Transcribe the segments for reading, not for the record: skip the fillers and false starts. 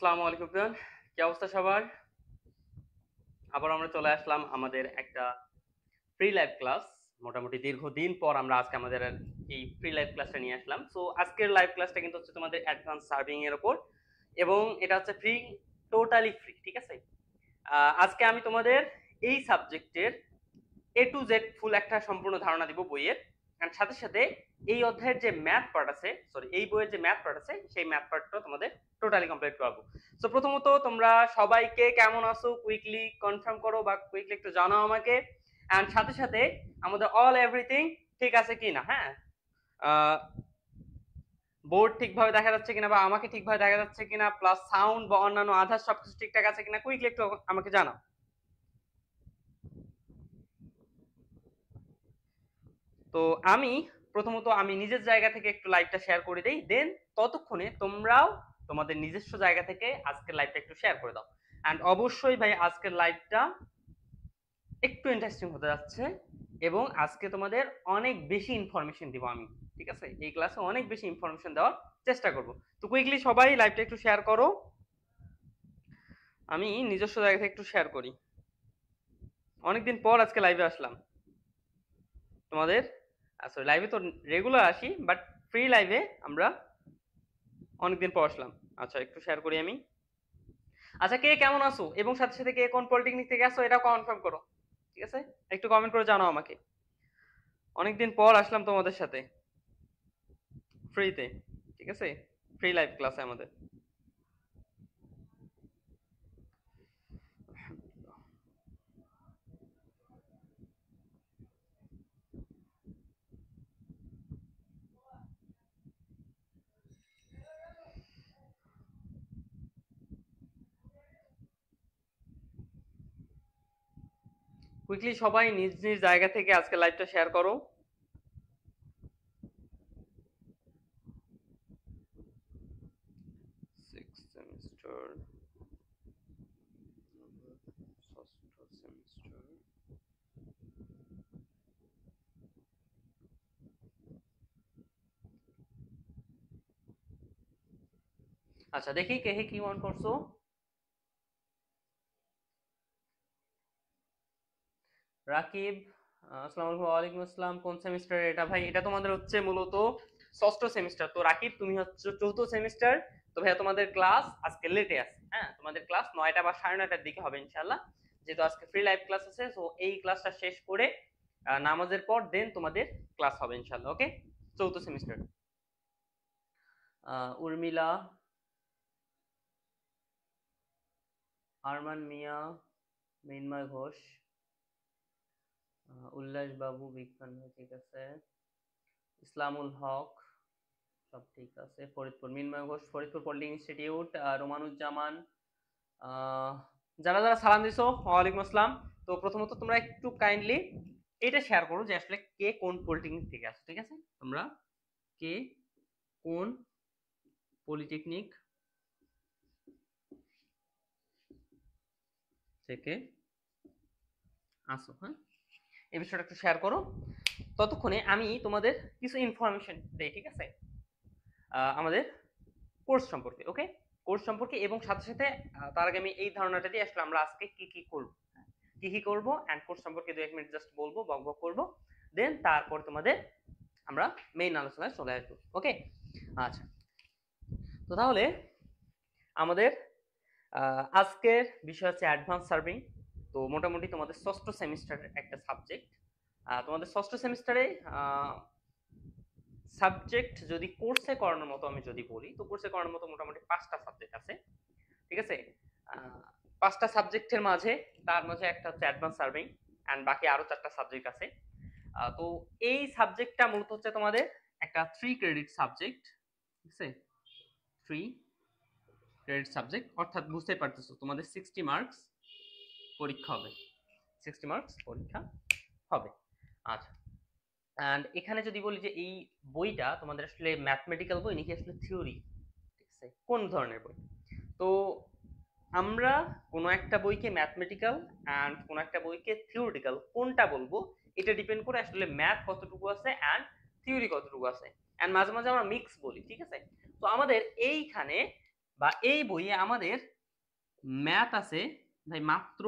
আসসালামু আলাইকুম এভরিওয়ান, কি অবস্থা সবার? আবার আমরা চলে আসলাম আমাদের একটা ফ্রি লাইভ ক্লাস। মোটামুটি দীর্ঘদিন পর আমরা আজকে আমাদের এই ফ্রি লাইভ ক্লাসটা নিয়ে আসলাম। সো আজকের লাইভ ক্লাসটা কিন্তু হচ্ছে তোমাদের অ্যাডভান্স সার্ভিং এর উপর, এবং এটা হচ্ছে ফ্রি, টোটালি ফ্রি, ঠিক আছে? আজকে আমি তোমাদের এই সাবজেক্টের A to Z ফুল একটা সম্পূর্ণ ধারণা দিব বইয়ের, এন্ড সাথে সাথে এই অধ্যায়ের যে ম্যাথ পার্ট আছে, সরি এই বইয়ের যে ম্যাথ পার্ট আছে সেই ম্যাথ পার্টটা তোমাদের টোটালি কমপ্লিট করবো। সো প্রথমত তোমরা সবাইকে কেমন আছো কুইকলি কনফার্ম করো বা কুইকলি একটু জানাও আমাকে, এন্ড সাথে সাথে আমাদের অল এভরিথিং ঠিক আছে কিনা। হ্যাঁ, বোর্ড ঠিকভাবে দেখা যাচ্ছে কিনা বা আমাকে ঠিকভাবে দেখা যাচ্ছে কিনা, প্লাস সাউন্ড বা অন্যান্য আধার সবকিছু ঠিকঠাক আছে কিনা, কুইকলি একটু আমাকে জানাও। তো আমি প্রথমত আমি নিজের জায়গা থেকে একটু লাইভটা শেয়ার করে দেই, দেন ততক্ষণে তোমরাও তোমাদের নিজস্ব জায়গা থেকে আজকের লাইভটা একটু শেয়ার করে দাও। এন্ড অবশ্যই ভাই আজকের লাইভটা একটু ইন্টারেস্টিং হতে যাচ্ছে, এবং আজকে তোমাদের অনেক বেশি ইনফরমেশন দিব আমি, ঠিক আছে? এই ক্লাসে অনেক বেশি ইনফরমেশন দেওয়ার চেষ্টা করব। তো কুইকলি সবাই লাইভটা একটু শেয়ার করো, আমি নিজস্ব জায়গা থেকে একটু শেয়ার করি। অনেকদিন পর আজকে লাইভে আসলাম তোমাদের, সরি লাইভে তো রেগুলার আসি, বাট ফ্রি লাইভে আমরা অনেকদিন পর আসলাম। আচ্ছা একটু শেয়ার করি আমি। আচ্ছা কে কেমন আছো, এবং সাথে সাথে কে কোন পলিটেকনিক থেকে আসো এটাও কনফার্ম করো, ঠিক আছে? একটু কমেন্ট করে জানাও আমাকে। অনেকদিন পর আসলাম তোমাদের সাথে ফ্রিতে, ঠিক আছে? ফ্রি লাইভ ক্লাসে আমাদের। কুইকলি সবাই নিজ নিজ জায়গা থেকে আজকে লাইভটা ষেয়ার করো। সিক্স সেমিস্টার, ষষ্ঠ সেমিস্টার। আচ্ছা দেখি কে কি মন করছো। রাকিব, আসসালামু আলাইকুম। ওয়ালাইকুম আসসালাম। কোন সেমিস্টার এটা ভাই? এটা তোমাদের হচ্ছে মূলত ষষ্ঠ সেমিস্টার। তো রাকিব তুমি হচ্ছে চতুর্থ সেমিস্টার। তো ভাইয়া তোমাদের ক্লাস আজকে লেটে আছে। হ্যাঁ, তোমাদের ক্লাস 9টা বা 9:30টার দিকে হবে ইনশাআল্লাহ, যেহেতু আজকে ফ্রি লাইভ ক্লাস আছে। সো এই ক্লাসটা শেষ করে নামাজের পর দেন তোমাদের ক্লাস হবে ইনশাআল্লাহ। ওকে, চতুর্থ সেমিস্টার। উর্মিলা, আরমান মিয়া, মৃন্ময় ঘোষ, উল্লাস বাবু, বিজ্ঞান, ঠিক আছে। ইসলামুল হক, সব ঠিক আছে। ফরিদপুর, মৃন্ময় ঘোষ, ফরিদপুর পলিটেকনিক ইনস্টিটিউট। রোমানুজ্জামান, যারা যারা সালাম দিছো ওয়ালাইকুম আসসালাম। তো প্রথমত তোমরা একটু কাইন্ডলি এটা শেয়ার করো যে আসলে কে কোন পলিটেকনিক থেকে আসো, ঠিক আছে? তোমরা কে কোন পলিটেকনিক থেকে আসো, হ্যাঁ এই বিষয়টা একটু শেয়ার করো। ততক্ষণে আমি তোমাদের কিছু ইনফরমেশন দেই, ঠিক আছে? আমাদের কোর্স সম্পর্কে, ওকে, কোর্স সম্পর্কে, এবং সাথে সাথে তার আগে আমি এই ধারণাটা দিয়ে আসলে আমরা আজকে কি কি করব, কি কি করব, এন্ড কোর্স সম্পর্কে 2-1 মিনিট জাস্ট বলবো, বকবক করব, দেন তারপর তোমাদের আমরা মেইন আলোচনায় চলে আসবো। ওকে, আচ্ছা। তো তাহলে আমাদের আজকের বিষয় হচ্ছে অ্যাডভান্স সার্ভিং। তো মোটামুটি তোমাদের ষষ্ঠ সেমিস্টারের একটা সাবজেক্ট। তোমাদের ষষ্ঠ সেমিস্টারে সাবজেক্ট যদি কোর্সে করানোর মতো আমি যদি বলি, তো কোর্সে করানোর মতো মোটামুটি 5টা সাবজেক্ট আছে, ঠিক আছে? 5টা সাবজেক্টের মাঝে তার মাঝে একটা হচ্ছে অ্যাডভান্স সার্ভিং, এন্ড বাকি আরো 4টা সাবজেক্ট আছে। তো এই সাবজেক্টটা মূলত হচ্ছে তোমাদের একটা 3 ক্রেডিট সাবজেক্ট, ঠিক আছে? 3 ক্রেডিট সাবজেক্ট, অর্থাৎ বুঝতেই পারতেছো তোমাদের 60 মার্কস পরীক্ষা হবে, 60 মার্কস পরীক্ষা হবে। আচ্ছা, এন্ড এখানে যদি বলি যে এই বইটা তোমাদের আসলে ম্যাথমেটিক্যাল বই নাকি আসলে থিওরি, ঠিক আছে, কোন ধরনের বই? তো আমরা কোনো একটা বইকে ম্যাথমেটিক্যাল এন্ড কোনো একটা বইকে থিওরিটিক্যাল কোনটা বলবো, এটা ডিপেন্ড করে আসলে ম্যাথ কতটুকু আছে এন্ড থিওরি কতটুকু আছে, এন্ড মাঝে মাঝে আমরা মিক্স বলি, ঠিক আছে? তো আমাদের এইখানে বা এই বইয়ে আমাদের ম্যাথ আছে ভাই মাত্র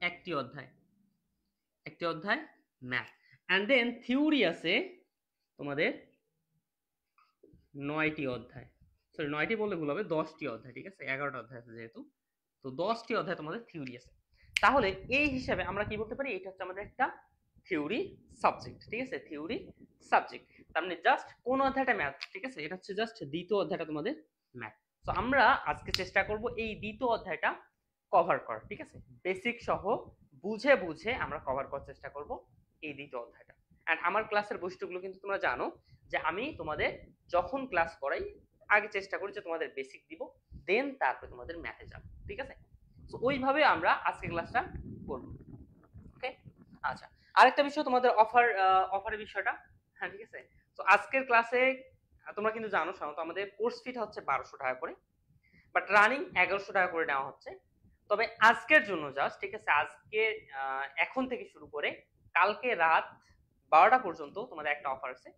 একটি অধ্যায় ম্যাথ, অ্যান্ড দেন থিওরি আছে তোমাদের 9টি অধ্যায়, সরি 9টি বললে ভুল হবে, 10টি অধ্যায়, ঠিক আছে, 11টা অধ্যায় আছে যেহেতু, তো 10টি অধ্যায় তোমাদের থিওরি আছে। তাহলে এই হিসাবে আমরা কি বলতে পারি, এটা হচ্ছে আমাদের একটা থিওরি সাবজেক্ট, ঠিক আছে, থিওরি সাবজেক্ট। তার মানে জাস্ট কোন অধ্যায়টা ম্যাথ, ঠিক আছে, এটা হচ্ছে জাস্ট দ্বিতীয় অধ্যায়টা তোমাদের ম্যাথ। তো আমরা আজকে চেষ্টা করব এই দ্বিতীয় অধ্যায়টা কভার করার, ঠিক আছে, বেসিক সহ বুঝে বুঝে আমরা কভার করার চেষ্টা করব এই দ্বিতীয় অধ্যায়টা। এন্ড আমার ক্লাসের বৈশিষ্ট্যগুলো কিন্তু তোমরা জানো যে আমি তোমাদের যখন ক্লাস করাই আগে চেষ্টা করি যে তোমাদের বেসিক দিব, দেন তারপরে তোমাদের ম্যাথে যাব, ঠিক আছে। তো ওইভাবে আমরা আজকে ক্লাসটা করব, ওকে। আচ্ছা, আরেকটা বিষয় তোমাদের অফারের বিষয়টা, হ্যাঁ ঠিক আছে। তো আজকের ক্লাসে তোমরা কিন্তু জানো সাধারণত আমাদের কোর্স ফিট হচ্ছে 1200 টাকা করে, বাট রানিং 1100 টাকা করে নেওয়া হচ্ছে। তবে আজকের জন্য জাস্ট, ঠিক আছে, আজকে এখন থেকে শুরু করে কালকে রাত 12টা পর্যন্ত তোমাদের একটা অফার আছে।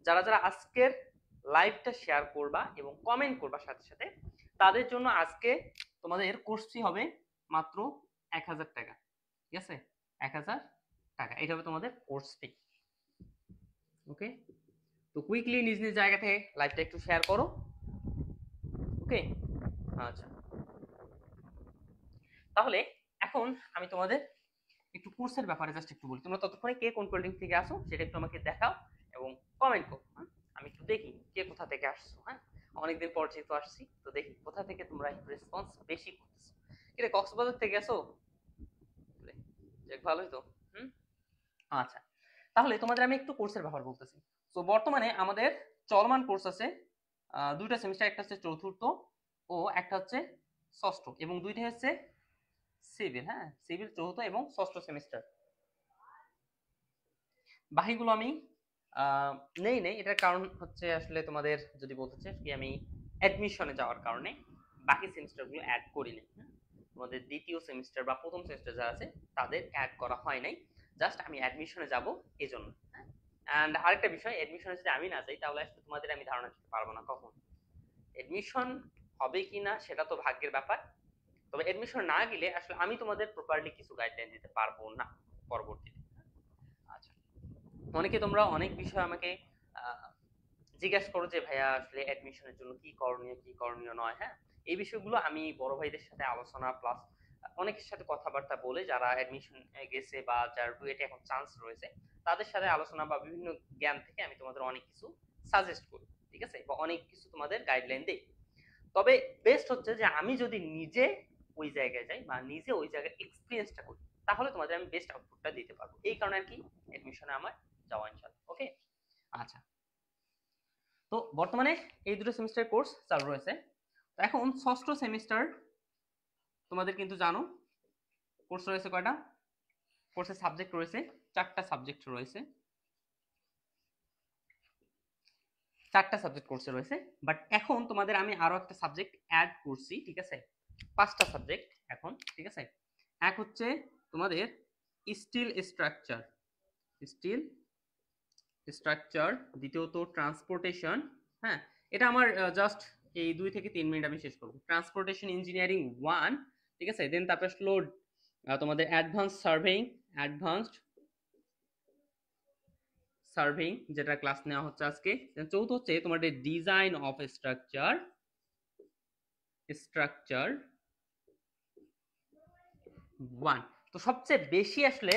যারা যারা আজকের লাইভটা শেয়ার করবা এবং কমেন্ট করবা সাথে সাথে, তাদের জন্য আজকে তোমাদের কোর্স ফি হবে মাত্র 1000 টাকা, ঠিক আছে, 1000 টাকা, এটা হবে তোমাদের কোর্স ফি, ওকে। তো কুইকলি নিজ নিজ জায়গা থেকে লাইভটা একটু শেয়ার করো, ওকে। আচ্ছা, তাহলে এখন আমি তোমাদের একটু কোর্সের ব্যাপারে জাস্ট একটু বলি। তোমরা ততক্ষণে কে কোন কোল্ডিং থেকে আসো সেটা একটু আমাকে দেখাও এবং কমেন্ট করো, হ্যাঁ, আমি একটু দেখি কে কোথা থেকে আসছো। হ্যাঁ, অনেকদিন পর যেহেতু আসছি, তো দেখি কোথা থেকে তোমরা একটু রেসপন্স বেশি করতেছো। কিরে, কক্সবাজার থেকে আসো? যাক, ভালোই তো। হুম, আচ্ছা, তাহলে তোমাদের আমি একটু কোর্সের ব্যাপার বলতেছি। তো বর্তমানে আমাদের চলমান কোর্স আছে দুইটা সেমিস্টার, একটা হচ্ছে চতুর্থ ও একটা হচ্ছে ষষ্ঠ, এবং দুইটাই হচ্ছে সিভিল, হ্যাঁ, সিভিল চতুর্থ এবং ষষ্ঠ সেমিস্টার। বাকিগুলো আমি নেই, এটার কারণ হচ্ছে আসলে তোমাদের যদি বলতে চাই কি, আমি অ্যাডমিশনে যাওয়ার কারণে বাকি সেমিস্টারগুলো অ্যাড করি নাই। তোমাদের দ্বিতীয় সেমিস্টার বা প্রথম সেমিস্টার যারা আছে তাদের অ্যাড করা হয় নাই, জাস্ট আমি অ্যাডমিশনে যাব এজন্য। অ্যান্ড আরেকটা বিষয়, অ্যাডমিশনে যদি আমি না যাই তাহলে আসলে তোমাদের আমি ধারণা দিতে পারবো না কখন অ্যাডমিশন হবে কি না, সেটা তো ভাগ্যের ব্যাপার। তবে অ্যাডমিশন না গেলে আসলে আমি তোমাদের প্রপারলি কিছু গাইডলাইন দিতে পারবো না পরবর্তীতে। আচ্ছা, অনেকে তোমরা অনেক বিষয় আমাকে জিজ্ঞাসা করো যে ভাইয়া আসলে অ্যাডমিশনের জন্য কি করণীয় কি করণীয় নয়। হ্যাঁ, এই বিষয়গুলো আমি বড় ভাইদের সাথে আলোচনা প্লাস অনেকের সাথে কথাবার্তা বলে যারা অ্যাডমিশন গেছে বা যার ডুয়েটে এখন চান্স রয়েছে, তাদের সাথে আলোচনা বা বিভিন্ন জ্ঞান থেকে আমি তোমাদের অনেক কিছু সাজেস্ট করি, ঠিক আছে, বা অনেক কিছু তোমাদের গাইডলাইন দেই। তবে বেস্ট হচ্ছে যে আমি যদি নিজে ওই জায়গায় যাই বা নিজে ওই জায়গায় এক্সপিরিয়েন্সটা করি, তাহলে তোমাদের আমি বেস্ট আউটপুটটা দিতে পারবো। এই কারণে আর কি অ্যাডমিশনে আমার যাওয়া ইনশাআল্লাহ, ওকে। আচ্ছা, তো বর্তমানে এই দুটো সেমিস্টার কোর্স চালু রয়েছে। তো এখন ষষ্ঠ সেমিস্টার তোমাদের কিন্তু জানো কোর্স রয়েছে কয়টা, কোর্সের সাবজেক্ট রয়েছে 4টা সাবজেক্ট রয়েছে, 4টা সাবজেক্ট কোর্সে রয়েছে। বাট এখন তোমাদের আমি আরো একটা সাবজেক্ট অ্যাড করছি, ঠিক আছে, 5টা সাবজেক্ট এখন, ঠিক আছে। এক হচ্ছে তোমাদের স্টিল স্ট্রাকচার, স্টিল স্ট্রাকচার, দ্বিতীয়ত ট্রান্সপোর্টেশন, হ্যাঁ, এটা আমার জাস্ট এই 2 থেকে 3 মিনিট আমি শেষ করব। ট্রান্সপোর্টেশন ইঞ্জিনিয়ারিং 1, ঠিক আছে, দেন তারপরে আসলো তোমাদের অ্যাডভান্স সার্ভেইং যেটা ক্লাস নেওয়া হচ্ছে আজকে। চৌথ হচ্ছে তোমাদের ডিজাইন অফ স্ট্রাকচার 1। তো সবচেয়ে বেশি আসলে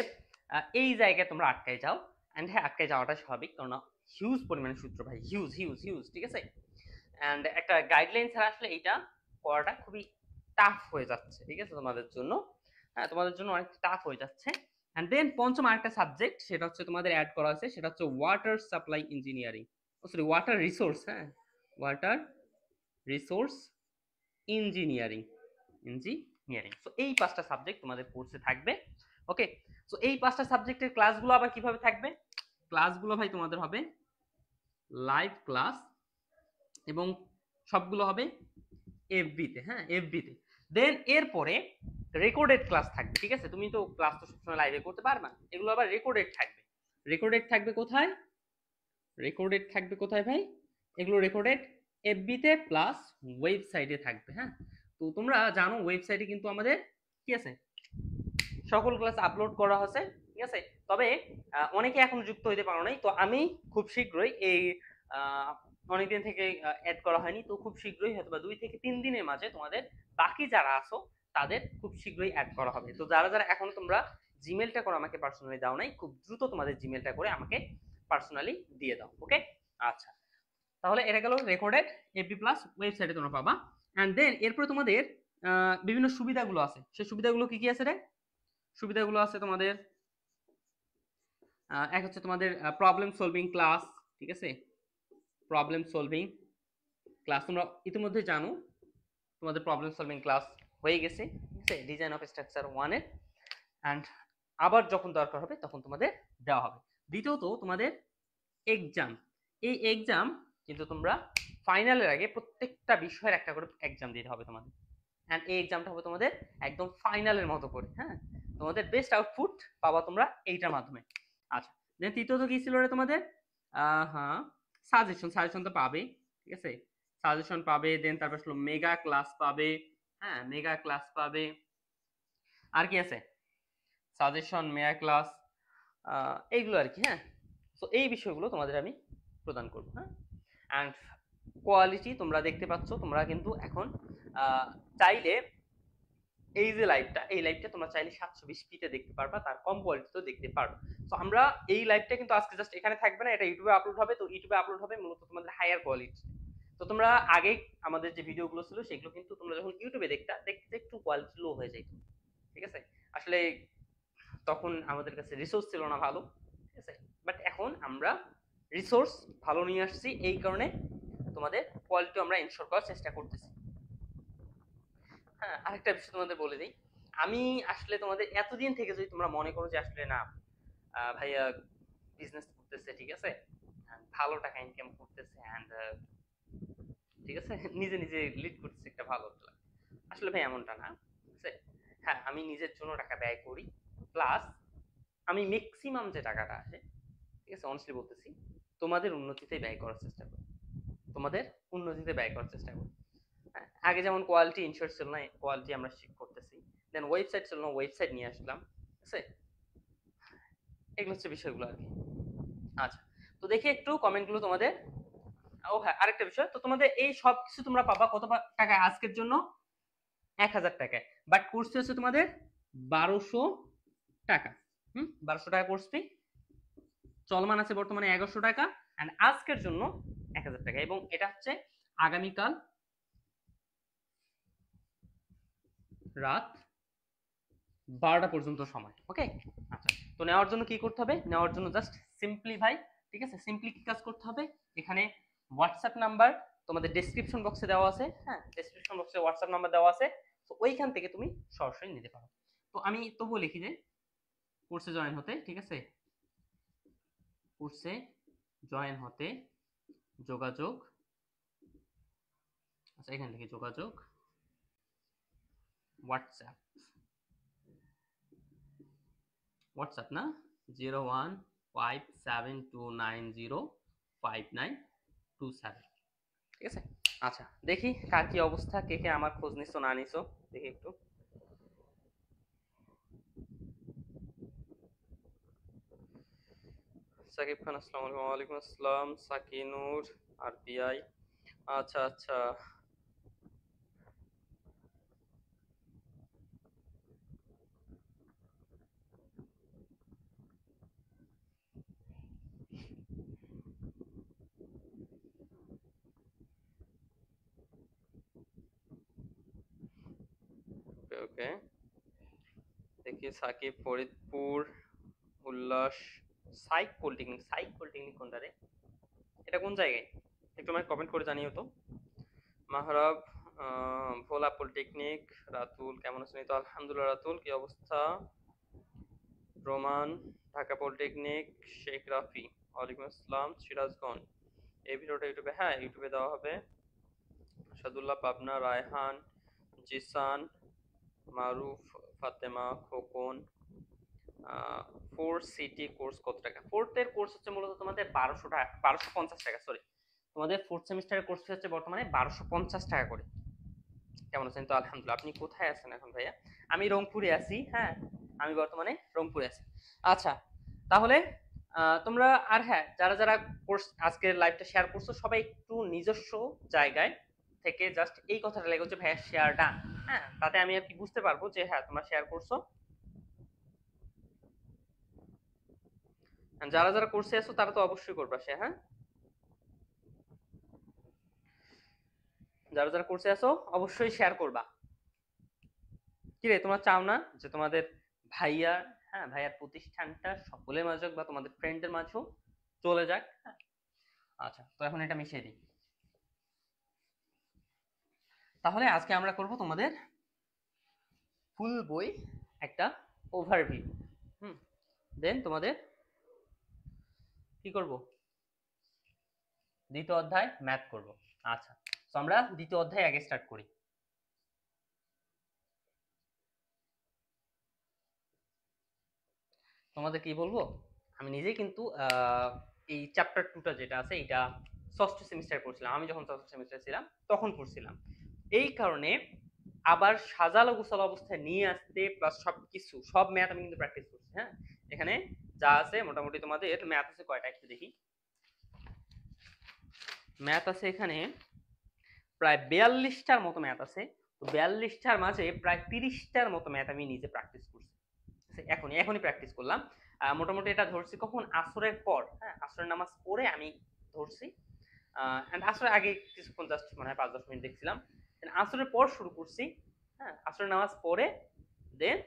এই জায়গায় তোমরা আটকায় যাও, এন্ড হ্যাঁ, আটকায় যাওয়াটা স্বাভাবিক, কারণ হিউজ পরিমাণে সূত্র ভাই, হিউজ হিউজ হিউজ, ঠিক আছে। এন্ড একটা গাইডলাইন ছাড়া আসলে এটা পড়াটা খুবই টাফ হয়ে যাচ্ছে, ঠিক আছে, তোমাদের জন্য। হ্যাঁ, তোমাদের জন্য অনেক টাফ হয়ে যাচ্ছে। এন্ড দেন পঞ্চম আরেকটা সাবজেক্ট সেটা হচ্ছে তোমাদের অ্যাড করা আছে, সেটা হচ্ছে water supply engineering, sorry water resource, হ্যাঁ, ওয়াটার রিসোর্স ইঞ্জিনিয়ারিং, সো এই 5টা সাবজেক্ট তোমাদের কোর্সে থাকবে, ওকে। সো এই 5টা সাবজেক্টের ক্লাসগুলো আবার কিভাবে থাকবে, ক্লাসগুলো ভাই তোমাদের হবে লাইভ ক্লাস এবং সবগুলো হবে এফবি তে, হ্যাঁ, এফবি তে। দেন এরপরে রেকর্ডেড ক্লাস থাকবে, ঠিক আছে। তুমি তো ক্লাস তো সবসময় লাইভে করতে পারবে না, এগুলো আবার রেকর্ডেড থাকবে। রেকর্ডেড থাকবে কোথায়, রেকর্ডেড থাকবে কোথায় ভাই, এগুলো রেকর্ডেড FB তে প্লাস ওয়েবসাইটে থাকবে। হ্যাঁ, তো তোমরা জানো ওয়েবসাইটে কিন্তু আমাদের কি আছে, সকল ক্লাস আপলোড করা হচ্ছে, ঠিক আছে। তবে অনেকে এখন যুক্ত হইতে পারো নাই, তো আমি খুব শীঘ্রই এই অনেকদিন থেকে অ্যাড করা হয়নি, তো খুব শীঘ্রই হয়তো বা 2 থেকে 3 দিনের মাঝে তোমাদের বাকি যারা আছো তাদের খুব শীঘ্রই অ্যাড করা হবে। তো যারা যারা এখন তোমরা জিমেলটা করে আমাকে পার্সোনালি দাও নাই, খুব দ্রুত তোমাদের জিমেলটা করে আমাকে পার্সোনালি দিয়ে দাও, ওকে। আচ্ছা, তাহলে এটা গেল রেকর্ডেড এফবি প্লাস ওয়েবসাইটে তোমরা পাবা। অ্যান্ড দেন এরপরে তোমাদের বিভিন্ন সুবিধাগুলো আছে। সেই সুবিধাগুলো কি কি আছে রে? সুবিধাগুলো আছে তোমাদের, এক হচ্ছে তোমাদের প্রবলেম সলভিং ক্লাস, ঠিক আছে। প্রবলেম সলভিং ক্লাস তোমরা ইতিমধ্যে জানো, তোমাদের প্রবলেম সলভিং ক্লাস হয়ে গেছে, ঠিক আছে, ডিজাইন অফ স্ট্রাকচার 1 এর। অ্যান্ড আবার যখন দরকার হবে তখন তোমাদের দেওয়া হবে। দ্বিতীয়ত তোমাদের এক্সাম, এই এক্সাম কিন্তু তোমরা ফাইনালের আগে প্রত্যেকটা বিষয়ের একটা করে এক্সাম দিতে হবে তোমাদের। অ্যান্ড এই এক্সামটা হবে তোমাদের একদম ফাইনালের মতো করে। হ্যাঁ, তোমাদের বেস্ট আউটপুট পাবা তোমরা এইটার মাধ্যমে। আচ্ছা, দেন তৃতীয়ত কি ছিল রে তোমাদের? হ্যাঁ, সাজেশন তো পাবে, ঠিক আছে, সাজেশন পাবে। দেন তারপর আসলো মেগা ক্লাস পাবে। হ্যাঁ, মেগা ক্লাস পাবে। আর কি আছে? সাজেশন, মেগা ক্লাস, এইগুলো আর কি। হ্যাঁ, তো এই বিষয়গুলো তোমাদের আমি প্রদান করব। হ্যাঁ, অ্যান্ড কোয়ালিটি তোমরা দেখতে পাচ্ছ, তোমরা কিন্তু এখন চাইলে এই যে লাইভটা, এই লাইভটা তোমরা চাইলে 720p তে দেখতে পারবা, তার কম কোয়ালিটিতেও দেখতে পারবা। তো আমরা এই লাইভটা কিন্তু আজকে জাস্ট এখানে থাকবে না, এটা ইউটিউবে আপলোড হবে। তো ইউটিউবে আপলোড হবে মূলত তোমাদের হায়ার কোয়ালিটি। তো তোমরা আগে আমাদের যে ভিডিওগুলো ছিল সেগুলো কিন্তু তোমরা যখন ইউটিউবে দেখতে একটু কোয়ালিটি লো হয়ে যেত, ঠিক আছে। আসলে তখন আমাদের কাছে রিসোর্স ছিল না ভালো, ঠিক আছে। বাট এখন আমরা রিসোর্স ভালো নিয়ে আসছি, এই কারণে তোমাদের কোয়ালিটি আমরা এনশিওর করার চেষ্টা করতেছি। হ্যাঁ, আরেকটা বিষয় তোমাদের বলে দিই, আমি আসলে তোমাদের এতদিন থেকে যদি তোমরা মনে করো যে আসলে না ভাইয়া বিজনেস করতেছে, ঠিক আছে, ভালো টাকা ইনকাম করতেছে, অ্যান্ড ঠিক আছে, নিজে নিজে লিড করতেছে একটা ভালো, আসলে ভাই এমনটা না, ঠিক আছে। হ্যাঁ, আমি নিজের জন্য টাকা ব্যয় করি, প্লাস আমি ম্যাক্সিমাম যে টাকাটা আসে, ঠিক আছে, অনেস্টলি বলতেছি, তোমাদের উন্নতিতে ব্যয় করার চেষ্টা করি, তোমাদের উন্নতিতে ব্যয় করার চেষ্টা করি। আগে যেমন কোয়ালিটি ইনশিওর ছিল না, কোয়ালিটি আমরা শিখ করতেছি। দেন ওয়েবসাইট ছিল না, ওয়েবসাইট নিয়ে আসলাম, ঠিক আছে। এগুলো হচ্ছে বিষয়গুলো আর কি। আচ্ছা, তো দেখি একটু কমেন্টগুলো তোমাদের। ও হ্যাঁ, আরেকটা বিষয়, তো তোমাদের এই সব কিছু তোমরা পাবা কত টাকায়? আজকের জন্য 1000 টাকায়। বাট কোর্স হচ্ছে তোমাদের 1200 টাকা। 1200 টাকা কোর্স ফি, চলমান আছে বর্তমানে 1100 টাকা, এন্ড আজকের জন্য 1000 টাকা। এবং এটা হচ্ছে আগামীকাল রাত 12টা পর্যন্ত সময়, ওকে। আচ্ছা, তো নেওয়ার জন্য কি করতে হবে? নেওয়ার জন্য জাস্ট সিম্পলি ভাই, ঠিক আছে, সিম্পলি কি কাজ করতে হবে? এখানে হোয়াটসঅ্যাপ নাম্বার তোমাদের ডেসক্রিপশন বক্সে দেওয়া আছে। হ্যাঁ, ডেসক্রিপশন বক্সে হোয়াটসঅ্যাপ নাম্বার দেওয়া আছে, তো ওইখান থেকে তুমি সরাসরি নিতে পারো। তো আমি তবুও লিখি যে কোর্সে জয়েন হতে, ঠিক আছে, কোর্সে জয়েন হতে যোগাযোগ, আচ্ছা এখানে লিখি যোগাযোগ হোয়াটসঅ্যাপ, হোয়াটসঅ্যাপ না, 0157290592 ঠিক আছে। আচ্ছা, দেখি কার কি অবস্থা, কে কে আমার খোঁজ নিছো না নিছো, দেখি একটু। সাকিব খান, আসসালামু আলাইকুম। ওয়ালাইকুম আসসালাম সাকিনুর আরপিআই। আচ্ছা আচ্ছা, ওকে ওকে, দেখি সাকিব, ফরিদপুর, উল্লাস, সাইক পলিটেকনিক। সাইক পলিটেকনিক কোনটা রে? এটা কোন জায়গায়? একটু আমাকে কমেন্ট করে জানিও তো। মাহরাব, ভোলা পলিটেকনিক। রাতুল, কেমন আছেন? তো আলহামদুলিল্লাহ। রাতুল, কি অবস্থা? রোমান, ঢাকা পলিটেকনিক। শেখ রাফি, ওয়ালাইকুম আসসালাম। সিরাজগঞ্জ। এই ভিডিওটা ইউটিউবে, হ্যাঁ ইউটিউবে দেওয়া হবে। সাদুল্লাহ, পাবনা। রায়হান, জিসান, মারুফ, ফাতেমা, খোকন। 4 সিটি কোর্স কত টাকা? ফোর্থ এর কোর্স হচ্ছে মূলত তোমাদের 1200 টাকা, 1250 টাকা, সরি। তোমাদের 4th সেমিস্টারের কোর্স ফি হচ্ছে বর্তমানে 1250 টাকা করে। কেমন আছেন? তো আলহামদুলিল্লাহ। আপনি কোথায় আছেন এখন ভাইয়া? আমি রংপুরে আছি। হ্যাঁ, আমি বর্তমানে রংপুরে আছি। আচ্ছা, তাহলে তোমরা আর হ্যাঁ, যারা যারা কোর্স আজকের লাইভটা শেয়ার করছো সবাই একটু নিজস্ব জায়গায় থেকে জাস্ট এই কথাটা লেখো যে ভাইয়া শেয়ার ডান। হ্যাঁ, তাতে আমি আর কি বুঝতে পারবো যে হ্যাঁ তোমরা শেয়ার করছো। যারা যারা কোর্সে আছো তারা তো অবশ্যই করবা শেয়ার। হ্যাঁ, যারা যারা কোর্সে আছো অবশ্যই শেয়ার করবা। কি রে, তোমরা চাও না যে তোমাদের ভাইয়া, হ্যাঁ ভাইয়ার প্রতিষ্ঠানটা সকলের মাঝে বা তোমাদের ফ্রেন্ডদের মাঝেও চলে যাক? হ্যাঁ, আচ্ছা, তো এখন এটা মিশিয়ে দিই। তাহলে আজকে আমরা করব তোমাদের ফুল বই একটা ওভারভিউ। দেন তোমাদের কি করব, দ্বিতীয় অধ্যায় ম্যাথ করব। আচ্ছা, তো আমরা দ্বিতীয় অধ্যায় আগে স্টার্ট করি। তোমাদের কি বলবো, আমি নিজেই কিন্তু এই চ্যাপ্টার 2টা যেটা আছে এটা ষষ্ঠ সেমিস্টার পড়ছিলাম। আমি যখন ষষ্ঠ সেমিস্টার ছিলাম তখন পড়ছিলাম। এই কারণে আবার সাজালো গোছালো অবস্থায় নিয়ে আসতে প্লাস সবকিছু সব ম্যাথ আমি কিন্তু প্র্যাকটিস করছি। হ্যাঁ, এখানে যা আছে মোটামুটি তোমাদের ম্যাথ আছে কয়টা একটু দেখি। ম্যাথ আছে এখানে প্রায় 42টার মতো ম্যাথ আছে। তো 42টার মাঝে প্রায় 30টার মতো ম্যাথ আমি নিজে প্র্যাকটিস করছি। এখনই প্র্যাকটিস করলাম। মোটামুটি এটা ধরছি কখন, আসরের পর। হ্যাঁ, আসরের নামাজ পড়ে আমি ধরছি। আসরের আগে কিছুক্ষণ জাস্ট মনে হয় 5-10 মিনিট দেখছিলাম। আসরের পর শুরু করছি। হ্যাঁ, আসরের নামাজ পড়ে দেন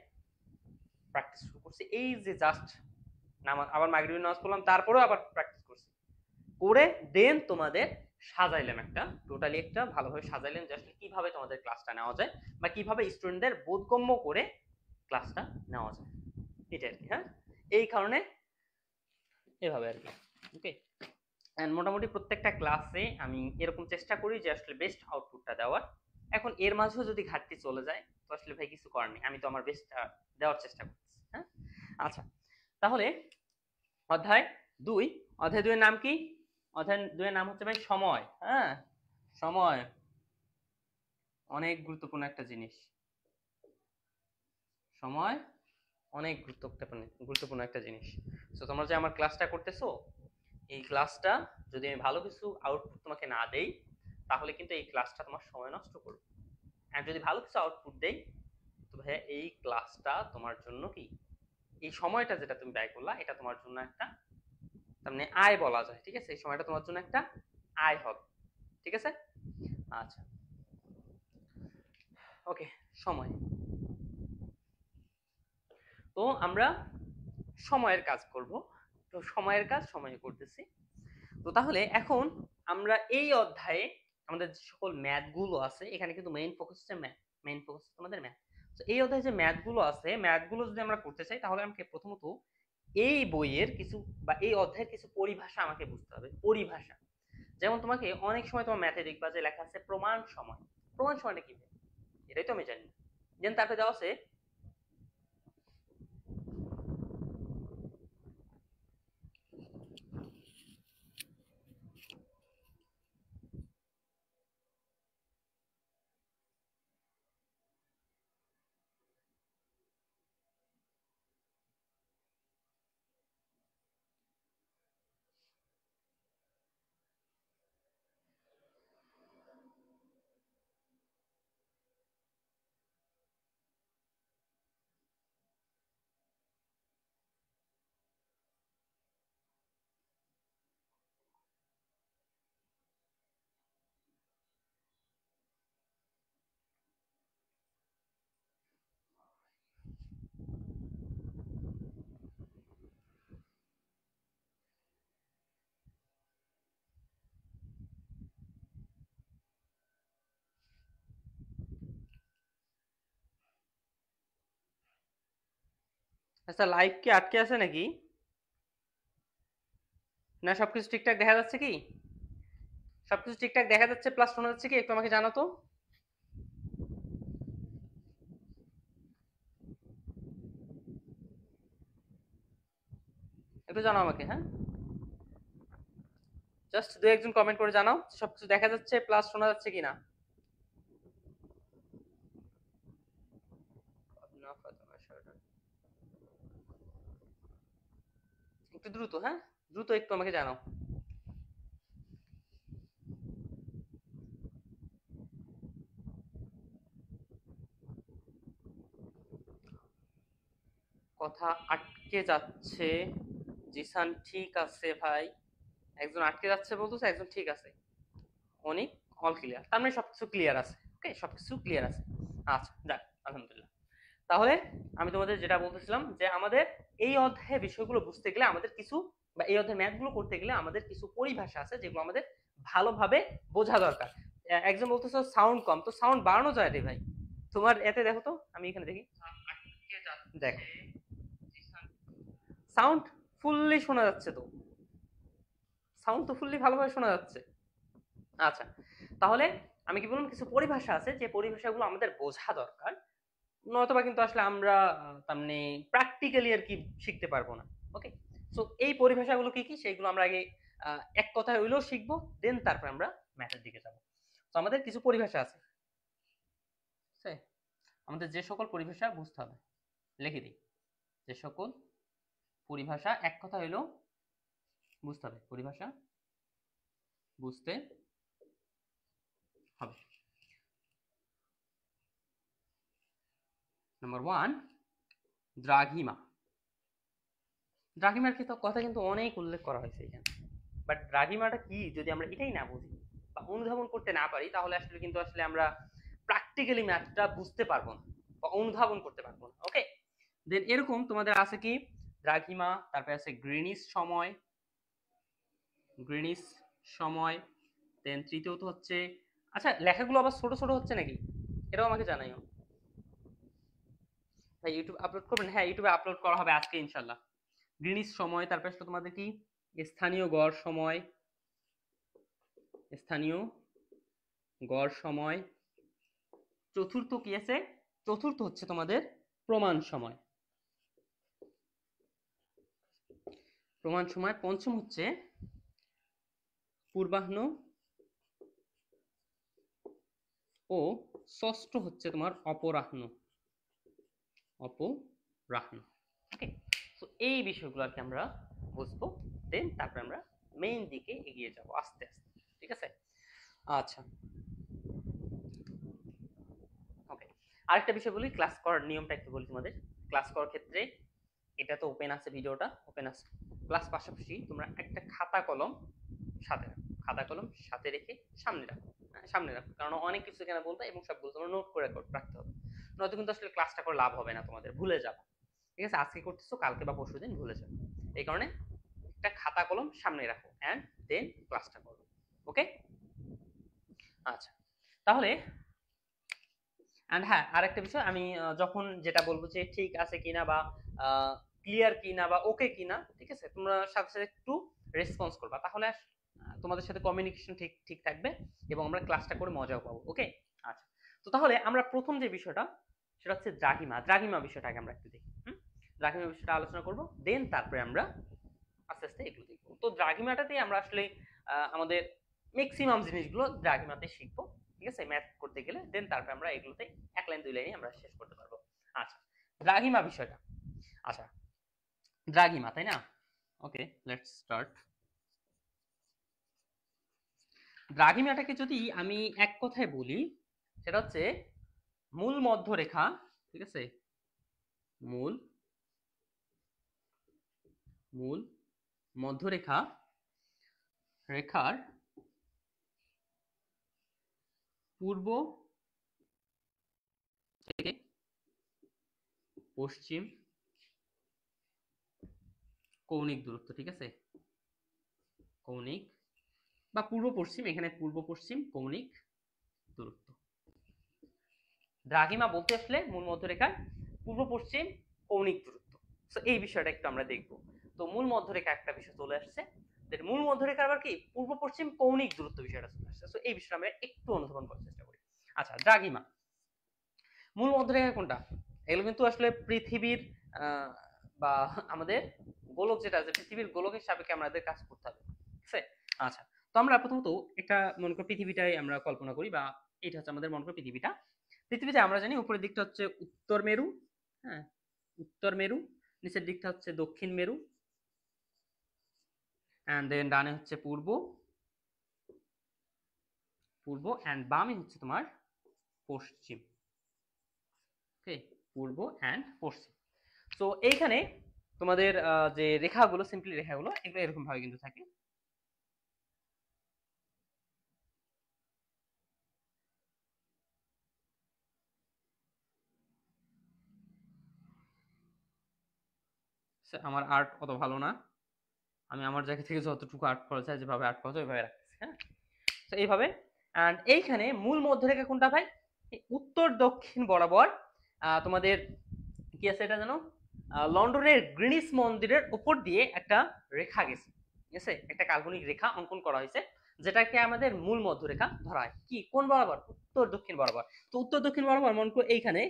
প্র্যাকটিস শুরু করছি। এই যে জাস্ট নামাজ, আবার মাগরিবের নামাজ পড়লাম, তারপরেও আবার প্র্যাকটিস করছি করে দেন তোমাদের সাজাইলাম একটা, টোটালি একটা ভালোভাবে সাজাইলাম যে আসলে কিভাবে তোমাদের ক্লাসটা নেওয়া যায় বা কিভাবে স্টুডেন্টদের বোধগম্য করে ক্লাসটা নেওয়া যায়, এটা আর কি। হ্যাঁ, এই কারণে এভাবে আর কি। ওকে, এন্ড মোটামুটি প্রত্যেকটা ক্লাসে আমি এরকম চেষ্টা করি যে আসলে বেস্ট আউটপুটটা দেওয়ার। এখন এর মাঝেও যদি ঘাটতি চলে যায় তো আসলে ভাই কিছু করার নেই, আমি তো আমার বেস্টটা দেওয়ার চেষ্টা করছি। হ্যাঁ, আচ্ছা, তাহলে অধ্যায় 2, অধ্যায় 2 এর নাম কি? অধ্যায় 2 এর নাম হচ্ছে ভাই সময়। হ্যাঁ, সময় অনেক গুরুত্বপূর্ণ একটা জিনিস। সময় অনেক গুরুত্বপূর্ণ একটা জিনিস। তো তোমরা যে আমার ক্লাসটা করতেছো, এই ক্লাসটা যদি আমি ভালো কিছু আউটপুট তোমাকে না দেই তাহলে কিন্তু এই ক্লাসটা তোমার সময় নষ্ট করবে। আর যদি ভালো কিছু আউটপুট দেই তো ভাই এই ক্লাসটা তোমার জন্য কি, এই সময়টা যেটা তুমি ব্যয় করলা এটা তোমার জন্য একটা তার মানে আয় বলা যায়। ঠিক আছে, এই সময়টা তোমার জন্য একটা আয় হবে। ঠিক আছে, আচ্ছা, ওকে। সময়, তো আমরা সময়ের কাজ করব। তো সময়ের কাজ সময়ে করতেছি। তো তাহলে এখন আমরা এই অধ্যায়ে আমাদের যে সকল ম্যাথ গুলো আছে, এখানে কিন্তু মেইন ফোকাস হচ্ছে ম্যাথ, মেইন ফোকাস হচ্ছে আমাদের ম্যাথ। তো এই অধ্যায়ে যে ম্যাথ গুলো আছে, ম্যাথ গুলো যদি আমরা করতে চাই তাহলে আমাকে প্রথমত এই বইয়ের কিছু বা এই অধ্যায়ের কিছু পরিভাষা আমাকে বুঝতে হবে। পরিভাষা যেমন তোমাকে অনেক সময় তোমার ম্যাথে দেখবা যে লেখা আছে প্রমাণ সময়। প্রমাণ সময়টা কি, এটাই তো আমি জানি। দেন তারপরে দেওয়া আছে আচ্ছা, লাইভ কি আটকে আছে নাকি, না সবকিছু ঠিকঠাক দেখা যাচ্ছে কি? সবকিছু ঠিকঠাক দেখা যাচ্ছে প্লাস শোনা যাচ্ছে কি, একটু আমাকে জানো তো। একটু জানাও আমাকে। হ্যাঁ, জাস্ট দু একজন কমেন্ট করে জানাও সবকিছু দেখা যাচ্ছে প্লাস শোনা যাচ্ছে কিনা। একটু দ্রুত, হ্যাঁ দ্রুত একটু আমাকে জানাও। কথা আটকে যাচ্ছে। জিসান ঠিক আছে ভাই, একজন আটকে যাচ্ছে বলতেছে, একজন ঠিক আছে। অনেক অল ক্লিয়ার, তার মানে সবকিছু ক্লিয়ার আছে। ওকে, সবকিছু ক্লিয়ার আছে। আচ্ছা যাক, আলহামদুলিল্লাহ। তাহলে আমি তোমাদের যেটা বলতেছিলাম যে আমাদের এই অধ্যায়ে বিষয়গুলো বুঝতে গেলে আমাদের কিছু, বা এই অধ্যায়ে ম্যাথগুলো করতে গেলে আমাদের কিছু পরিভাষা আছে যেগুলো আমাদের ভালোভাবে বোঝা দরকার। একজন বলতেছো সাউন্ড কম, তো সাউন্ড বাড়ানো যায় রে ভাই। তোমার এতে দেখো তো, আমি এখানে দেখি, দেখো সাউন্ড ফুললি শোনা যাচ্ছে, তো সাউন্ড তো ফুললি ভালোভাবে শোনা যাচ্ছে। আচ্ছা, তাহলে আমি কি বললাম, কিছু পরিভাষা আছে যে পরিভাষাগুলো আমাদের বোঝা দরকার, নয়তোবা কিন্তু আসলে আমরা তার মানে প্র্যাকটিক্যালি আর কি শিখতে পারবো না। ওকে, সো এই পরিভাষাগুলো কি কি সেগুলো আমরা আগে এক কথায় হইলেও শিখবো, দেন তারপর আমরা ম্যাথের দিকে যাব। তো আমাদের কিছু পরিভাষা আছে, আমাদের যে সকল পরিভাষা বুঝতে হবে, লিখে দিই, যে সকল পরিভাষা এক কথা হইলেও বুঝতে হবে, পরিভাষা বুঝতে হবে। নাম্বার 1, দ্রাঘিমা। দ্রাঘিমার কথা কিন্তু অনেক উল্লেখ করা হয়েছে এখানে, বাট দ্রাঘিমাটা কি যদি আমরা এটাই না বুঝি বা অনুধাবন করতে না পারি, তাহলে আসলে কিন্তু আসলে আমরা প্র্যাকটিক্যালি ম্যাথটা বুঝতে পারবো না বা অনুধাবন করতে পারবো না। ওকে, দেন এরকম তোমাদের আছে কি দ্রাঘিমা, তারপরে আছে গ্রিনিস সময়, গ্রিনিস সময়, দেন তৃতীয়ত হচ্ছে, আচ্ছা লেখাগুলো আবার ছোট ছোট হচ্ছে নাকি, এটাও আমাকে জানাইও। ভাই ইউটিউব আপলোড করবেন? হ্যাঁ ইউটিউবে আপলোড করা হবে আজকে ইনশাল্লাহ। গ্রিনিস সময়, তারপরে আসলে তোমাদের কি স্থানীয় গড় সময়, স্থানীয় গড় সময়। চতুর্থ কি আছে, চতুর্থ হচ্ছে তোমাদের প্রমাণ সময়, প্রমাণ সময়। পঞ্চম হচ্ছে পূর্বাহ্ন, ও ষষ্ঠ হচ্ছে তোমার অপরাহ্ন, অপরাহ্ন। ওকে, তো এই বিষয়গুলো আর কি আমরা বুঝবো, দেন তারপরে আমরা মেইন দিকে এগিয়ে যাব আস্তে আস্তে, ঠিক আছে। আচ্ছা ওকে, আরেকটা বিষয় বলি, ক্লাস করার নিয়মটা একটু বলি তোমাদের। ক্লাস করার ক্ষেত্রে এটা তো ওপেন আছে, ভিডিওটা ওপেন আছে, প্লাস পাশাপাশি তোমরা একটা খাতা কলম সাথে রাখো, খাতা কলম সাথে রেখে সামনে রাখো, সামনে রাখো, কারণ অনেক কিছু এখানে বলবে এবং সবগুলো তোমরা নোট করে রাখতে হবে, নয়তো কিন্তু আসলে ক্লাসটা করে লাভ হবে না, তোমাদের ভুলে যাবে। ঠিক আছে, আজকে করতেছো কালকে বা পরশু দিন ভুলে যাবে, এই কারণে একটা খাতা কলম সামনে রাখো অ্যান্ড দেন ক্লাসটা করো। ওকে, আচ্ছা তাহলে অ্যান্ড হ্যাঁ আরেকটা বিষয়, আমি যখন যেটা বলবো যে ঠিক আছে কিনা বা ক্লিয়ার কিনা বা ওকে কিনা, ঠিক আছে, তোমরা সাথে সাথে একটু রেসপন্স করবা, তাহলে তোমাদের সাথে কমিউনিকেশন ঠিক ঠিক থাকবে এবং আমরা ক্লাসটা করে মজাও পাবো। ওকে, আচ্ছা, তো তাহলে আমরা প্রথম যে বিষয়টা সেটা হচ্ছে দ্রাঘিমা। দ্রাঘিমা বিষয়টাকে আমরা একটু দেখি, দ্রাঘিমা বিষয়টা আলোচনা করব, দেন তারপরে আমরা আস্তে আস্তে এগুলো দেখবো। তো দ্রাঘিমাটাতেই আমরা আসলে আমাদের ম্যাক্সিমাম জিনিসগুলো দ্রাঘিমাতে শিখবো, ঠিক আছে, ম্যাথ করতে গেলে, দেন তারপরে আমরা এগুলোতে এক লাইন দুই লাইনে আমরা শেষ করতে পারবো। আচ্ছা, দ্রাঘিমা বিষয়টা, আচ্ছা দ্রাঘিমা তাই না, ওকে লেটস স্টার্ট। দ্রাঘিমাটাকে যদি আমি এক কথায় বলি, সেটা হচ্ছে মূল মধ্যরেখা, ঠিক আছে, মূল মূল মধ্যরেখা রেখার পূর্ব থেকে পশ্চিম কৌণিক দূরত্ব, ঠিক আছে, কৌণিক বা পূর্ব পশ্চিম, এখানে পূর্ব পশ্চিম কৌণিক দূরত্ব। দ্রাঘিমা বলতে আসলে মূল মধ্যরেখার পূর্ব পশ্চিম কৌণিক দূরত্ব। তো এই বিষয়টা একটু আমরা দেখবো। তো মূল মধ্যরেখা একটা বিষয় চলে আসছে, মূল মধ্যরেখার আবার কি পূর্ব পশ্চিম কৌণিক দূরত্ব বিষয়টা চলে আসছে। তো এই বিষয়টা আমরা একটু অনুধাবন করার চেষ্টা করি। আচ্ছা, দ্রাঘিমা মূল মধ্যরেখা কোনটা, এগুলো কিন্তু আসলে পৃথিবীর বা আমাদের গোলক যেটা আছে, পৃথিবীর গোলকের সাপেক্ষে আমাদের কাজ করতে হবে, ঠিক আছে। আচ্ছা, তো আমরা প্রথমত একটা মনে করি পৃথিবীটাই আমরা কল্পনা করি, বা এটা হচ্ছে আমাদের মনে করি পৃথিবীটা। পৃথিবীতে আমরা জানি উপরের দিকটা হচ্ছে উত্তর মেরু, হ্যাঁ উত্তর মেরু, নিচের দিকটা হচ্ছে দক্ষিণ মেরু, এন্ড দেন ডানে হচ্ছে পূর্ব, পূর্ব এন্ড বামে হচ্ছে তোমার পশ্চিম। ওকে, পূর্ব এন্ড পশ্চিম। তো এইখানে তোমাদের যে রেখাগুলো, সিম্পলি রেখাগুলো, এগুলো এরকম ভাবে কিন্তু থাকে। আমার আর্ট অত ভালো না, আমি আমার জায়গা থেকে যতটুকু আর্ট করা যায়, যেভাবে আর্ট করা যায় ওইভাবে রাখতেছি। হ্যাঁ, তো এইভাবে। এন্ড এইখানে মূল মধ্যরেখা কোনটা ভাই? উত্তর দক্ষিণ বরাবর তোমাদের কি আছে এটা জানো? লন্ডনের গ্রিনিস মন্দিরের উপর দিয়ে একটা রেখা গেছে, ঠিক আছে, একটা কাল্পনিক রেখা অঙ্কন করা হয়েছে, যেটাকে আমাদের মূল মধ্যরেখা ধরা হয়। কি কোন বরাবর? উত্তর দক্ষিণ বরাবর। তো উত্তর দক্ষিণ বরাবর মনে করো এইখানে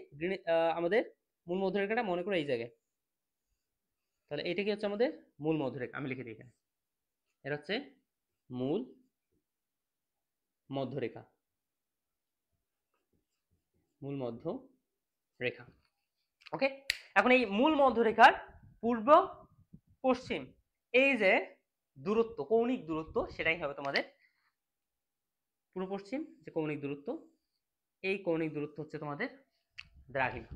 আমাদের মূল মধ্যরেখাটা মনে করো এই জায়গায়। তাহলে এটা কি হচ্ছে আমাদের মূল মধ্যরেখা, আমি লিখে দিই এখানে, এটা হচ্ছে মূল মধ্যরেখা, মূল মধ্য রেখা। ওকে, এখন এই মূল মধ্যরেখার পূর্ব পশ্চিম এই যে দূরত্ব, কৌণিক দূরত্ব, সেটাই হবে তোমাদের পূর্ব পশ্চিম যে কৌণিক দূরত্ব, এই কৌণিক দূরত্ব হচ্ছে তোমাদের দ্রাঘিমা।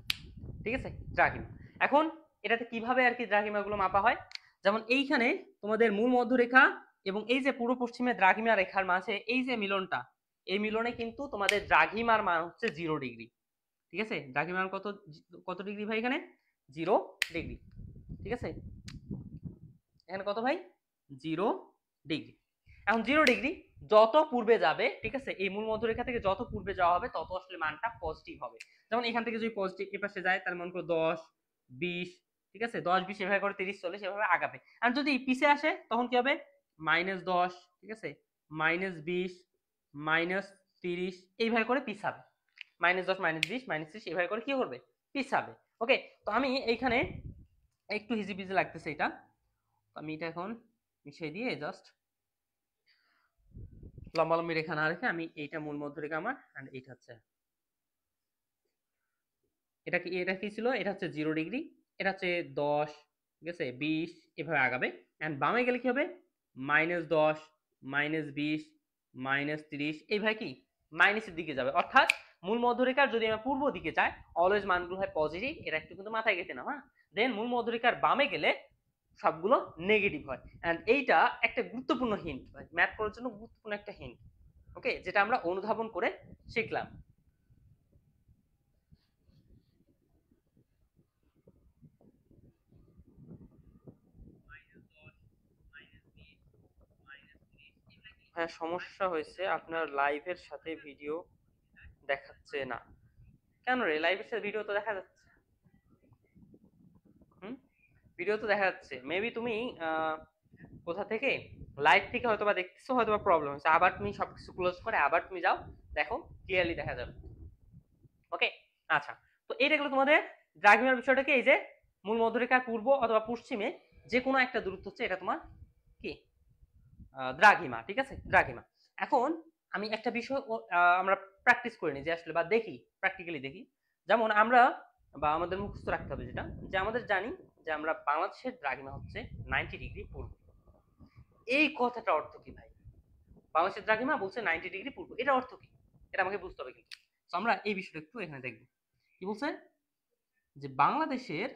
ঠিক আছে, দ্রাঘিমা। এখন এটাতে কিভাবে আর কি দ্রাঘিমাগুলো মাপা হয়? যেমন এইখানে তোমাদের মূল মধ্যরেখা এবং এই যে পূর্ব পশ্চিমে দ্রাঘিমা রেখার মাঝে এই যে মিলনটা, এই মিলনে কিন্তু তোমাদের দ্রাঘিমার মান হচ্ছে 0 ডিগ্রি। ঠিক আছে, দ্রাঘিমার কত কত ডিগ্রি ভাই? এখানে 0 ডিগ্রি। ঠিক আছে, এখানে কত ভাই? 0 ডিগ্রি। এখন 0 ডিগ্রি যত পূর্বে যাবে, ঠিক আছে, এই মূল মধ্যরেখা থেকে যত পূর্বে যাওয়া হবে তত আসলে মানটা পজিটিভ হবে। যেমন এখান থেকে যদি পজিটিভ এ পাশে যায়, তাহলে মনে করো 10 20, ঠিক আছে, 10 20 এভাবে করে 30 40 এভাবে আগাবে। আর যদি পিছে আসে তখন কি হবে? -10, ঠিক আছে, -20, -30 এইভাবে করে পিছাবে। -10 -20 -30 এইভাবে করে কি করবে? পিছাবে। ওকে, তো আমি এইখানে একটু হিজিবিজি লাগতেছে এটা, আমি এটা এখন মিশিয়ে দিয়ে জাস্ট লম্বালম্বি রেখা না রেখে আমি এইটা মূল মধ্যরেখা আমার, এন্ড এইটা হচ্ছে, এটা কি ছিল? এটা হচ্ছে 0 ডিগ্রি, এটা হচ্ছে 10, ঠিক আছে, 20 এভাবে আগাবে। এন্ড বামে গেলে কি হবে? -10, -20, -30 এইভাবে কি মাইনাসের দিকে যাবে। অর্থাৎ মূল মধ্যরেখার যদি আমরা পূর্ব দিকে যাই, অলওয়েজ মানগুলো হয় পজিটিভ, এটা একটু কিন্তু মাথায় গেছে না? হ্যাঁ, দেন মূল মধ্যরেখার বামে গেলে সবগুলো নেগেটিভ হয়। এন্ড এইটা একটা গুরুত্বপূর্ণ হিন্ট, ম্যাথ করার জন্য গুরুত্বপূর্ণ একটা হিন্ট। ওকে, যেটা আমরা অনুধাবন করে শিখলাম। হ্যাঁ, সমস্যা হয়েছে, আপনার লাইভের সাথে ভিডিও দেখাচ্ছে না। কেন রে? লাইভের সাথে ভিডিও তো দেখা যাচ্ছে। হুম, ভিডিও তো দেখা যাচ্ছে। মেবি তুমি কোথা থেকে, লাইভ থেকে হয়তোবা দেখতেছো, হয়তোবা প্রবলেম হচ্ছে। আবার তুমি সবকিছু ক্লোজ করে আবার তুমি যাও, দেখো ক্লিয়ারলি দেখা যাবে। ওকে, আচ্ছা, তো এইটা গেলো তোমাদের দ্রাঘিমার বিষয়টাকে। এই যে মূল মধ্যরেখার পূর্ব অথবা পশ্চিমে যে কোনো একটা দূরত্ব হচ্ছে এটা তোমার কি দ্রাঘিমা। ঠিক আছে, দ্রাঘিমা। এখন আমি একটা বিষয় আমরা প্র্যাকটিস করে নিই যে আসলে, বা দেখি প্র্যাকটিক্যালি দেখি। যেমন আমরা, বা আমাদের মুখস্থ রাখতে হবে যেটা, যে আমাদের জানি যে আমরা বাংলাদেশের দ্রাঘিমা হচ্ছে 90 ডিগ্রি পূর্ব। এই কথাটা অর্থ কি ভাই? বাংলাদেশের দ্রাঘিমা বলছে 90 ডিগ্রি পূর্ব, এটা অর্থ কি? এটা আমাকে বুঝতে হবে কিন্তু। তো আমরা এই বিষয়টা একটু এখানে দেখব। কি বলছে? যে বাংলাদেশের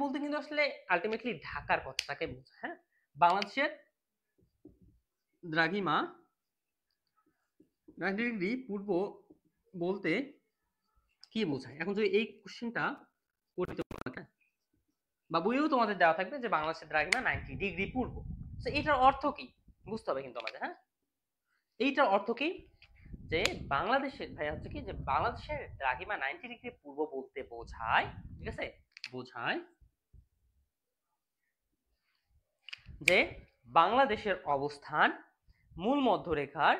বলতে কিন্তু আসলে আলটিমেটলি ঢাকার কথাটাকে বোঝায়। হ্যাঁ, বাংলাদেশের দ্রাঘিমা 90 ডিগ্রি পূর্ব বলতে কি বোঝায়? এখন যদি এই কোশ্চেনটা করতে পারে, বা বইয়েও তোমাদের দেওয়া থাকবে যে বাংলাদেশের দ্রাঘিমা 90 ডিগ্রি পূর্ব, তো এটার অর্থ কি বুঝতে হবে কিন্তু আমাদের। হ্যাঁ, এইটার অর্থ কি? যে বাংলাদেশের ভাই হচ্ছে কি, যে বাংলাদেশের দ্রাঘিমা 90 ডিগ্রি পূর্ব বলতে বোঝায়, ঠিক আছে, বোঝায় যে বাংলাদেশের অবস্থান মূল মধ্যরেখার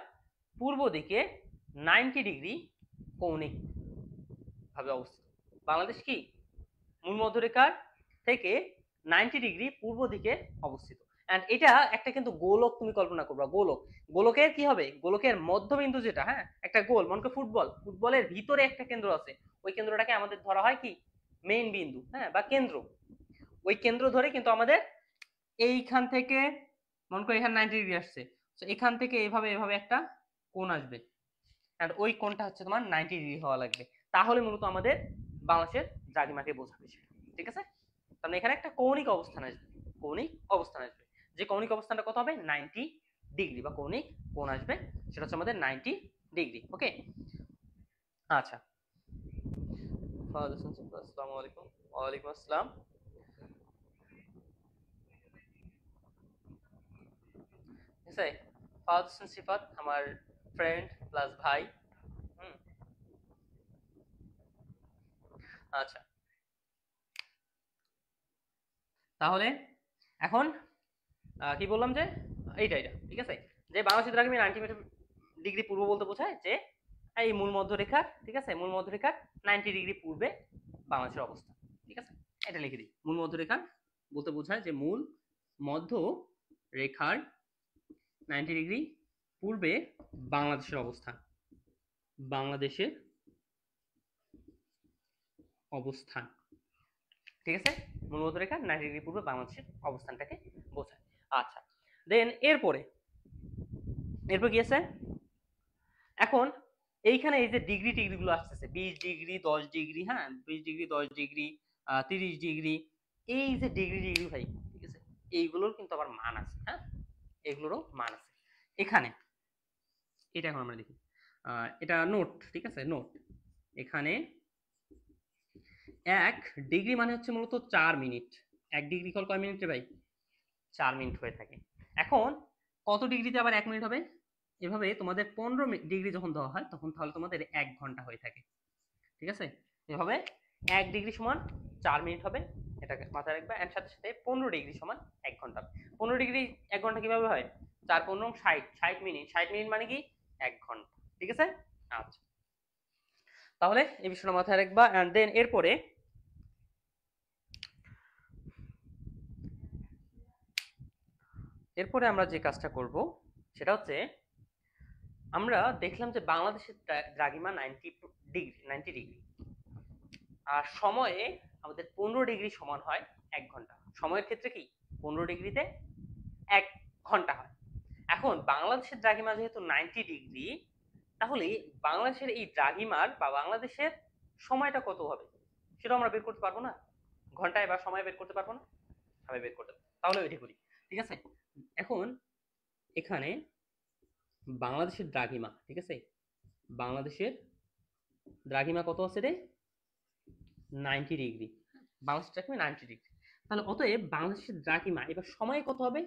পূর্ব দিকে 90 ডিগ্রি কৌণিক ভাবে অবস্থিত। বাংলাদেশ কি মূল মধ্যরেখার থেকে 90 ডিগ্রি পূর্ব দিকে অবস্থিত। এন্ড এটা একটা কিন্তু গোলক তুমি কল্পনা করবা, গোলক, গোলকের কি হবে, গোলকের মধ্যবিন্দু যেটা, হ্যাঁ একটা গোল, মনে করো ফুটবলের ভিতরে একটা কেন্দ্র আছে, ওই কেন্দ্রটাকে আমাদের ধরা হয় কি মেইন বিন্দু, হ্যাঁ বা কেন্দ্র। ওই কেন্দ্র ধরে কিন্তু আমাদের এইখান থেকে মনে করো এখানে 90 ডিগ্রি আসছে, তো এখান থেকে এভাবে এভাবে একটা কোণ আসবে, আর ওই কোণটা হচ্ছে তোমার 90 ডিগ্রি হওয়া লাগবে, তাহলে মূলত আমাদের বাংলাদেশের দ্রাঘিমাকে বোঝাবে সেটা। ঠিক আছে, তাহলে এখানে একটা কৌণিক অবস্থান আসবে, কৌণিক অবস্থান আসবে, যে কৌণিক অবস্থানটা কত হবে 90 ডিগ্রি, বা কৌণিক কোণ আসবে, সেটা হচ্ছে আমাদের 90 ডিগ্রি। ওকে, আচ্ছা, আসসালামু আলাইকুম। ওয়ালাইকুম আসসালাম। ঠিক আছে, ফাহাদ হোসেন সিফাত আমার ফ্রেন্ড প্লাস ভাই। হুম, আচ্ছা, তাহলে এখন কি বললাম যে এইটা ঠিক আছে, যে বাংলাদেশের দ্রাঘিমা 90 ডিগ্রি পূর্ব বলতে বোঝায় যে এই মূল মধ্যরেখার, ঠিক আছে, মূল মধ্যরেখার 90 ডিগ্রি পূর্বে বাংলাদেশের অবস্থান। ঠিক আছে, এটা লিখে দিই, মূল মধ্যরেখার বলতে বোঝায় যে মূল মধ্য রেখার 90 ডিগ্রি পূর্বে বাংলাদেশের অবস্থান, বাংলাদেশের অবস্থান। ঠিক আছে, মূল মধ্যরেখার 90 ডিগ্রি পূর্বে বাংলাদেশের অবস্থানটাকে বোঝায়। আচ্ছা, দেন এরপর কি আছে, এখন এইখানে এই যে ডিগ্রি টিগ্রি গুলো আসতেছে 20 ডিগ্রি 10 ডিগ্রি, হ্যাঁ 20 ডিগ্রি 10 ডিগ্রি 30 ডিগ্রি, এই যে ডিগ্রি ডিগ্রি ভাই, ঠিক আছে, এইগুলোর কিন্তু আবার মান আছে, হ্যাঁ এগুলোরও মান আছে এখানে। এটা এখন আমরা দেখি, এটা নোট, ঠিক আছে, নোট, এখানে 1 ডিগ্রি মানে হচ্ছে মূলত 4 মিনিট, 1 ডিগ্রি কল কয় মিনিট রে ভাই, 4 মিনিট হয়ে থাকে। এখন কত ডিগ্রিতে আবার 1 মিনিট হবে, এভাবে তোমাদের 15 ডিগ্রি যখন দেওয়া হয় তখন তাহলে তোমাদের 1 ঘন্টা হয়ে থাকে। ঠিক আছে, এভাবে 1 ডিগ্রি সমান 4 মিনিট হবে, এটাকে মাথায় রাখবে, এর সাথে সাথে 15 ডিগ্রি সমান 1 ঘন্টা। 15 ডিগ্রি 1 ঘন্টা কিভাবে হয়, 4 15 60, 60 মিনিট, 60 মিনিট মানে কি 1 ঘন্টা। ঠিক আছে, আচ্ছা, তাহলে এই বিষয়টা মাথায় রাখবা। এন্ড দেন এরপরে আমরা যে কাজটা করব সেটা হচ্ছে, আমরা দেখলাম যে বাংলাদেশের দ্রাঘিমা 90 ডিগ্রি, আর সময়ে আমাদের 15 ডিগ্রি সমান হয় 1 ঘন্টা। সময়ের ক্ষেত্রে কি 15 ডিগ্রিতে 1 ঘন্টা হয়। এখন বাংলাদেশের দ্রাঘিমা যেহেতু 90 ডিগ্রি, তাহলে বাংলাদেশের এই দ্রাঘিমার বা বাংলাদেশের সময়টা কত হবে সেটা আমরা বের করতে পারবো না, ঘন্টায় বা সময় বের করতে পারবো না, আমি বের করতে পারবো। তাহলে ওইটা করি। ঠিক আছে, এখন এখানে বাংলাদেশের দ্রাঘিমা, ঠিক আছে, বাংলাদেশের দ্রাঘিমা কত আছে রে, 90 ডিগ্রি, বাংলাদেশের দ্রাঘিমা 90 ডিগ্রি, তাহলে অতএব বাংলাদেশের দ্রাঘিমা এবার সময় কত হবে,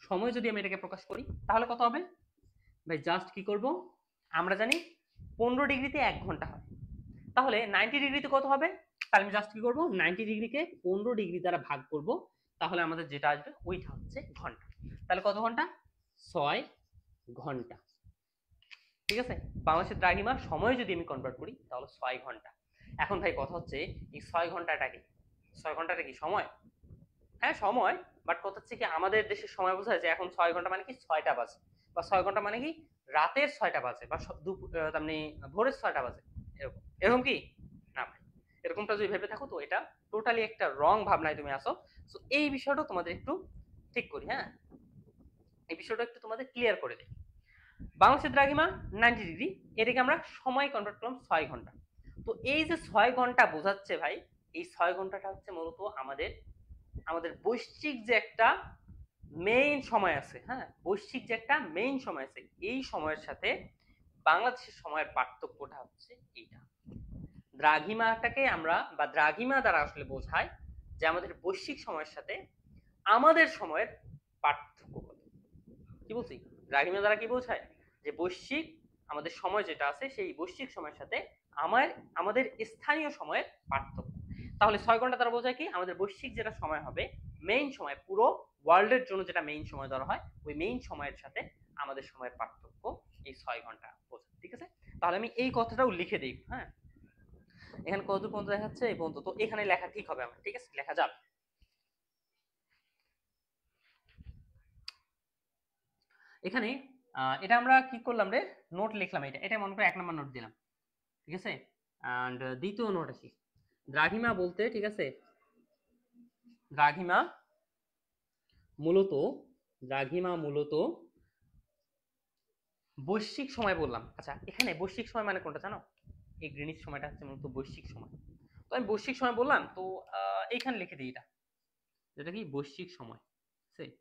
সময় যদি আমি এটাকে প্রকাশ করি তাহলে কত হবে ভাই, জাস্ট কি করব, আমরা জানি 15 ডিগ্রিতে 1 ঘন্টা হয়, তাহলে 90 ডিগ্রিতে কত হবে, তাহলে আমি জাস্ট কি করব 90 ডিগ্রিকে 15 ডিগ্রি দ্বারা ভাগ করব, তাহলে আমাদের যেটা আসবে ওইটা হচ্ছে ঘন্টা। তাহলে কত ঘন্টা, 6 ঘন্টা। ঠিক আছে, বাংলাদেশের দ্রাঘিমা সময় যদি আমি কনভার্ট করি তাহলে 6 ঘন্টা। এখন ভাই কথা হচ্ছে এই 6 ঘন্টাটা কি, 6 ঘন্টাটা কি সময়, হ্যাঁ সময়, বাট কথা হচ্ছে কি আমাদের দেশের সময় বোঝা যায় এখন 6 ঘন্টা মানে কি 6টা বাজে, বা 6 ঘন্টা মানে কি রাতের 6টা বাজে, বা মানে ভোরের 6টা বাজে, এরকম এরকম কি না ভাই, এরকমটা যদি ভেবে থাকো তো এটা টোটালি একটা রং ভাবনায় তুমি আসো। তো এই বিষয়টা তোমাদের একটু ঠিক করি, হ্যাঁ এই বিষয়টা একটু তোমাদের ক্লিয়ার করে দিই। বাংলাদেশের দ্রাঘিমা 90 ডিগ্রি, এটাকে আমরা সময় কনভার্ট করলাম 6 ঘন্টা। তো এই যে 6 ঘন্টা বোঝাচ্ছে ভাই, এই 6 ঘন্টাটা হচ্ছে মূলত আমাদের আমাদের বৈশ্বিক যে একটা মেইন সময় আছে, হ্যাঁ বৈশ্বিক যে একটা মেইন সময় আছে, এই সময়ের সাথে বাংলাদেশের সময়ের পার্থক্যটা হচ্ছে এইটা। দ্রাঘিমাটাকে আমরা বা দ্রাঘিমা দ্বারা আসলে বোঝায় যে আমাদের বৈশ্বিক সময়ের সাথে আমাদের সময়ের পার্থক্য কত। কি বলছি, দ্রাঘিমা দ্বারা কি বোঝায় যে বৈশ্বিক আমাদের সময় যেটা আছে সেই বৈশ্বিক সময়ের সাথে আমাদের স্থানীয় সময়ের পার্থক্য। তাহলে 6 ঘন্টা দ্বারা বোঝায় কি আমাদের বৈশ্বিক যেটা সময় হবে, মেইন সময়, পুরো ওয়ার্ল্ডের জন্য যেটা মেইন সময় ধরা হয়, ওই মেইন সময়ের সাথে আমাদের সময়ের পার্থক্য এই 6 ঘন্টা বোঝায়। ঠিক আছে, তাহলে আমি এই কথাটাও লিখে দিই, হ্যাঁ এখানে কত পর্যন্ত দেখাচ্ছে এই পর্যন্ত, তো এখানে লেখা ঠিক হবে আমার, ঠিক আছে লেখা যাবে। এখানে এটা আমরা কি করলাম রে, নোট লিখলাম, এটা মনে করে 1 নম্বর নোট দিলাম, ঠিক আছে। এন্ড দ্বিতীয় নোট আসি, দ্রাঘিমা বলতে, ঠিক আছে, দ্রাঘিমা মূলত বৈশ্বিক সময় বললাম। আচ্ছা, এখানে বৈশ্বিক সময় মানে কোনটা জানো? এই গ্রিনিচ সময়টা হচ্ছে মূলত বৈশ্বিক সময়। তো আমি বৈশ্বিক সময় বললাম, তো এইখানে লিখে দিই এটা, যেটা কি বৈশ্বিক সময়, ঠিক আছে।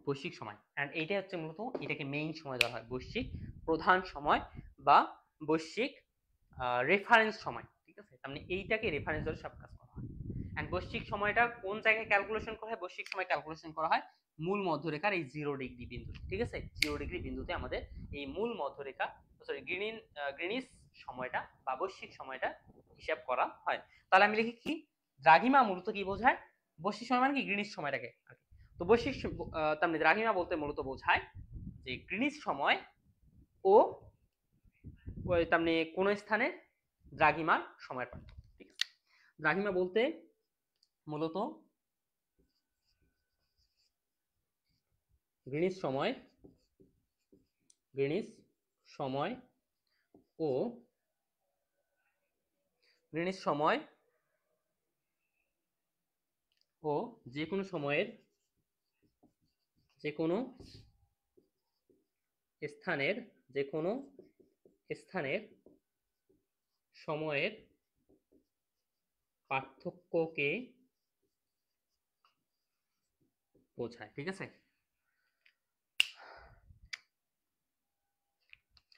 বৈশ্বিক সময়, এন্ড এইটা হচ্ছে মূলত, এটাকে মেইন সময় ধরা হয়, বৈশ্বিক প্রধান সময় বা বৈশ্বিক রেফারেন্স সময়, ঠিক আছে। তার মানে এইটাকে রেফারেন্স ধরে সব কাজ করা হয়। এন্ড বৈশ্বিক সময়টা কোন জায়গায় ক্যালকুলেশন করা হয়? বৈশ্বিক সময় ক্যালকুলেশন করা হয় মূল মধ্যরেখার এই 0 ডিগ্রি বিন্দু, ঠিক আছে। 0 ডিগ্রি বিন্দুতে আমাদের এই মূল মধ্যরেখা, সরি, গ্রিনিচ সময়টা বা বৈশ্বিক সময়টা হিসাব করা হয়। তাহলে আমি লিখি কি, দ্রাঘিমা মূলত কি বোঝায়? বৈশ্বিক সময় মানে কি গ্রিনিচ সময়টাকে আর কি। তো বৈশ্বিক তার মানে দ্রাঘিমা বলতে মূলত বোঝায় যে গ্রিনিচ সময় ও ওই তার মানে কোন স্থানে দ্রাঘিমার সময়ের পার্থক্য, ঠিক আছে। দ্রাঘিমা বলতে মূলত গ্রিনিচ সময় ও গ্রিনিচ সময় ও যে কোনো সময়ের যে কোনো স্থানের সময়ের পার্থক্যকে বোঝায়, ঠিক আছে।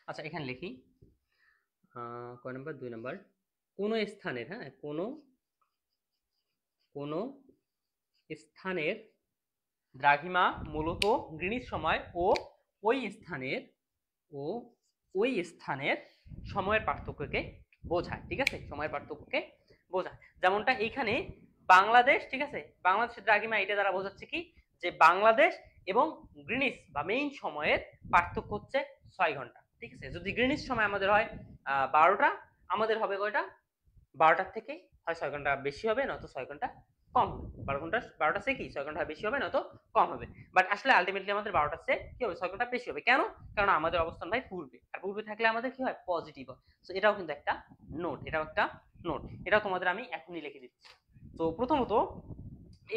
আচ্ছা, এখানে লিখি কয় নাম্বার, 2 নাম্বার, কোন স্থানের, হ্যাঁ, কোন স্থানের দ্রাঘিমা মূলত গ্রিনিচ সময় ও ওই স্থানের ও ওই স্থানের সময়ের পার্থক্যকে বোঝায়, ঠিক আছে। সময়ের পার্থক্যকে বোঝায়, যেমনটা এইখানে বাংলাদেশ, ঠিক আছে, বাংলাদেশের দ্রাঘিমা এটা দ্বারা বোঝাচ্ছে কি, যে বাংলাদেশ এবং গ্রিনিচ বা মেইন সময়ের পার্থক্য হচ্ছে 6 ঘন্টা, ঠিক আছে। যদি গ্রিনিচ সময় আমাদের হয় 12টা, আমাদের হবে কয়টা? 12টার থেকে হয় 6 ঘন্টা বেশি হবে, নয়তো 6 ঘন্টা কম হবে। 12টা সে কি 6 ঘন্টা বেশি হবে, নয়তো কম হবে। বাট আসলে আলটিমেটলি আমাদের 12টা সে কি হবে, 6 ঘন্টা বেশি হবে। কেন? কারণ আমাদের অবস্থান ভাই পূর্বে, আর পূর্বে থাকলে আমাদের কি হয়, পজিটিভ হয়। তো এটাও কিন্তু একটা নোট, এটাও তোমাদের আমি এখনই লিখে দিচ্ছি। তো প্রথমত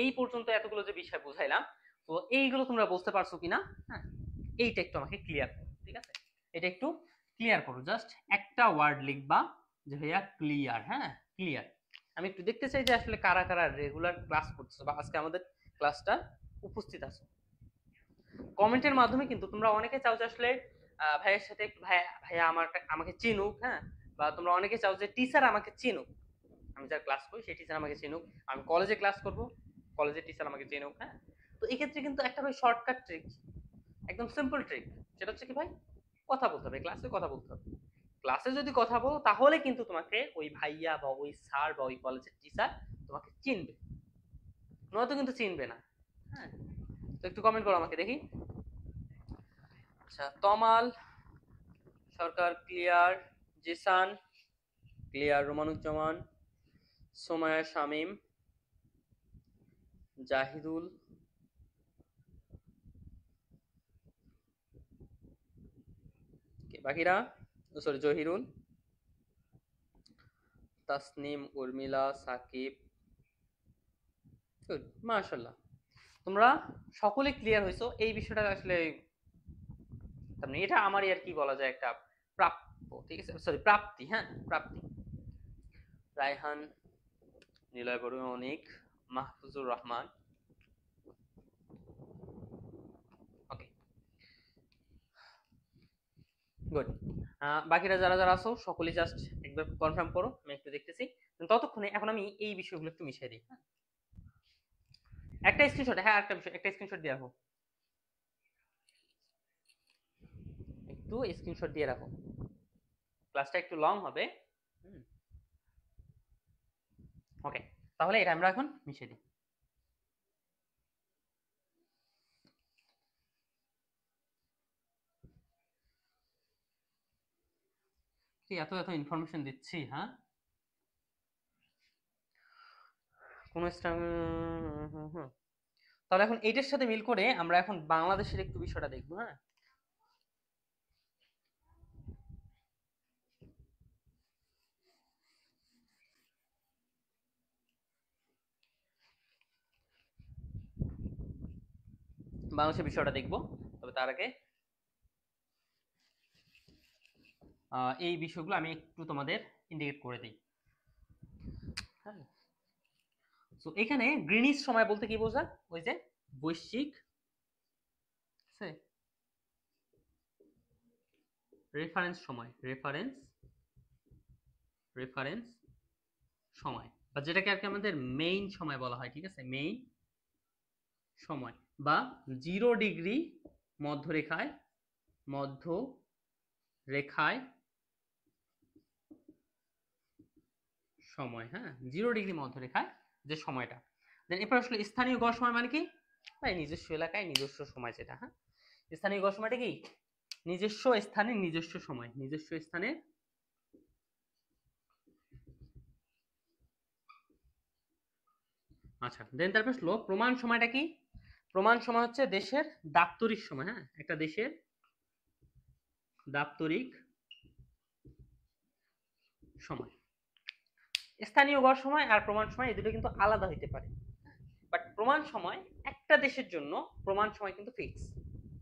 এই পর্যন্ত এতগুলো যে বিষয় বুঝাইলাম, তো এইগুলো তোমরা বুঝতে পারছো কিনা? হ্যাঁ, এইটা একটু আমাকে ক্লিয়ার করো, ঠিক আছে। এটা একটু ক্লিয়ার করো, জাস্ট একটা ওয়ার্ড লিখবা যে ভাইয়া ক্লিয়ার, হ্যাঁ, ক্লিয়ার। আমি একটু দেখতে চাই যে আসলে কারা কারা রেগুলার ক্লাস করছো বা আজকে আমাদের ক্লাসটা উপস্থিত আছো। কমেন্টের মাধ্যমে কিন্তু তোমরা অনেকে চাও যে আসলে ভাইয়ের সাথে একটু, ভাইয়া ভাইয়া আমাকে চিনুক, হ্যাঁ, বা তোমরা অনেকে চাও যে টিচার আমাকে চিনুক, আমি যার ক্লাস করি সেই টিচার আমাকে চিনুক, আমি কলেজে ক্লাস করব, কলেজের টিচার আমাকে চিনুক, হ্যাঁ। তো এই ক্ষেত্রে কিন্তু একটা ভাই শর্টকাট ট্রিক, একদম সিম্পল ট্রিক, সেটা হচ্ছে কি ভাই, কথা বলতে হবে, ক্লাসে কথা বলতে হবে। ক্লাসে যদি কথা বলো তাহলে কিন্তু তোমাকে ওই ভাইয়া বা ওই স্যার বা ওই কলেজের টিচার তোমাকে চিনবে, নয়তো কিন্তু চিনবে না, হ্যাঁ। তো একটু কমেন্ট করো আমাকে দেখি। আচ্ছা, তমাল সরকার ক্লিয়ার, জিসান ক্লিয়ার, রোমানুজ্জামান, সোমায়া শামীম, জাহিদুল, বাকিরা, সরি, জহিরুল, তাসনিম, উর্মিলা, সাকিব, মাশাআল্লাহ, তোমরা সকলে ক্লিয়ার হইছো এই বিষয়টা। আসলে তার মানে এটা আমারই আর কি বলা যায়, একটা প্রাপ্য, ঠিক আছে, সরি, প্রাপ্তি, হ্যাঁ, প্রাপ্তি। রায়হান, নিলয় বড়ুয়া, অনিক, মাহফুজুর রহমান, ওকে, গুড। বাকিরা যারা যারা আছো সকলেই জাস্ট একবার কনফার্ম করো, আমি একটু দেখতেছি। ততক্ষণে এখন আমি এই বিষয়গুলো একটু মিশিয়ে দিই, হ্যাঁ। একটা স্ক্রিনশট, হ্যাঁ, একটা বিষয়, একটা স্ক্রিনশট দিয়ে রাখো, একটু স্ক্রিনশট দিয়ে রাখো, ক্লাসটা একটু লং হবে। ওকে, তাহলে এটা আমরা এখন মিশিয়ে দিই। এত এত ইনফরমেশন দিচ্ছি, হ্যাঁ। কোন তাহলে এখন এইটার সাথে মিল করে আমরা এখন বাংলাদেশের একটু বিষয়টা দেখবো। হ্যাঁ, বাংলাদেশের বিষয়টা দেখবো, তবে তার আগে এই বিষয়গুলো আমি একটু তোমাদের ইন্ডিকেট করে দিই। হ্যাঁ, তো এখানে গ্রিনিচ সময় বলতে কি বোঝায়? ওই যে বৈশ্বিক রেফারেন্স সময়, রেফারেন্স সময়, বা যেটাকে আর কি আমাদের মেইন সময় বলা হয়। ঠিক আছে, মেইন সময় বা 0 ডিগ্রি মধ্যরেখায় সময়। হ্যাঁ, 0 ডিগ্রি মধ্যরেখায় যে সময়টা। দেন এরপর আসলে স্থানীয় গড় সময় মানে কি ভাই? নিজস্ব এলাকায় নিজস্ব সময় যেটা। হ্যাঁ, স্থানীয় গড় সময়টা কি? নিজস্ব স্থানে নিজস্ব সময়, নিজস্ব স্থানে। আচ্ছা, দেন তারপর আসলো প্রমাণ সময়টা কি? প্রমাণ সময় হচ্ছে দেশের দাপ্তরিক সময়। হ্যাঁ, একটা দেশের দাপ্তরিক সময়। স্থানীয় গড় সময় আর প্রমাণ সময় এই দুটো কিন্তু আলাদা হইতে পারে, বাট প্রমাণ সময় একটা দেশের জন্য প্রমাণ সময় কিন্তু ফিক্স।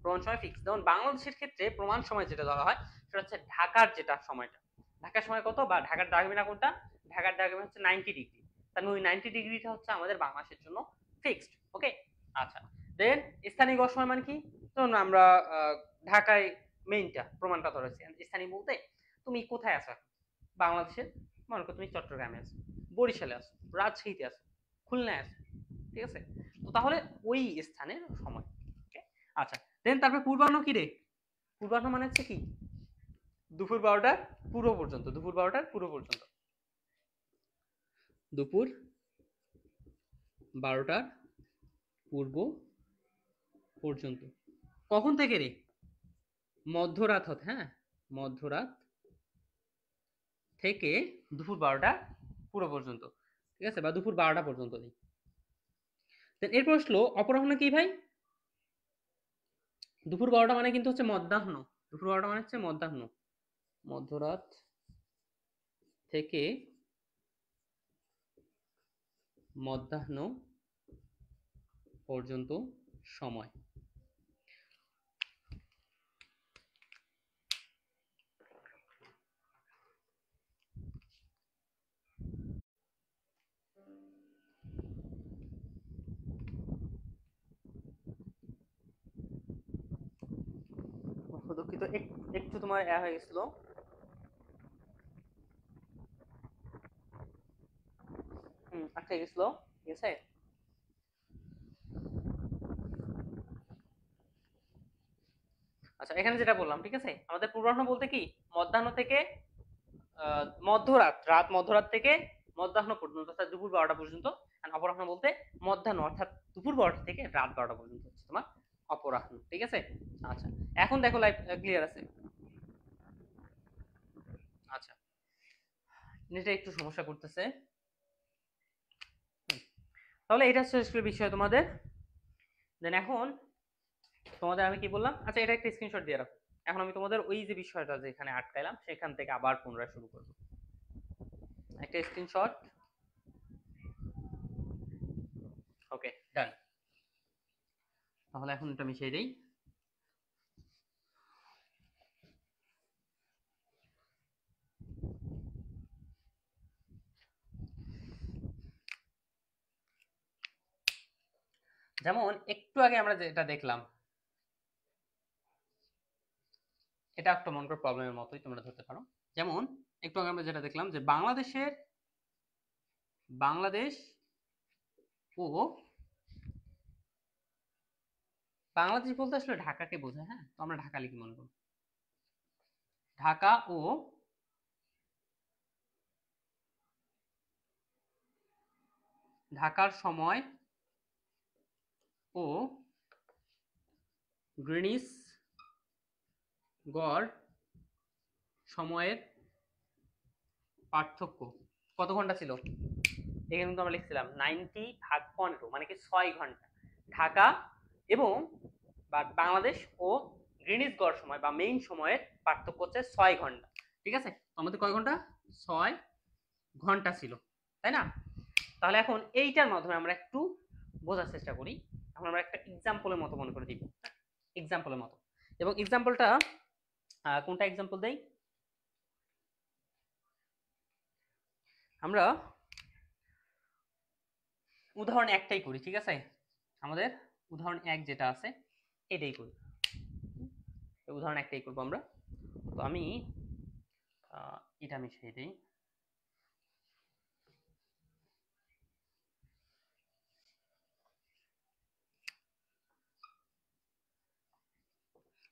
প্রমাণ সময় ফিক্স। যেমন বাংলাদেশের ক্ষেত্রে প্রমাণ সময় যেটা ধরা হয় সেটা হচ্ছে ঢাকার যেটা সময়টা। ঢাকার সময় কত, বা ঢাকার দ্রাঘিমানা কোনটা? ঢাকার দ্রাঘিমা হচ্ছে 90 ডিগ্রি। তাহলে ওই 90 ডিগ্রিটা হচ্ছে আমাদের বাংলাদেশের জন্য ফিক্সড। ওকে, আচ্ছা। দেন স্থানীয় গড় সময় মানে কি? ধরুন আমরা ঢাকায় মেইনটা প্রমাণটা ধরেছি। স্থানীয় বলতে তুমি কোথায় আছো? বাংলাদেশের মনে করো তুমি চট্টগ্রামে আছো, বরিশালে আছো, রাজশাহীতে আছো, খুলনায় আছো। ঠিক আছে, তো তাহলে ওই স্থানের সময়। আচ্ছা, দেন তারপর পূর্বাহ্ন কি রে? পূর্বাহ্ন মানে হচ্ছে কি? দুপুর 12টার পূর্ব পর্যন্ত, দুপুর 12টার পূর্ব পর্যন্ত, দুপুর 12টার পূর্ব পর্যন্ত। কখন থেকে রে? মধ্যরাত হতে। হ্যাঁ, মধ্যরাত থেকে দুপুর 12টা পুরো পর্যন্ত। ঠিক আছে, বা দুপুর 12টা পর্যন্ত নেই। এরপর আসলো অপরাহ্ন কি ভাই? দুপুর 12টা মানে কিন্তু হচ্ছে মধ্যাহ্ন। দুপুর 12টা মানে হচ্ছে মধ্যাহ্ন, মধ্যরাত থেকে মধ্যাহ্ন পর্যন্ত সময়। দুঃখিত, একটু তোমার হয়ে গেছিল। আটকে গেছিল। ঠিক আছে, আচ্ছা এখানে যেটা বললাম, ঠিক আছে, আমাদের পূর্বাহ্ন বলতে কি? মধ্যাহ্ন থেকে মধ্যরাত, মধ্যরাত থেকে মধ্যাহ্ন পর্যন্ত, অর্থাৎ দুপুর 12টা পর্যন্ত। আর অপরাহ্ন বলতে মধ্যাহ্ন, অর্থাৎ দুপুর 12টা থেকে রাত 12টা পর্যন্ত হচ্ছে তোমার অপরাহ্ন। ঠিক আছে, আচ্ছা এখন দেখো লাইভ ক্লিয়ার আছে? আচ্ছা, নেটে একটু সমস্যা করতেছে। তাহলে এটা শেষ করে বিষয় তোমাদের। দেন এখন তোমাদের আমি কি বললাম, আচ্ছা এটা একটা স্ক্রিনশট দিয়ে রাখো। এখন আমি তোমাদের ওই যে বিষয়টা যেখানে আটকাইলাম সেখান থেকে আবার পুনরায় শুরু করব। একটা স্ক্রিনশট। ওকে, ডান। তাহলে এখন এটা মিশিয়ে দেই। যেমন একটু আগে আমরা যেটা দেখলাম, এটা একটা মনে করো প্রবলেমের মতোই তোমরা ধরতে পারো। যেমন একটু আগে আমরা যেটা দেখলাম যে বাংলাদেশ ও বাংলাদেশ বলতে আসলে ঢাকাকে বোঝায়। হ্যাঁ, তো আমরা ঢাকা লিখি মনে করো। ঢাকা ও ঢাকার সময় ও গ্রিনিচ গড় সময়ের পার্থক্য কত ঘন্টা ছিল? এখানে কিন্তু আমরা লিখছিলাম 90 ভাগ 15 মানে কি 6 ঘন্টা। ঢাকা এবং বাংলাদেশ ও গ্রিনিচ গড় সময় বা মেইন সময়ের পার্থক্য হচ্ছে 6 ঘন্টা। ঠিক আছে, আমাদের কয় ঘন্টা? 6 ঘন্টা ছিল, তাই না? তাহলে এখন এইটার মাধ্যমে আমরা একটু বোঝার চেষ্টা করি। এখন আমরা একটা এক্সাম্পলের মতো মনে করে দিব, এক্সাম্পলের মতো। এবং এক্সাম্পলটা কোনটা এক্সাম্পল দেই? আমরা উদাহরণ একটাই করি, ঠিক আছে? আমাদের উদাহরণ এক যেটা আছে এটাই করি, উদাহরণ একটাই করবো আমরা। তো আমি এটা মিশিয়ে দিই।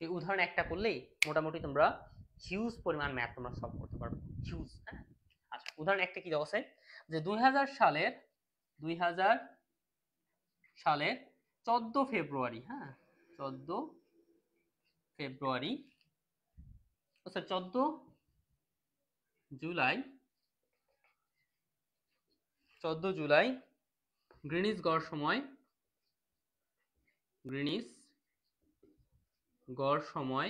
এই উদাহরণ একটা করলেই মোটামুটি তোমরা হিউজ পরিমাণ ম্যাথ তোমরা সলভ করতে পারবে, হিউজ। হ্যাঁ, আচ্ছা, উদাহরণ একটা কি দেওয়া আছে যে 2000 সালের 14 ফেব্রুয়ারি, হ্যাঁ 14 ফেব্রুয়ারি, আচ্ছা 14 জুলাই, 14 জুলাই গ্রিনিচ গড় সময়, গ্রিনিচ গড় সময়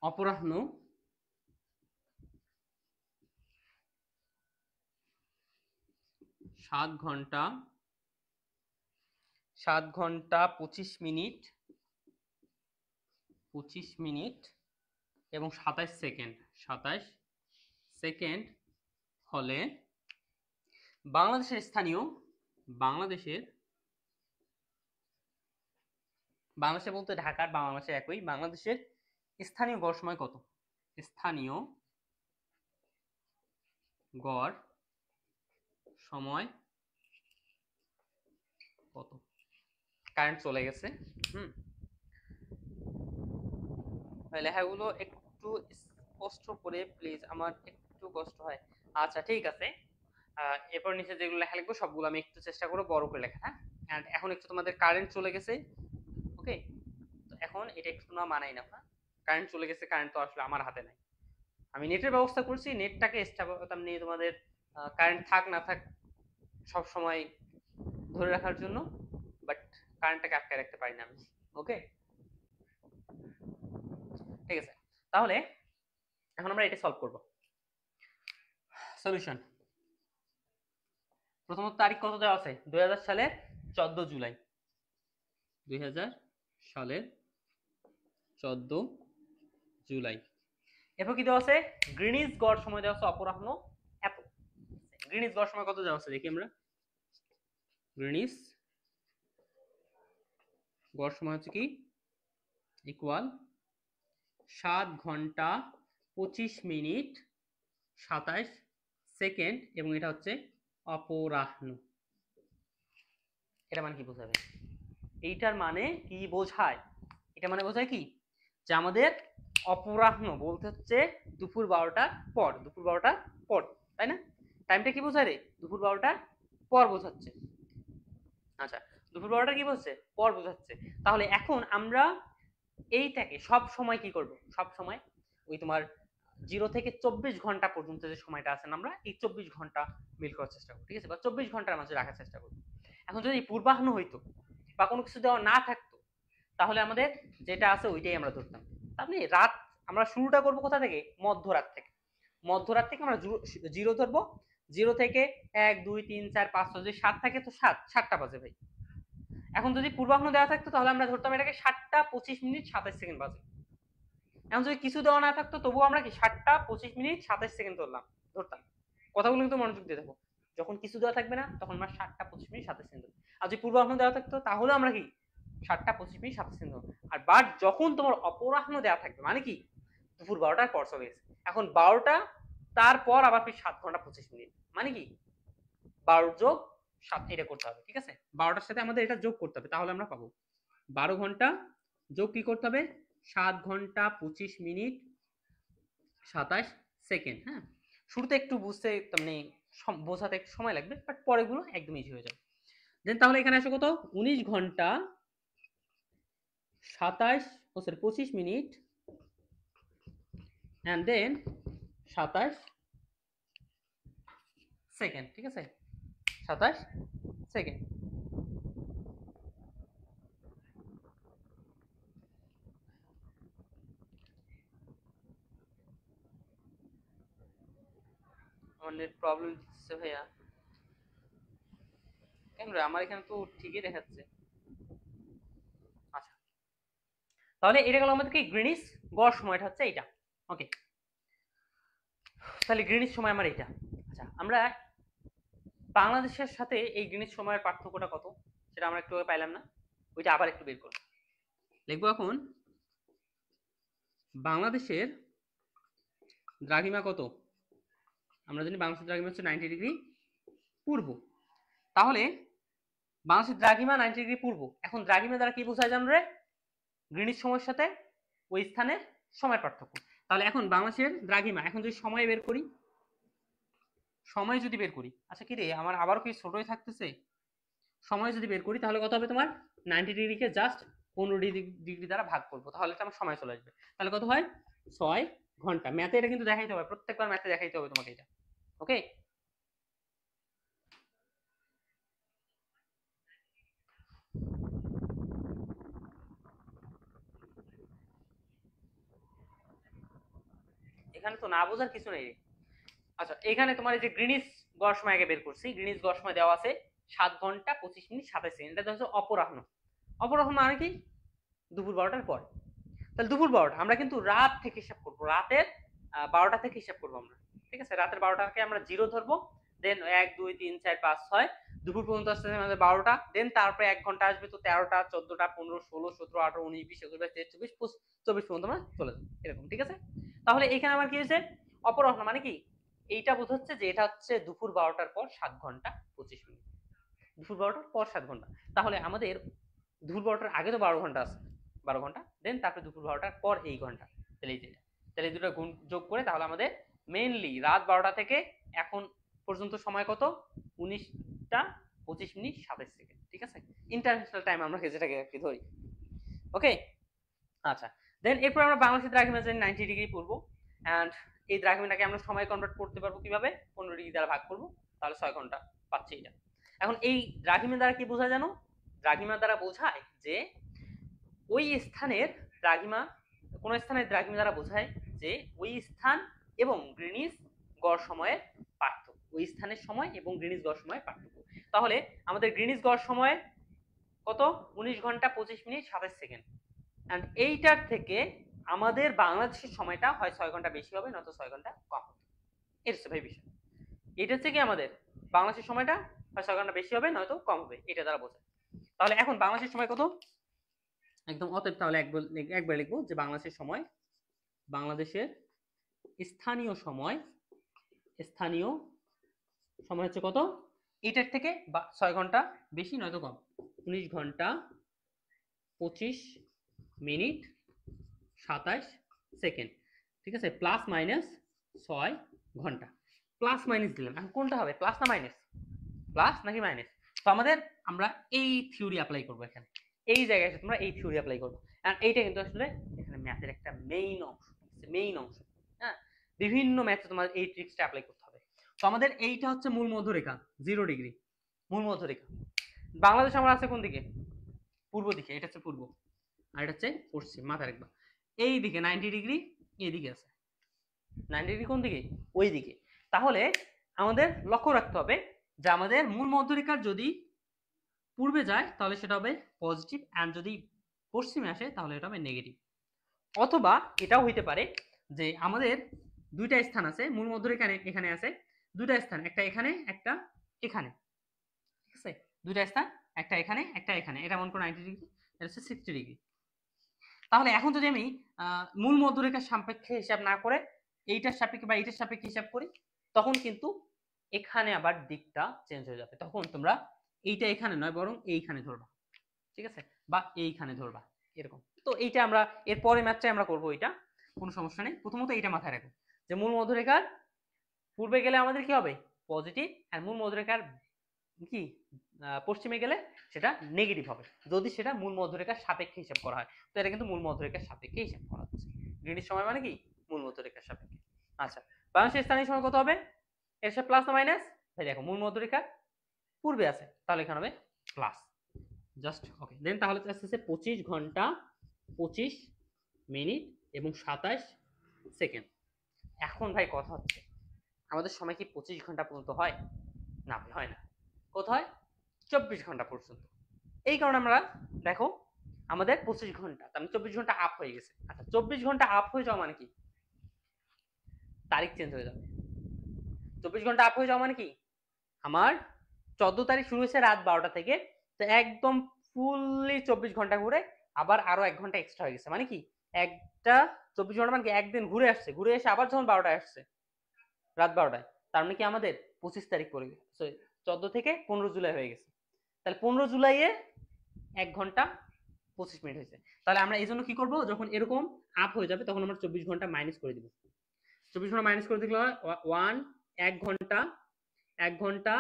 অপরাহ্ন 7 ঘন্টা 25 মিনিট 25 মিনিট এবং 27 সেকেন্ড, 27 সেকেন্ড হলে বাংলাদেশের স্থানীয়, বাংলাদেশের বলতে ঢাকার বাংলাদেশের একই, বাংলাদেশের স্থানীয় গড় সময় কত? স্থানীয় গড় সময় কত? কারেন্ট চলে গেছে। লেখাগুলো একটু স্পষ্ট করে প্লিজ, আমার একটু কষ্ট হয়। আচ্ছা ঠিক আছে, এরপর নিচে যেগুলো লেখা লিখবো সবগুলো আমি একটু চেষ্টা করবো বড় করে লেখা। হ্যাঁ, এন্ড এখন একটু তোমাদের কারেন্ট চলে গেছে, ওকে? তো এখন এটা একটু না মানাই না, কারেন্ট চলে গেছে, কারেন্ট তো আসলে আমার হাতে নাই। আমি নেটের ব্যবস্থা করছি, নেটটাকে স্টেবল নিয়ে তোমাদের কারেন্ট থাক না থাক সব সময় ধরে রাখার জন্য, বাট কারেন্টটাকে আটকে রাখতে পারি না আমি, ওকে? ঠিক আছে, তাহলে এখন আমরা এটা সলভ করব। সলিউশন, প্রথমত তারিখ কত দেওয়া আছে? 2000 সালের 14 জুলাই, 2000 সালের 14 জুলাই। এরপর কি দেওয়া আছে? গ্রিনিচ গড় সময় দেওয়া আছে অপরাহ্ন এত। গ্রিনিচ গড় সময় কত দেওয়া আছে দেখি আমরা। গ্রিনিচ গড় সময় হচ্ছে কি ইকুয়াল 7 ঘন্টা 25 মিনিট 27 সেকেন্ড এবং এটা হচ্ছে অপরাহ্ন। এটা মানে কি বোঝাবে? এইটার মানে কি বোঝায়? এটা মানে বোঝায় কি যে আমাদের অপরাহ্ন বলতে হচ্ছে দুপুর 12টার পর, দুপুর 12টার পর, তাই না? টাইমটা কি বোঝায় রে? দুপুর 12টার পর বোঝাচ্ছে। আচ্ছা, দুপুর 12টা কি বলছে? পর বোঝাচ্ছে। তাহলে এখন আমরা এইটাকে সব সময় কি করব? সব সময় ওই তোমার 0 থেকে 24 ঘন্টা পর্যন্ত যে সময়টা আছে আমরা এই 24 ঘন্টা মিল করার চেষ্টা করব, ঠিক আছে? বা 24 ঘন্টার মাঝে রাখার চেষ্টা করব। এখন যদি পূর্বাহ্ন হইতো বা কোনো কিছু দেওয়া না থাকতো তাহলে আমাদের যেটা আছে ওইটাই আমরা ধরতাম। তাহলে রাত আমরা শুরুটা করব কোথা থেকে? মধ্যরাত থেকে। মধ্যরাত থেকে আমরা জিরো ধরবো, 0 থেকে 1 2 3 4 5 6 যদি 7 থাকে তো 7টা বাজে ভাই। এখন যদি পূর্বাহ্ন দেওয়া থাকতো তাহলে আমরা ধরতাম এটাকে 7টা 25 মিনিট 27 সেকেন্ড বাজে। এখন যদি কিছু দেওয়া না থাকতো তবুও আমরা কি 7টা 25 মিনিট 27 সেকেন্ড ধরতাম। কথাগুলো কিন্তু মনোযোগ দিয়ে দেখো, যখন কিছু দেওয়া থাকবে না তখন আমরা 7টা 25 মিনিট 27 সেকেন্ড। আর যদি পূর্বাহ্ন দেওয়া থাকতো তাহলে আমরা কি 7টা 25 মিনিট 27 সেকেন্ড। আর বাট যখন তোমার অপরাহ্ন দেওয়া থাকবে মানে কি দুপুর 12টার পর চলে গেছে, এখন 12টা তারপর আবার 7 ঘন্টা 25 মিনিট মানে কি 12 যোগ 7 এটা করতে হবে, ঠিক আছে? 12টার সাথে আমাদের এটা যোগ করতে হবে, তাহলে আমরা পাবো 12 ঘন্টা যোগ কি করতে হবে? 7 ঘন্টা 25 মিনিট 27 সেকেন্ড। হ্যাঁ, শুরুতে একটু বুঝতে মানে বোঝাতে একটু সময় লাগবে, বাট পরেগুলো একদম ইজি হয়ে যাবে। দেন তাহলে এখানে আসো কত? 19 ঘন্টা 25 মিনিট এন্ড দেন 27 সেকেন্ড, ঠিক আছে, 27 সেকেন্ড। আমার নেট প্রবলেম দিচ্ছে ভাইয়া, কেন রে? আমার এখানে তো ঠিকই দেখাচ্ছে। আচ্ছা, তাহলে এটা গেল আমাদের কি গ্রিনিচ গড় সময়টা হচ্ছে এইটা। ওকে, তাহলে গ্রিনিচ সময় আমার এটা। আচ্ছা, আমরা বাংলাদেশের সাথে এই গ্রিনিচ সময়ের পার্থক্যটা কত সেটা আমরা একটু পাইলাম না, ওইটা আবার একটু বের করব। লিখবো এখন বাংলাদেশের দ্রাঘিমা কত। আমরা জানি বাংলাদেশের দ্রাঘিমা হচ্ছে 90 ডিগ্রি পূর্ব। তাহলে বাংলাদেশের দ্রাঘিমা 90 ডিগ্রি পূর্ব। এখন দ্রাঘিমা দ্বারা কি বোঝায় জানো রে? গ্রিনিচ সময়ের সাথে ওই স্থানের সময় পার্থক্য। তাহলে এখন বাংলাদেশের দ্রাঘিমা, এখন যদি সময় বের করি, সময় যদি বের করি, আচ্ছা কি রে আমার আবারও কি ছোটই থাকতেছে, সময় যদি বের করি তাহলে কত হবে তোমার, 90 ডিগ্রিকে জাস্ট 15 ডিগ্রি দ্বারা ভাগ করবো, তাহলে আমার সময় চলে আসবে। তাহলে কত হয়, 6 ঘন্টা। ম্যাথে এটা কিন্তু দেখাইতে হবে, প্রত্যেকবার ম্যাথে দেখাইতে হবে তোমাকে এটা। ওকে, এখানে তো না বোঝার কিছু নেই। আচ্ছা, এখানে তোমার এই যে গ্রিনিচ গড় সময় আগে বের করছি, গ্রিনিচ গড় সময় দেওয়া আছে 7 ঘন্টা 25 মিনিট 27 সেকেন্ড। এটা হচ্ছে অপরাহ্ন। অপরাহ্ন মানে কি, দুপুর 12টার পর। তাহলে দুপুর 12টা আমরা কিন্তু রাত থেকে হিসাব করবো, রাতের 12টা থেকে হিসাব করবো আমরা, ঠিক আছে। রাতের 12টাকে আমরা জিরো ধরবো, দেন 1 2 3 4 5 6 দুপুর পর্যন্ত আসতে আমাদের 12টা, দেন তারপরে 1 ঘন্টা আসবে, তো 13টা 14টা 15 16 17 18 19 20 21 22 23 24 24 পর্যন্ত আমরা চলে যাবো এরকম, ঠিক আছে। তাহলে এখানে আমার কি হয়েছে, অপরাহ্ন মানে কি, এইটা বোঝাচ্ছে যে এটা হচ্ছে দুপুর 12টার পর 7 ঘন্টা 25 মিনিট, দুপুর 12টার পর 7 ঘন্টা। তাহলে আমাদের দুপুর 12টার আগে তো 12 ঘন্টা আছে, 12 ঘন্টা, দেন তারপরে দুপুর 12টার পর এই ঘন্টা, তাহলে এই যেটা, তাহলে এই দুটো গুণ যোগ করে তাহলে আমাদের মেইনলি রাত 12টা থেকে এখন পর্যন্ত সময় কত, 19টা 25 মিনিট 27 সেকেন্ড, ঠিক আছে। ইন্টারন্যাশনাল টাইম আমরা যেটাকে আর কি ধরি। ওকে, আচ্ছা, দেন এরপর আমরা বাংলাদেশের দ্রাঘিমা জানি 90 ডিগ্রি পূর্ব, এন্ড এই দ্রাঘিমাটাকে আমরা সময় কনভার্ট করতে পারবো কিভাবে, 15 ডিগ্রি দ্বারা ভাগ করবো, তাহলে 6 ঘন্টা পাচ্ছি এটা। এখন এই দ্রাঘিমা দ্বারা কি বোঝায় জানো, দ্রাঘিমা দ্বারা বোঝায় যে ওই স্থানের দ্রাঘিমা, কোন স্থানের দ্রাঘিমা দ্বারা বোঝায় যে ওই স্থান এবং গ্রিনিচ গড় সময়ের পার্থক্য, ওই স্থানের সময় এবং গ্রিনিচ গড় সময়ের পার্থক্য। তাহলে আমাদের গ্রিনিচ গড় সময় কত, 19 ঘন্টা 25 মিনিট 27 সেকেন্ড, এন্ড এইটার থেকে আমাদের বাংলাদেশের সময়টা হয় 6 ঘন্টা বেশি হবে, নয়তো 6 ঘন্টা কম হবে। এর হচ্ছে ভাই বিষয়, এটা হচ্ছে কি আমাদের বাংলাদেশের সময়টা হয় 6 ঘন্টা বেশি হবে নয়তো কম হবে, এটা দ্বারা বোঝায়। তাহলে এখন বাংলাদেশের সময় কত, একদম অতএব তাহলে একবার লিখবো যে বাংলাদেশের সময়, বাংলাদেশের স্থানীয় সময়, স্থানীয় সময় হচ্ছে কত, এটার থেকে 6 ঘন্টা বেশি নয়তো কম, 19 ঘন্টা 25 মিনিট 27 সেকেন্ড, ঠিক আছে, প্লাস মাইনাস 6 ঘন্টা। প্লাস মাইনাস দিলাম, এখন কোনটা হবে, প্লাস না মাইনাস, প্লাস নাকি মাইনাস। তো আমাদের আমরা এই থিওরি অ্যাপ্লাই করবো এখানে, এই জায়গায় এসে তোমরা এই থিওরি অ্যাপ্লাই করবো। আর এইটা কিন্তু আসলে এখানে ম্যাথের একটা মেইন অংশ, মেইন অংশ, হ্যাঁ, বিভিন্ন ম্যাথে তোমার এই ট্রিক্সটা অ্যাপ্লাই করতে হবে। তো আমাদের এইটা হচ্ছে মূল মধ্যরেখা 0 ডিগ্রি, মূল মধ্যরেখা। বাংলাদেশ আমরা আছে কোন দিকে, পূর্ব দিকে, এটা হচ্ছে পূর্ব, আর এটা হচ্ছে পশ্চিম, মাথা রাখবা। এই দিকে 90 ডিগ্রি, এই দিকে আছে 90 ডিগ্রি, কোন দিকে, ওই দিকে। তাহলে আমাদের লক্ষ্য রাখতে হবে যে আমাদের মূল মধ্যরেখার যদি পূর্বে যায় তাহলে সেটা হবে পজিটিভ, এন্ড যদি পশ্চিমে আসে তাহলে এটা হবে নেগেটিভ। অথবা এটাও হইতে পারে যে আমাদের দুইটা স্থান আছে, মূল মধ্যরেখা এখানে আছে, দুইটা স্থান, একটা এখানে একটা এখানে, ঠিক আছে, দুইটা স্থান, একটা এখানে একটা এখানে, এটা মনে করো 90 ডিগ্রি, এটা হচ্ছে 60 ডিগ্রি। তাহলে এখন যদি আমি মূল মধ্যরেখার সাপেক্ষে হিসাব না করে এইটার সাপেক্ষে বা এইটার সাপেক্ষে হিসাব করি, তখন কিন্তু এখানে আবার দিকটা চেঞ্জ হয়ে যাবে, তখন তোমরা এইটা এখানে নয় বরং এইখানে ধরবা, ঠিক আছে, বা এইখানে ধরবা, এরকম। তো এইটা আমরা এর পরে ম্যাথটা আমরা করবো, এটা কোনো সমস্যা নেই। প্রথমত এইটা মাথায় রাখো যে মূল মধ্যরেখার পূর্বে গেলে আমাদের কি হবে, পজিটিভ, আর মূল মধ্যরেখার কি পশ্চিমে গেলে সেটা নেগেটিভ হবে, যদি সেটা মূল মধ্যরেখার সাপেক্ষে হিসাব করা হয়। তো এটা কিন্তু মূল মধ্যরেখার সাপেক্ষে হিসাব করা হচ্ছে, গ্রিনিচ সময় মানে কি, মূল মধ্যরেখার সাপেক্ষে। আচ্ছা, বাংলাদেশের স্থানীয় সময় কত হবে, এর সাথে প্লাস না মাইনাস, ভাই দেখো মূল মধ্যরেখা পূর্বে আছে, তাহলে এখানে হবে প্লাস, জাস্ট ওকে। দেন তাহলে আসতেছে 25 ঘন্টা 25 মিনিট এবং 27 সেকেন্ড। এখন ভাই কথা হচ্ছে আমাদের সময় কি 25 ঘন্টা পর্যন্ত হয়? না ভাই হয় না। কত হয়? 24 ঘন্টা পর্যন্ত। এই কারণে আমরা দেখো আমাদের 25 ঘন্টা, তার মানে 24 ঘন্টা আপ হয়ে গেছে। আচ্ছা 24 ঘন্টা আপ হয়ে যাওয়া মানে কি? তারিখ চেঞ্জ হয়ে যাবে। 24 ঘন্টা আপ হয়ে যাওয়া মানে কি? আমার 14 তারিখ শুরু হয়েছে রাত 12টা থেকে, তো একদম ফুললি 24 ঘন্টা ঘুরে আবার আরো 1 ঘন্টা এক্সট্রা হয়ে গেছে। মানে কি একটা 24 ঘন্টা মানে কি একদিন ঘুরে আসছে, ঘুরে এসে আবার যখন 12টায় আসছে রাত 12টায়, তার মানে কি আমাদের 25 তারিখ পড়ে গেছে, সরি 14 থেকে 15 জুলাই হয়ে গেছে। তাহলে 15 জুলাইয়ে 1 ঘন্টা 25 মিনিট হয়েছে। তাহলে আমরা এই জন্য কি করব, যখন এরকম আপ হয়ে যাবে তখন আমরা 24 ঘন্টা মাইনাস করে দিব। 24 ঘন্টা মাইনাস করে দিলে হয় 1 ঘন্টা 1 ঘন্টা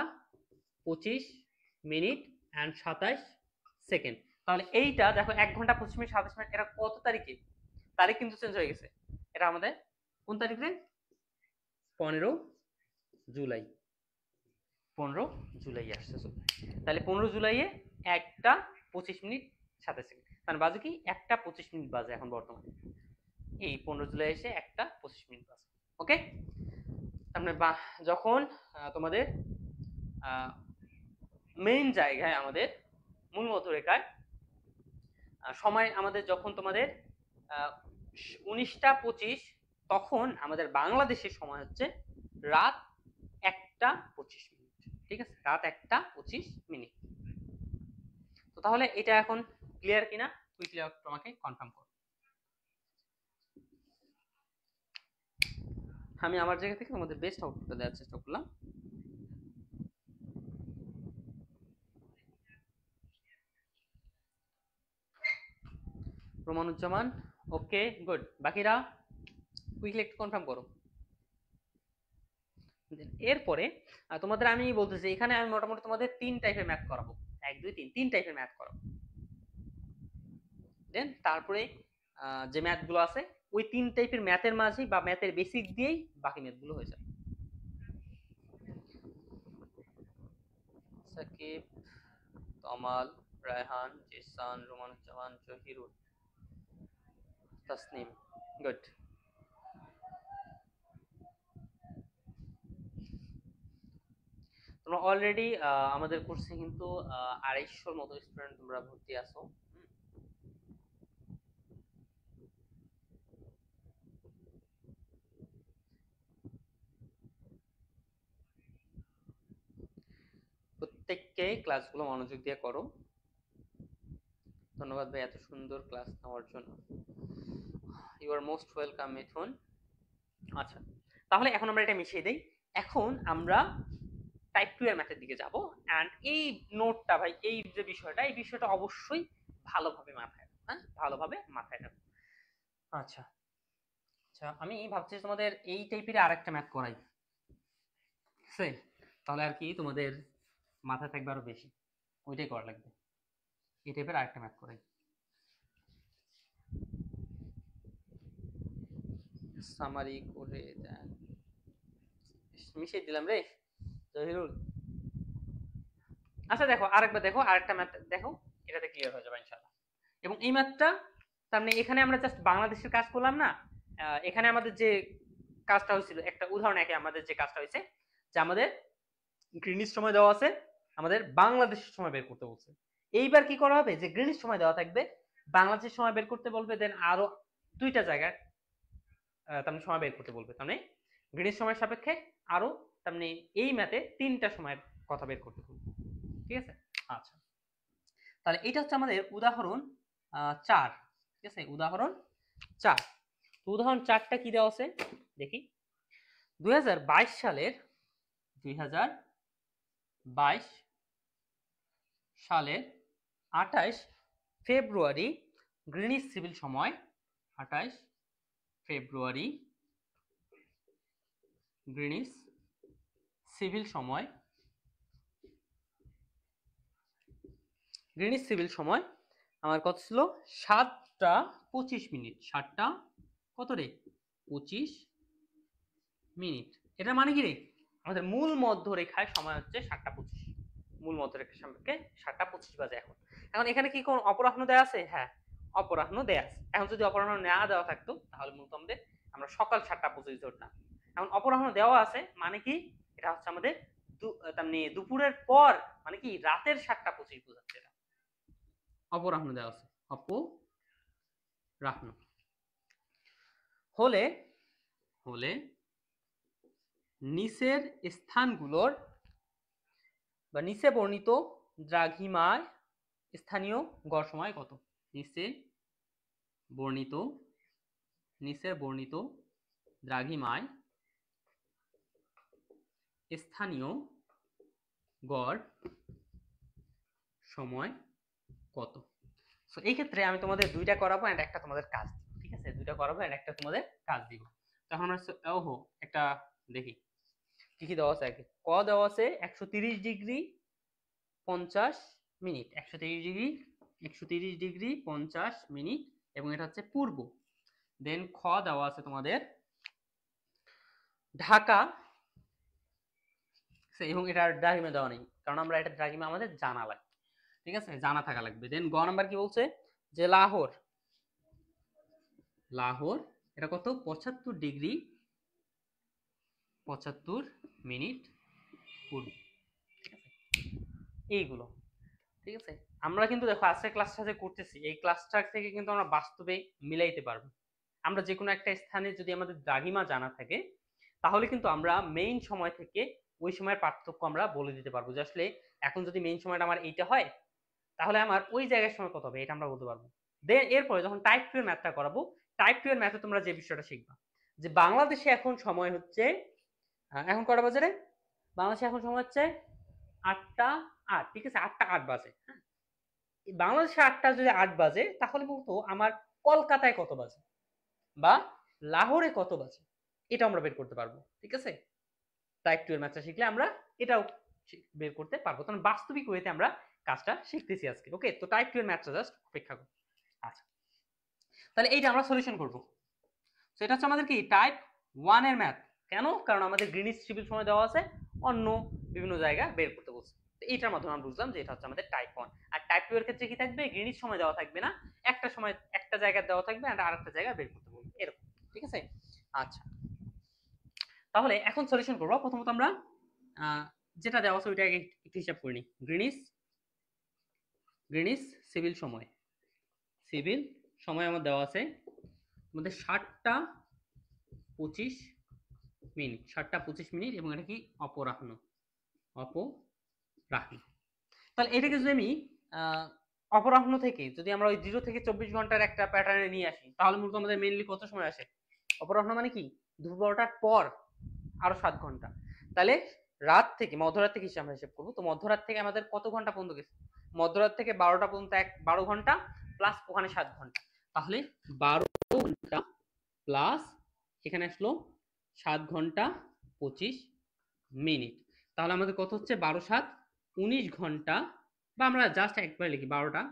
25 মিনিট এন্ড 27 সেকেন্ড। তাহলে এইটা দেখো 1 ঘন্টা 25 মিনিট 27 মিনিট, এটা কত তারিখে? তারিখ কিন্তু চেঞ্জ হয়ে গেছে। এটা আমাদের কোন তারিখে? 15 জুলাই। 15 জুলাই আসছে। তাহলে 15 জুলাইয়ে 1টা 25 মিনিট 27 সেকেন্ড, মানে বাজে কি 1টা 25 মিনিট বাজে এখন বর্তমানে। এই 15 জুলাই এসে 1টা 25 মিনিট বাজে। ওকে, তারপরে যখন তোমাদের মেইন জায়গায় আমাদের মূল মধ্যরেখায় সময় আমাদের যখন তোমাদের 19টা 25, তখন আমাদের বাংলাদেশের সময় হচ্ছে রাত 1টা 25 মিনিট। ঠিক আছে, রাত 1টা 25 মিনিট। তো তাহলে এটা এখন ক্লিয়ার কিনা কুইকলি তোমাকে কনফার্ম করো। আমি আমার জায়গা থেকে তোমাদের বেস্ট আউটপুটটা দেওয়ার চেষ্টা করলাম। রোমানুজ্জামান ওকে গুড, বাকিরা কুইকলি একটু কনফার্ম করো। এরপরে তোমাদের আমি বলতেছি এখানে আমি মোটামুটি তোমাদের 3 টাইপের ম্যাথ করাবো, 1 2 3 3 টাইপের ম্যাথ করাবো। দেন তারপরে যে ম্যাথগুলো আছে ওই 3 টাইপের ম্যাথের মাঝে বা ম্যাথের বেসিক দিয়েই বাকি ম্যাথগুলো হয়ে যাবে। সাকিব, তমাল, রায়হান, জিসান, রোমানুজ্জামান, জহিরুল, তাসনিম, গুড। তোমরা অলরেডি আমাদের কোর্সে কিন্তু 250 মতো স্টুডেন্ট তোমরা ভর্তি আছো। প্রত্যেককে ক্লাসগুলো মনোযোগ দিয়ে করো। ধন্যবাদ ভাই এত সুন্দর ক্লাস নেওয়ার জন্য। ইউ আর মোস্ট ওয়েলকাম মিথুন। আচ্ছা তাহলে এখন আমরা এটা মিশিয়ে দেই। এখন আমরা টাইপ 2 এর ম্যাথের দিকে যাব। এন্ড এই নোটটা ভাই, এই যে বিষয়টা, এই বিষয়টা অবশ্যই ভালোভাবে মাথায় রাখো, হ্যাঁ ভালোভাবে মাথায় রাখো। আচ্ছা আচ্ছা, আমি ভাবছি তোমাদের এই টাইপের আরেকটা ম্যাথ করাই, ঠিক আছে? তাহলে আর কি তোমাদের মাথায় থাকবে আরো বেশি, ওইটাই করা লাগবে। এই টাইপের আরেকটা ম্যাথ করাই। সামারি করে দেন, মিশিয়ে দিলাম রে জহিরুল। আচ্ছা দেখো আরেকবার দেখো, আরেকটা ম্যাথ দেখো, এটাতে ক্লিয়ার হয়ে যাবে ইনশাআল্লাহ। এবং এই ম্যাথটা তার মানে এখানে আমরা জাস্ট বাংলাদেশের কাজ করলাম না, এখানে আমাদের যে কাজটা হয়েছিল, একটা উদাহরণ একে আমাদের যে কাজটা হয়েছে যে আমাদের গ্রিনিচ সময় দেওয়া আছে, আমাদের বাংলাদেশের সময় বের করতে বলছে। এইবার কি করা হবে, যে গ্রিনিচ সময় দেওয়া থাকবে, বাংলাদেশের সময় বের করতে বলবে, দেন আরো 2টা জায়গায় তার মানে সময় বের করতে বলবে। তার মানে গ্রিনিচ সময়ের সাপেক্ষে আরো তার মানে এই ম্যাথে 3টা সময়ের কথা বের করতে বলবে। ঠিক আছে, আচ্ছা তাহলে এটা হচ্ছে আমাদের উদাহরণ 4। ঠিক আছে, উদাহরণ 4। উদাহরণ 4টা কি দেওয়া আছে দেখি। 2022 সালের 2022 সালের 28 ফেব্রুয়ারি গ্রিনিচ সিভিল সময়, 28 ফেব্রুয়ারি গ্রিনিচ সিভিল সময়, গ্রিনিচ সিভিল সময় আমার কত ছিল, 7টা 25 মিনিট। 7টা কত রে 25 মিনিট। এটা মানে কি রে, আমাদের মূল মধ্যরেখায় সময় হচ্ছে 7:25, মূল মধ্যরেখার সাপেক্ষে 7:25 বাজে। এখন এখন এখানে কি কোন অপরাহ্ন দেয়া আছে? হ্যাঁ, অপরাহ্ন দেয়া আছে। এখন যদি অপরাহ্ন না দেওয়া থাকতো তাহলে মূলত আমরা সকাল 7:25 ধরতাম। এখন অপরাহ্ন দেওয়া আছে মানে কি, এটা হচ্ছে আমাদের মানে দুপুরের পর, মানে কি রাতের 7:25 বোঝাচ্ছে। এটা অপরাহ্ন দেওয়া আছে, অপরাহ্ন হলে হলে নিচের স্থানগুলোর বা নিচে বর্ণিত দ্রাঘিমায় স্থানীয় গড় সময় কত? নিচে বর্ণিত দ্রাঘিমায় স্থানীয় গড় সময় কত? সো এই ক্ষেত্রে আমি তোমাদের দুইটা করাবো এন্ড একটা তোমাদের কাজ দিব, ঠিক আছে? দুইটা করাবো এন্ড একটা তোমাদের কাজ দিব। তখন আমরা ওহো একটা দেখি কি কি দেওয়া আছে। আগে ক দেওয়া আছে 130 ডিগ্রি 50 মিনিট, 130 ডিগ্রি 50 মিনিট, এবং এটা হচ্ছে পূর্ব। দেন খ দেওয়া আছে তোমাদের ঢাকা, এবং এটার দ্রাঘিমা দেওয়া নেই, কারণ আমরা এটা দ্রাঘিমা আমাদের জানা লাগবে, ঠিক আছে? জানা থাকা লাগবে। দেন গ নাম্বার কি বলছে যে লাহোর, এটা কত? 75 ডিগ্রি 75 মিনিট পূর্ব, ঠিক আছে? এইগুলো, ঠিক আছে? আমরা কিন্তু দেখো আজকের ক্লাসটা যে করতেছি, এই ক্লাসটা থেকে কিন্তু আমরা বাস্তবে মিলাইতে পারবো। আমরা যে কোনো একটা স্থানে যদি আমাদের দ্রাঘিমা জানা থাকে তাহলে কিন্তু আমরা মেইন সময় থেকে ওই সময়ের পার্থক্য আমরা বলে দিতে পারবো, যে আসলে এখন যদি মেইন সময়টা আমার এইটা হয় তাহলে আমার ওই জায়গার সময় কত হবে এটা আমরা বলতে পারবো। দেন এরপরে যখন টাইপ 2 এর ম্যাথটা করাবো, টাইপ 2 এর ম্যাথে তোমরা যে বিষয়টা শিখবা যে বাংলাদেশে এখন সময় হচ্ছে, এখন কটা বাজে রে? বাংলাদেশে এখন সময় হচ্ছে 8:08, ঠিক আছে? 8:08 বাজে। হ্যাঁ, বাংলাদেশে 8:08 বাজে, তাহলে বলতো আমার কলকাতায় কত বাজে বা লাহোরে কত বাজে, এটা আমরা বের করতে পারবো, ঠিক আছে? টাইপ 2 এর ম্যাথটা শিখলে আমরা এটাও বের করতে পারবো। কারণ বাস্তবিক ওয়েতে আমরা কাজটা শিখতেছি আজকে। ওকে, তো টাইপ 2 এর ম্যাথটা জাস্ট অপেক্ষা করো। আচ্ছা, তাহলে এইটা আমরা সলিউশন করব। তো এটা হচ্ছে আমাদের কি টাইপ 1 এর ম্যাথ। কেন? কারণ আমাদের গ্রিনিচ সিভিল সময় দেওয়া আছে, অন্য বিভিন্ন জায়গা বের করতে বলছে। তো এইটার মাধ্যমে আমরা বুঝলাম যে এটা হচ্ছে আমাদের টাইপ 1। আর টাইপ 2 এর ক্ষেত্রে কি থাকবে? গ্রিনিচ সময় দেওয়া থাকবে না, একটা সময় একটা জায়গা দেওয়া থাকবে আর আরেকটা জায়গা বের করতে বলবে, এরকম, ঠিক আছে? আচ্ছা, তাহলে এখন সলিউশন করব। প্রথমত আমরা যেটা দেওয়া আছে ওইটা একটু হিসাব করে নিই। গ্রিনিচ সিভিল সময় আমার দেওয়া আছে আমাদের 7:25 মিনিট, 7:25 মিনিট, এবং এটা কি অপরাহ্ন। তাহলে এটাকে যদি আমি অপরাহ্ন থেকে যদি আমরা ওই 0 থেকে 24 ঘন্টার একটা প্যাটার্নে নিয়ে আসি তাহলে মূলত আমাদের মেইনলি কত সময় আসে? অপরাহ্ন মানে কি দুপুর 12টার পর আরো 7 ঘন্টা। তাহলে রাত থেকে, মধ্যরাত থেকে আমরা হিসাব করবো। তো মধ্যরাত থেকে আমাদের কত ঘন্টা পর্যন্ত গেছে? মধ্যরাত থেকে 12টা পর্যন্ত 12 ঘন্টা প্লাস ওখানে 7 ঘন্টা, তাহলে 12 ঘন্টা প্লাস এখানে আসলো 7 ঘন্টা 25 মিনিট। তাহলে আমাদের কত হচ্ছে? 12 7 19 ঘন্টা, বা আমরা জাস্ট একবার লিখি 12টা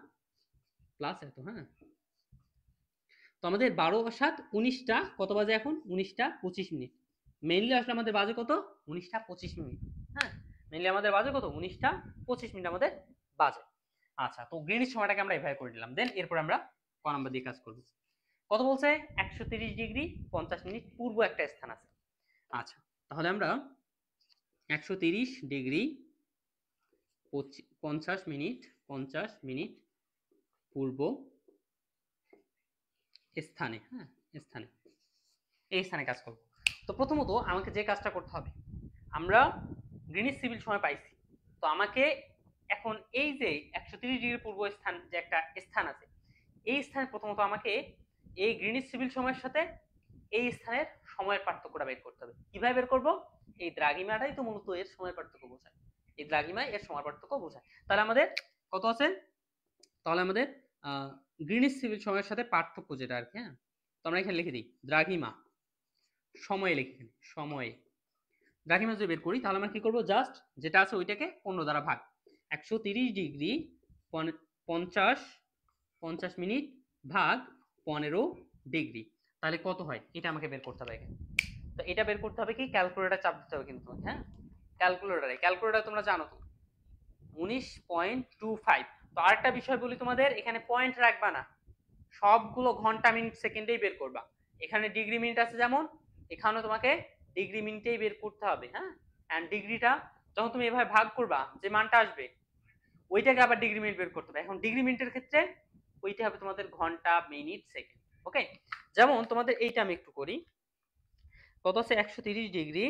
প্লাস এত। হ্যাঁ, তো আমাদের 12 7 19টা কত বাজে এখন? 19টা 25 মিনিট। মেইনলি আসলে আমাদের বাজে কত? 19টা 25 মিনিট। হ্যাঁ, মেইনলি আমাদের বাজে কত? 19টা 25 মিনিট আমাদের বাজে। আচ্ছা, তো গ্রিনিচ সময়টাকে আমরা এভাবে করে দিলাম। দেন এরপর আমরা ক নাম্বার দিয়ে কাজ করব। কত বলছে? 130 ডিগ্রি 50 মিনিট পূর্ব একটা স্থান আছে। আচ্ছা, তাহলে আমরা 130 ডিগ্রি 50 মিনিট পূর্ব স্থানে, হ্যাঁ স্থানে, এই স্থানে কাজ করব। তো প্রথমত আমাকে যে কাজটা করতে হবে, আমরা গ্রিনিচ সিভিল সময় পাইছি, তো আমাকে এখন এই যে 130 ডিগ্রি পূর্ব স্থান যে একটা স্থান আছে, এই স্থানে প্রথমত আমাকে এই গ্রিনিচ সিভিল সময়ের সাথে এই স্থানের সময়ের পার্থক্যটা বের করতে হবে। কিভাবে বের করব? এই দ্রাঘিমাটাই তো মূলত এর সময়ের পার্থক্য বোঝায়, এই দ্রাঘিমায় এর সময় পার্থক্য বোঝায়। তাহলে আমাদের কত আছে? তাহলে আমাদের গ্রিনিচ সিভিল সময়ের সাথে পার্থক্য যেটা আর কি, হ্যাঁ, তো আমরা এখানে লিখে দিই দ্রাঘিমা, সময়ে লিখে দিই সময়ে। দ্রাঘিমা যদি বের করি তাহলে আমরা কি করব? জাস্ট যেটা আছে ওইটাকে 15 দ্বারা ভাগ। 130 ডিগ্রি 50 মিনিট ভাগ 15 ডিগ্রি, তাহলে কত হয় এটা আমাকে বের করতে হবে এখানে। তো এটা বের করতে হবে কি ক্যালকুলেটর চাপ দিতে হবে কিন্তু, হ্যাঁ ক্যালকুলেটর তোমরা জানো তো 19.25। তো আরেকটা বিষয় বলি তোমাদের, এখানে পয়েন্ট রাখবা না, সবগুলো ঘন্টা মিনিট সেকেন্ডেই বের করবা। এখানে ডিগ্রি মিনিট আছে যেমন, এখানেও তোমাকে ডিগ্রি মিনিটেই বের করতে হবে। হ্যাঁ, এন্ড ডিগ্রিটা যখন তুমি এভাবে ভাগ করবা, যে মানটা আসবে ওইটাকে আবার ডিগ্রি মিনিট বের করতে হবে। এখন ডিগ্রি মিনিটের ক্ষেত্রে ওইটা হবে তোমাদের ঘন্টা মিনিট সেকেন্ড। ওকে, যেমন তোমাদের এইটা আমি একটু করি, কত আছে 130 ডিগ্রি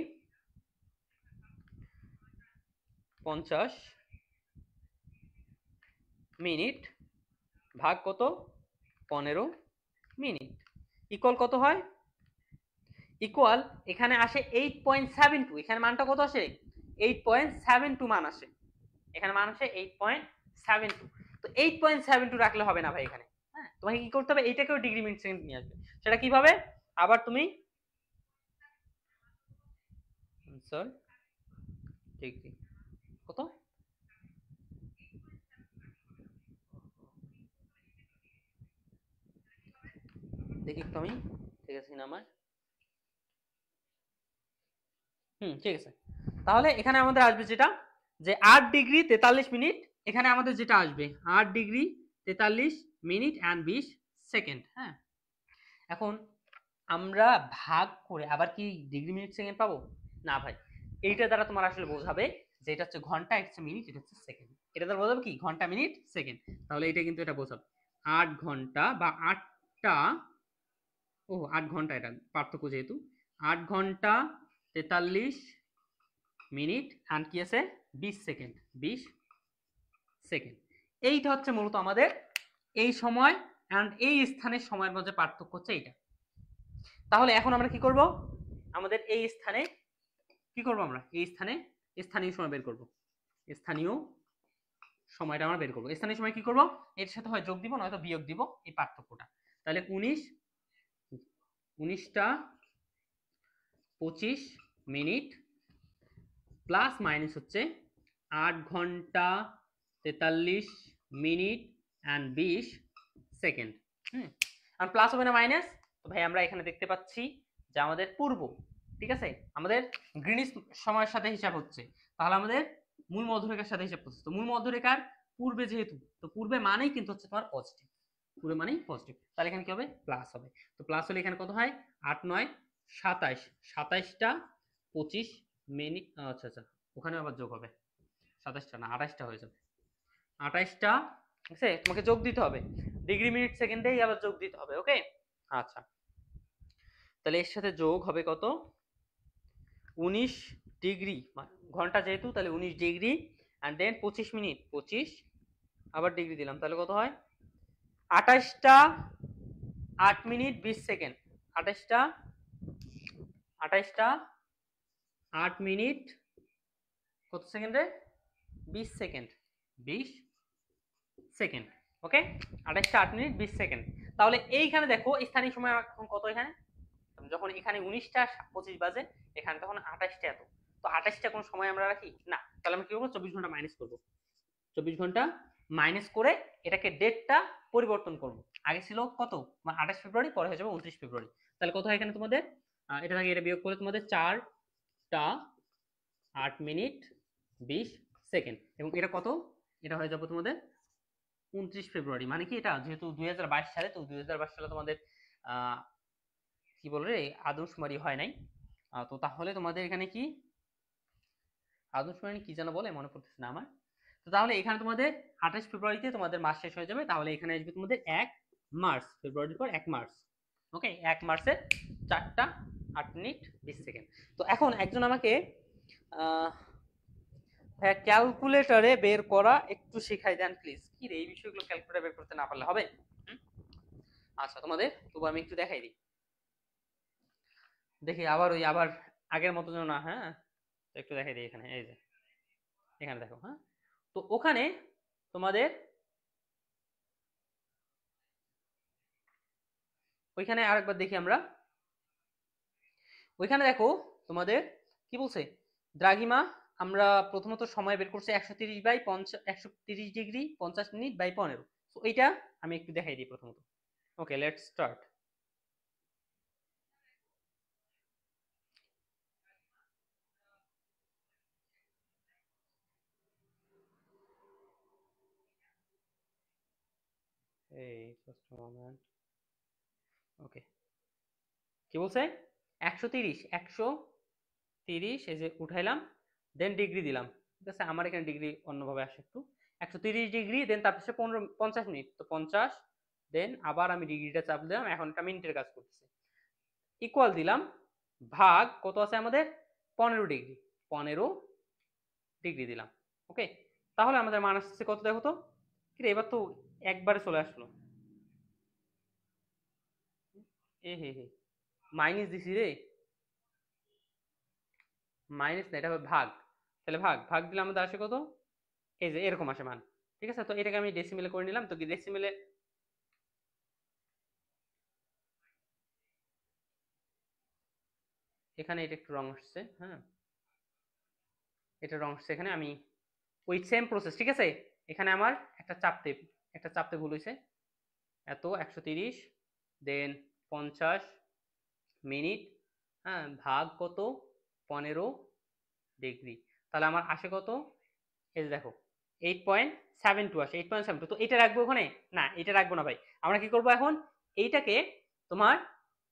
50 মিনিট ভাগ কত 15 মিনিট ইকুয়াল কত হয়, ইকুয়াল এখানে আসে 8.72। এখানে মানটা কত আসে 8.72 মান আসে, এখানে মান আসে 8.72। তো 8.72 রাখলে হবে না ভাই এখানে। হ্যাঁ, তোমাকে কি করতে হবে, এইটাকেও ডিগ্রি মিনিট সেকেন্ড নিয়ে আসবে। সেটা কিভাবে, আবার তুমি ডিগ্রি কত দেখি একটু আমি, ঠিক আছে না আমার, ঠিক আছে। তাহলে এখানে আমাদের আসবে যেটা, যে 8 ডিগ্রি 43 মিনিট, এখানে আমাদের যেটা আসবে 8 ডিগ্রি 43 মিনিট এন্ড 20 সেকেন্ড। হ্যাঁ, এখন আমরা ভাগ করে আবার কি ডিগ্রি মিনিট সেকেন্ড পাবো না ভাই, এইটা দ্বারা তোমার আসলে বোঝাবে যে এটা হচ্ছে ঘন্টা, এটা হচ্ছে মিনিট, এটা হচ্ছে সেকেন্ড। এটা দ্বারা বোঝাবে কি ঘন্টা মিনিট সেকেন্ড। তাহলে এটা কিন্তু এটা বোঝাবে 8 ঘন্টা বা 8টা, 8 ঘন্টা, এটা পার্থক্য যেহেতু 8 ঘন্টা 43 মিনিট আর কি আছে 20 সেকেন্ড, 20 সেকেন্ড। এইটা হচ্ছে মূলত আমাদের এই সময় এন্ড এই স্থানের সময়ের মধ্যে পার্থক্য হচ্ছে এইটা। তাহলে এখন আমরা কি করব, আমাদের এই স্থানে কি করব, আমরা এই স্থানে স্থানীয় সময় বের করব। স্থানীয় সময়টা আমরা বের করব। স্থানীয় সময় কি করব, এর সাথে হয় যোগ দিব নয়তো বিয়োগ দিব এই পার্থক্যটা। তাহলে 19টা 25 মিনিট প্লাস মাইনাস হচ্ছে 8 ঘন্টা 43 মিনিট এন্ড 20 সেকেন্ড। আর প্লাস হবে না মাইনাস, তো ভাই আমরা এখানে দেখতে পাচ্ছি যে আমাদের পূর্ব, ঠিক আছে, আমাদের গ্রিনিচ সময়ের সাথে হিসাব হচ্ছে, তাহলে আমাদের মূল মধ্যরেখার সাথে হিসাব করছে। তো মূল মধ্যরেখার পূর্বে যেহেতু, তো পূর্বে মানেই কিন্তু হচ্ছে তোমার পজিটিভ, পূর্বে মানেই পজিটিভ, তাহলে এখানে কি হবে প্লাস হবে। তো প্লাস হলে এখানে কত হয় 8 9 27, 27টা 25 মিনিট, আচ্ছা আচ্ছা ওখানে আবার যোগ হবে, 27টা না 28টা হয়ে যাবে, 28টা, ঠিক আছে, তোমাকে যোগ দিতে হবে ডিগ্রি মিনিট সেকেন্ডেই আবার যোগ দিতে হবে। ওকে, আচ্ছা, তাহলে এর সাথে যোগ হবে কত 19 ডিগ্রি, ঘন্টা যেহেতু তাহলে 19 ডিগ্রি এন্ড দেন 25 মিনিট 25 আবার ডিগ্রি দিলাম, তাহলে কত হয় 28টা 8 মিনিট 20 সেকেন্ড, 28টা 8 মিনিট কত সেকেন্ডে 20 সেকেন্ড, 20 সেকেন্ড। ওকে, 28টা 8 মিনিট 20 সেকেন্ড। তাহলে এইখানে দেখো স্থানীয় সময় এখন কত, এখানে যখন এখানে 19টা 25 বাজে, এখানে তখন 28টা এত, তো 28টা কোন সময় আমরা রাখি না, তাহলে আমরা কি করবো 24 ঘন্টা মাইনাস করব, 24 ঘন্টা মাইনাস করে এটাকে ডেটটা পরিবর্তন করব। আগে ছিল কত 28 ফেব্রুয়ারি, পরে হয়ে যাবে 29 ফেব্রুয়ারি। তাহলে কত হয় এখানে তোমাদের, এটা থেকে এটা বিয়োগ করে তোমাদের 4টা 8 মিনিট 20 সেকেন্ড, এবং এটা কত, এটা হয়ে যাবে তোমাদের 29 ফেব্রুয়ারি। মানে কি এটা যেহেতু 2022 সালে, তো 2022 সালে তোমাদের কি বলে রে আদমশুমারি হয় নাই, তো তাহলে তোমাদের এখানে কি আদমশুমারি কি যেন বলে মনে পড়তেছে না আমার। তো তাহলে এখানে তোমাদের 28 ফেব্রুয়ারিতে তোমাদের মাস শেষ হয়ে যাবে, তাহলে এখানে আসবে তোমাদের 1 মার্চ, ফেব্রুয়ারির পর 1 মার্চ। ওকে, 1 মার্চে 4টা 8 মিনিট 20 সেকেন্ড। তো এখন একজন আমাকে ক্যালকুলেটরে বের করা একটু শেখাই দেন প্লিজ। কি রে, এই বিষয়গুলো ক্যালকুলেটরে বের করতে না পারলে হবে? আচ্ছা, তোমাদের তবু আমি একটু দেখাই দিই, দেখি আবার ওই আবার আগের মতো যেন না। হ্যাঁ, একটু দেখাই দিই এখানে, এই যে এখানে দেখো। হ্যাঁ, তো ওখানে তোমাদের ওইখানে আরেকবার দেখি আমরা, ওইখানে দেখো তোমাদের কি বলছে দ্রাঘিমা, আমরা প্রথমত সময় বের করছি 130 ডিগ্রি 50 মিনিট বাই 15। তো এইটা আমি একটু দেখাই দিই প্রথমত। ওকে, লেটস স্টার্ট। এই জাস্ট মোমেন্ট। ওকে, কি বলছে 130 130 এই যে উঠাইলাম, দেন ডিগ্রি দিলাম, ঠিক আছে। আমার এখানে ডিগ্রি অন্যভাবে আসে একটু। 130 ডিগ্রি, দেন তারপর 50 মিনিট, তো 50, দেন আবার আমি ডিগ্রিটা চাপ দিলাম, এখন এটা মিনিটের কাজ করতেছে। ইকুয়াল দিলাম, ভাগ কত আছে আমাদের 15 ডিগ্রি, 15 ডিগ্রি দিলাম। ওকে, তাহলে আমাদের মান আসছে কত দেখো তো। এবার তো একবারে চলে আসলো। এ হে হে, মাইনাস দিছি রে, মাইনাস না, এটা হবে ভাগ। তাহলে ভাগ ভাগ দিলে আমাদের আসে কত, এই যে এরকম আসে মান, ঠিক আছে। তো এটাকে আমি ডেসিমেলে করে নিলাম, তো ডেসিমেলে এখানে এটা একটু রং আসছে, হ্যাঁ এটা রং আসছে এখানে, আমি ওই সেম প্রসেস, ঠিক আছে। এখানে আমার একটা চাপতে ভুল হয়েছে, এত 130, দেন 50 মিনিট, হ্যাঁ ভাগ কত 15 ডিগ্রি, তাহলে আমার আসে কত, এই যে দেখো 8.72 আসে, 8.72। তো এটা রাখবো ওখানে, না এটা রাখবো না ভাই। আমরা কি করবো এখন, এইটাকে তোমার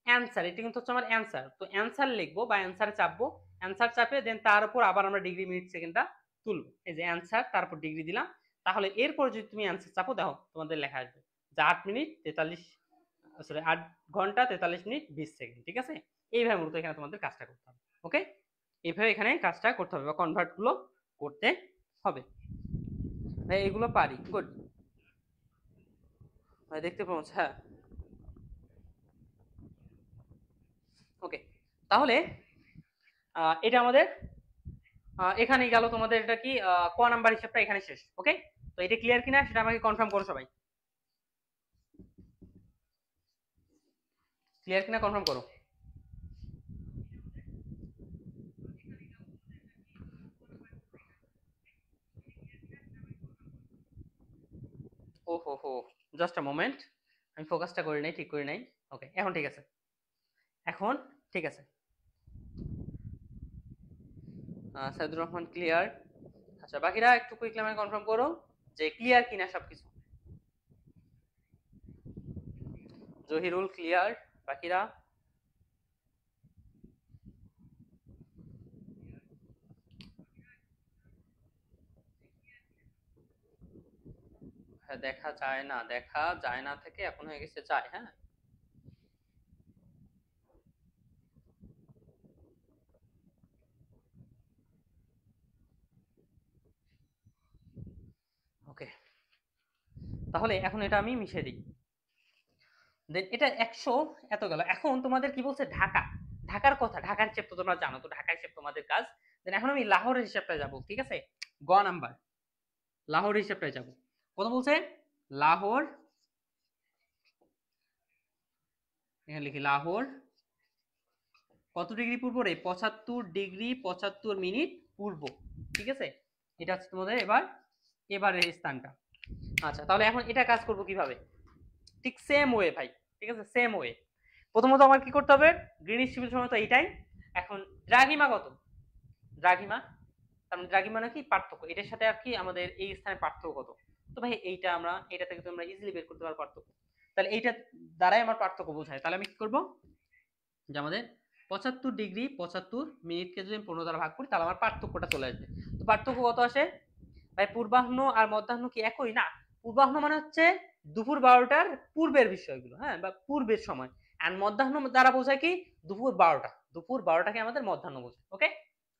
অ্যান্সার, এটা কিন্তু হচ্ছে আমার অ্যান্সার, তো অ্যান্সার লিখবো বা অ্যান্সারে চাপবো, অ্যান্সার চাপে দেন তার উপর আবার আমরা ডিগ্রি মিনিট সেকেন্ডটা তুলবো, এই যে অ্যান্সার তারপর ডিগ্রি দিলাম। তাহলে এরপর যদি তুমি অ্যান্সার চাপো, দেখো তোমাদের লেখা আসবে যে 8 মিনিট 43, সরি 8 ঘন্টা 43 মিনিট 20 সেকেন্ড, ঠিক আছে। এইভাবে মূলত এখানে তোমাদের কাজটা করতে হবে। ওকে, এইভাবে এখানে কাজটা করতে হবে বা কনভার্ট গুলো করতে হবে। ভাই এগুলো পারি, গুড ভাই, দেখতে পাচ্ছ, হ্যাঁ ওকে। তাহলে এটা আমাদের এখানেই গেল, তোমাদের এটা কি ক নাম্বার হিসাবটা এখানে শেষ। ওকে, তো এটা ক্লিয়ার কিনা সেটা আমাকে কনফার্ম করো সবাই, ক্লিয়ার কিনা কনফার্ম করো। ও হো হো, জাস্ট আ মোমেন্ট, আমি ফোকাসটা করি নাই, ঠিক করি নাই। ওকে, এখন ঠিক আছে, এখন ঠিক আছে। সাইদুর রহমান ক্লিয়ার। আচ্ছা, বাকিরা একটু কুইকলি আমাকে কনফার্ম করো যে ক্লিয়ার কিনা সবকিছু। জহিরুল ক্লিয়ার, বাকিরা হ্যাঁ, দেখা যায় না, দেখা যায় না থেকে এখন হয়ে গেছে যায়, হ্যাঁ ওকে। তাহলে এখন এটা আমি মিশিয়ে দিই, দেন এটা 100 এত গেল। এখন তোমাদের কি বলছে, ঢাকা, ঢাকার কথা, ঢাকার হিসেব তো তোমরা জানো, তো ঢাকার হিসেব তোমাদের কাজ। দেন এখন আমি লাহোরের হিসাবটা যাব, ঠিক আছে। গ নাম্বার, লাহোর হিসাবটাই যাব। কত বলছে, লাহোর, এখানে লিখি লাহোর কত ডিগ্রি পূর্ব রে, 75 ডিগ্রি 75 মিনিট পূর্ব, ঠিক আছে। এটা হচ্ছে তোমাদের এবারের স্থানটা। আচ্ছা, তাহলে এখন এটা কাজ করব কিভাবে, ঠিক সেম ওয়ে ভাই, ঠিক আছে সেম ওয়ে। প্রথমত আমার কি করতে হবে, গ্রিনিচ সিভিল সময় তো এইটাই। এখন দ্রাঘিমা কত, দ্রাঘিমা, তার মানে দ্রাঘিমা মানে কি পার্থক্য, এটার সাথে আর কি আমাদের এই স্থানের পার্থক্য কত। তো ভাই এইটা আমরা, এটা থেকে তো আমরা ইজিলি বের করতে পারবো পার্থক্য, তাহলে এইটা দ্বারাই আমার পার্থক্য বোঝায়। তাহলে আমি কি করব, যে আমাদের 75 ডিগ্রি 75 মিনিটকে যদি আমি 15 দ্বারা ভাগ করি, তাহলে আমার পার্থক্যটা চলে আসবে। তো পার্থক্য কত আসে ভাই, পূর্বাহ্ন আর মধ্যাহ্ন কি একই না, পূর্বাহ্ন মানে হচ্ছে দুপুর 12টার পূর্বের বিষয়গুলো, হ্যাঁ বা পূর্বের সময়, আর মধ্যাহ্ন দ্বারা বোঝায় কি দুপুর 12টা, দুপুর 12টাকে আমাদের মধ্যাহ্ন বোঝায়। ওকে,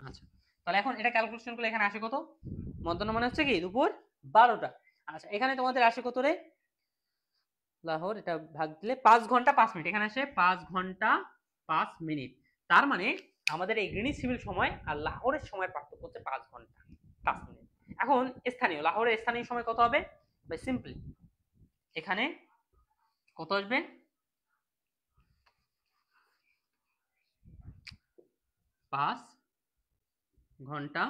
আচ্ছা, তাহলে এখন এটা ক্যালকুলেশন করলে এখানে আসে কত, মধ্যাহ্ন মানে হচ্ছে কি দুপুর 12টা। আচ্ছা, এখানে তোমাদের আসে কত রে, লাহোর এটা ভাগ দিলে 5 ঘন্টা 5 মিনিট, এখানে আসে 5 ঘন্টা 5 মিনিট। তার মানে আমাদের এই গ্রিনিচ সিভিল সময় আর লাহোরের সময় পার্থক্য হচ্ছে 5 ঘন্টা 5 মিনিট। এখন স্থানীয়, লাহোরের স্থানীয় সময় কত হবে ভাই, সিম্পলি এখানে কত আসবে, 5 ঘন্টা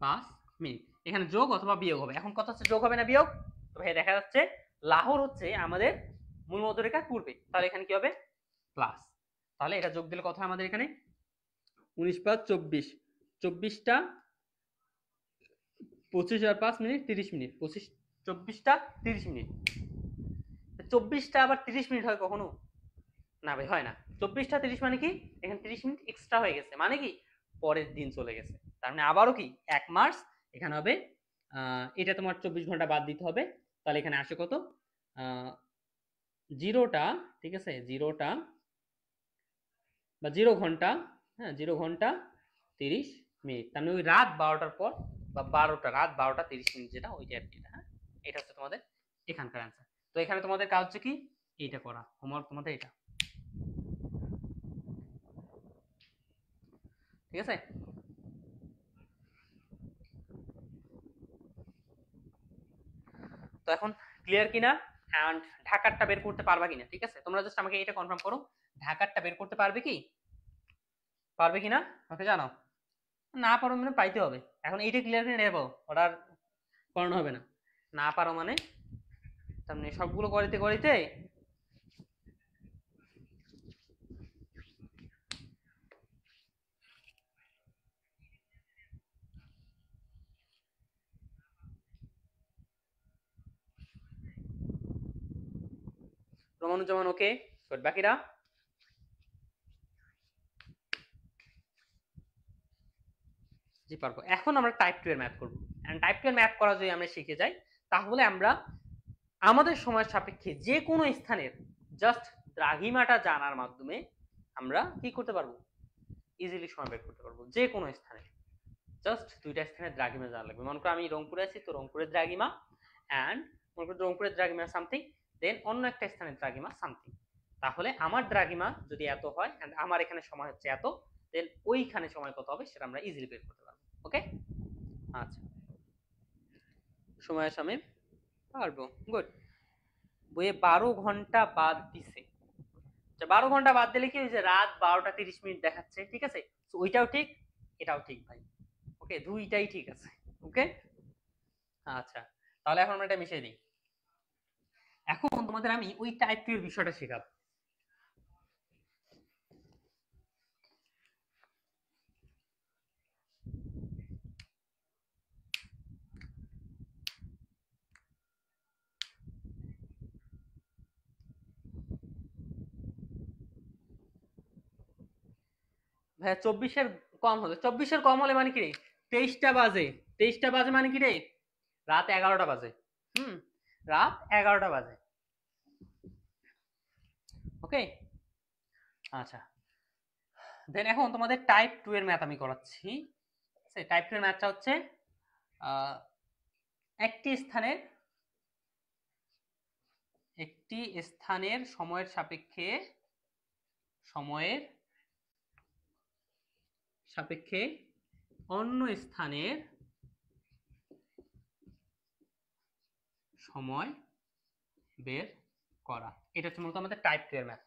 5 মিনিট, এখানে যোগ অথবা বিয়োগ হবে। এখন কত হচ্ছে, যোগ হবে না বিয়োগ, তো ভাই দেখা যাচ্ছে লাহোর হচ্ছে আমাদের মূল মধ্যরেখার পূর্বে, তাহলে এখানে কি হবে প্লাস, তাহলে এটা যোগ দিলে কত হয় আমাদের এখানে 19 + 24, 24টা 25 আর 5 মিনিট 30 মিনিট, 24টা 30 মিনিট, 24টা আবার 30 মিনিট হয় কখনো? না ভাই, হয় না। 24টা 30 মানে কি, এখানে 30 মিনিট এক্সট্রা হয়ে গেছে, মানে কি পরের দিন চলে গেছে। তার মানে আবারও কি 1 মার্চ এখানে হবে, এটা তোমার 24 ঘন্টা বাদ দিতে হবে, তাহলে এখানে আসে কত, জিরোটা, ঠিক আছে, জিরোটা বা 0 ঘন্টা, হ্যাঁ 0 ঘন্টা 30 মিনিট, তার মানে ওই রাত 12টার পর বা 12টা, রাত 12টা 30 মিনিট যেটা, ওইটা আর কি, হ্যাঁ এটা হচ্ছে তোমাদের এখানকার অ্যান্সার। তো এখানে তোমাদের কাজ হচ্ছে কি এইটা করা, হোমওয়ার্ক তোমাদের এটা, ঠিক আছে। তো এখন ক্লিয়ার কিনা, অ্যান্ড ঢাকারটা বের করতে পারবা কিনা, ঠিক আছে, তোমরা জাস্ট আমাকে এটা কনফার্ম করো, ঢাকারটা বের করতে পারবে কি, পারবে কিনা আমাকে জানাও। না পারো মানে পাইতে হবে, এখন এইটা ক্লিয়ার করে নেবো, ওটা আর করানো হবে না। না পারো মানে তার মানে সবগুলো করিতে করিতে রমানুজ্জামান ওকে, গুড, বাকিরা? জি পারবো। এখন আমরা টাইপ 2 এর ম্যাথ করব, এন্ড টাইপ 2 এর ম্যাথ করা যদি আমরা শিখে যাই, তাহলে আমরা আমাদের সময় সাপেক্ষে যে কোনো স্থানের জাস্ট দ্রাঘিমাটা জানার মাধ্যমে আমরা কি করতে পারবো, ইজিলি সময় বের করতে পারবো। যে কোনো স্থানে জাস্ট দুইটা স্থানের দ্রাঘিমা জানা লাগবে। মনে করো আমি রংপুরে আছি, তো রংপুরের দ্রাঘিমা, এন্ড মনে করো রংপুরের দ্রাঘিমা সামথিং, দেন অন্য একটা স্থানের দ্রাঘিমা সামথিং, তাহলে আমার দ্রাঘিমা যদি এত হয় এন্ড আমার এখানে সময় হচ্ছে এত, দেন ওইখানে সময় কত হবে সেটা আমরা ইজিলি বের করতে পারবো। ওকে, আচ্ছা, সময়ের সামনে পারবো, গুড। বইয়ে 12 ঘন্টা বাদ দিছে, 12 ঘন্টা বাদ দিলে কি হয়েছে, রাত 12টা 30 মিনিট দেখাচ্ছে, ঠিক আছে, তো ওইটাও ঠিক, এটাও ঠিক ভাই, ওকে, দুইটাই ঠিক আছে। ওকে, আচ্ছা, তাহলে এখন আমরা এটা মিশিয়ে দিই। এখন তোমাদের আমি ওই টাইপ 2 এর বিষয়টা শেখাবো। ভাইয়া 24-এর কম হলে, 24-এর কম হলে মানে কি রে, 23টা বাজে, 23টা বাজে মানে কি রে, রাত 11টা বাজে, রাত 11টা বাজে। ওকে, আচ্ছা, দেন এখন তোমাদের টাইপ 2 এর ম্যাথ আমি করাচ্ছি। টাইপ 2 এর ম্যাথটা হচ্ছে একটি স্থানের সময়ের সাপেক্ষে, সময়ের সাপেক্ষে অন্য স্থানের সময় বের করা, এটা হচ্ছে মূলত আমাদের টাইপ 2 এর ম্যাথ।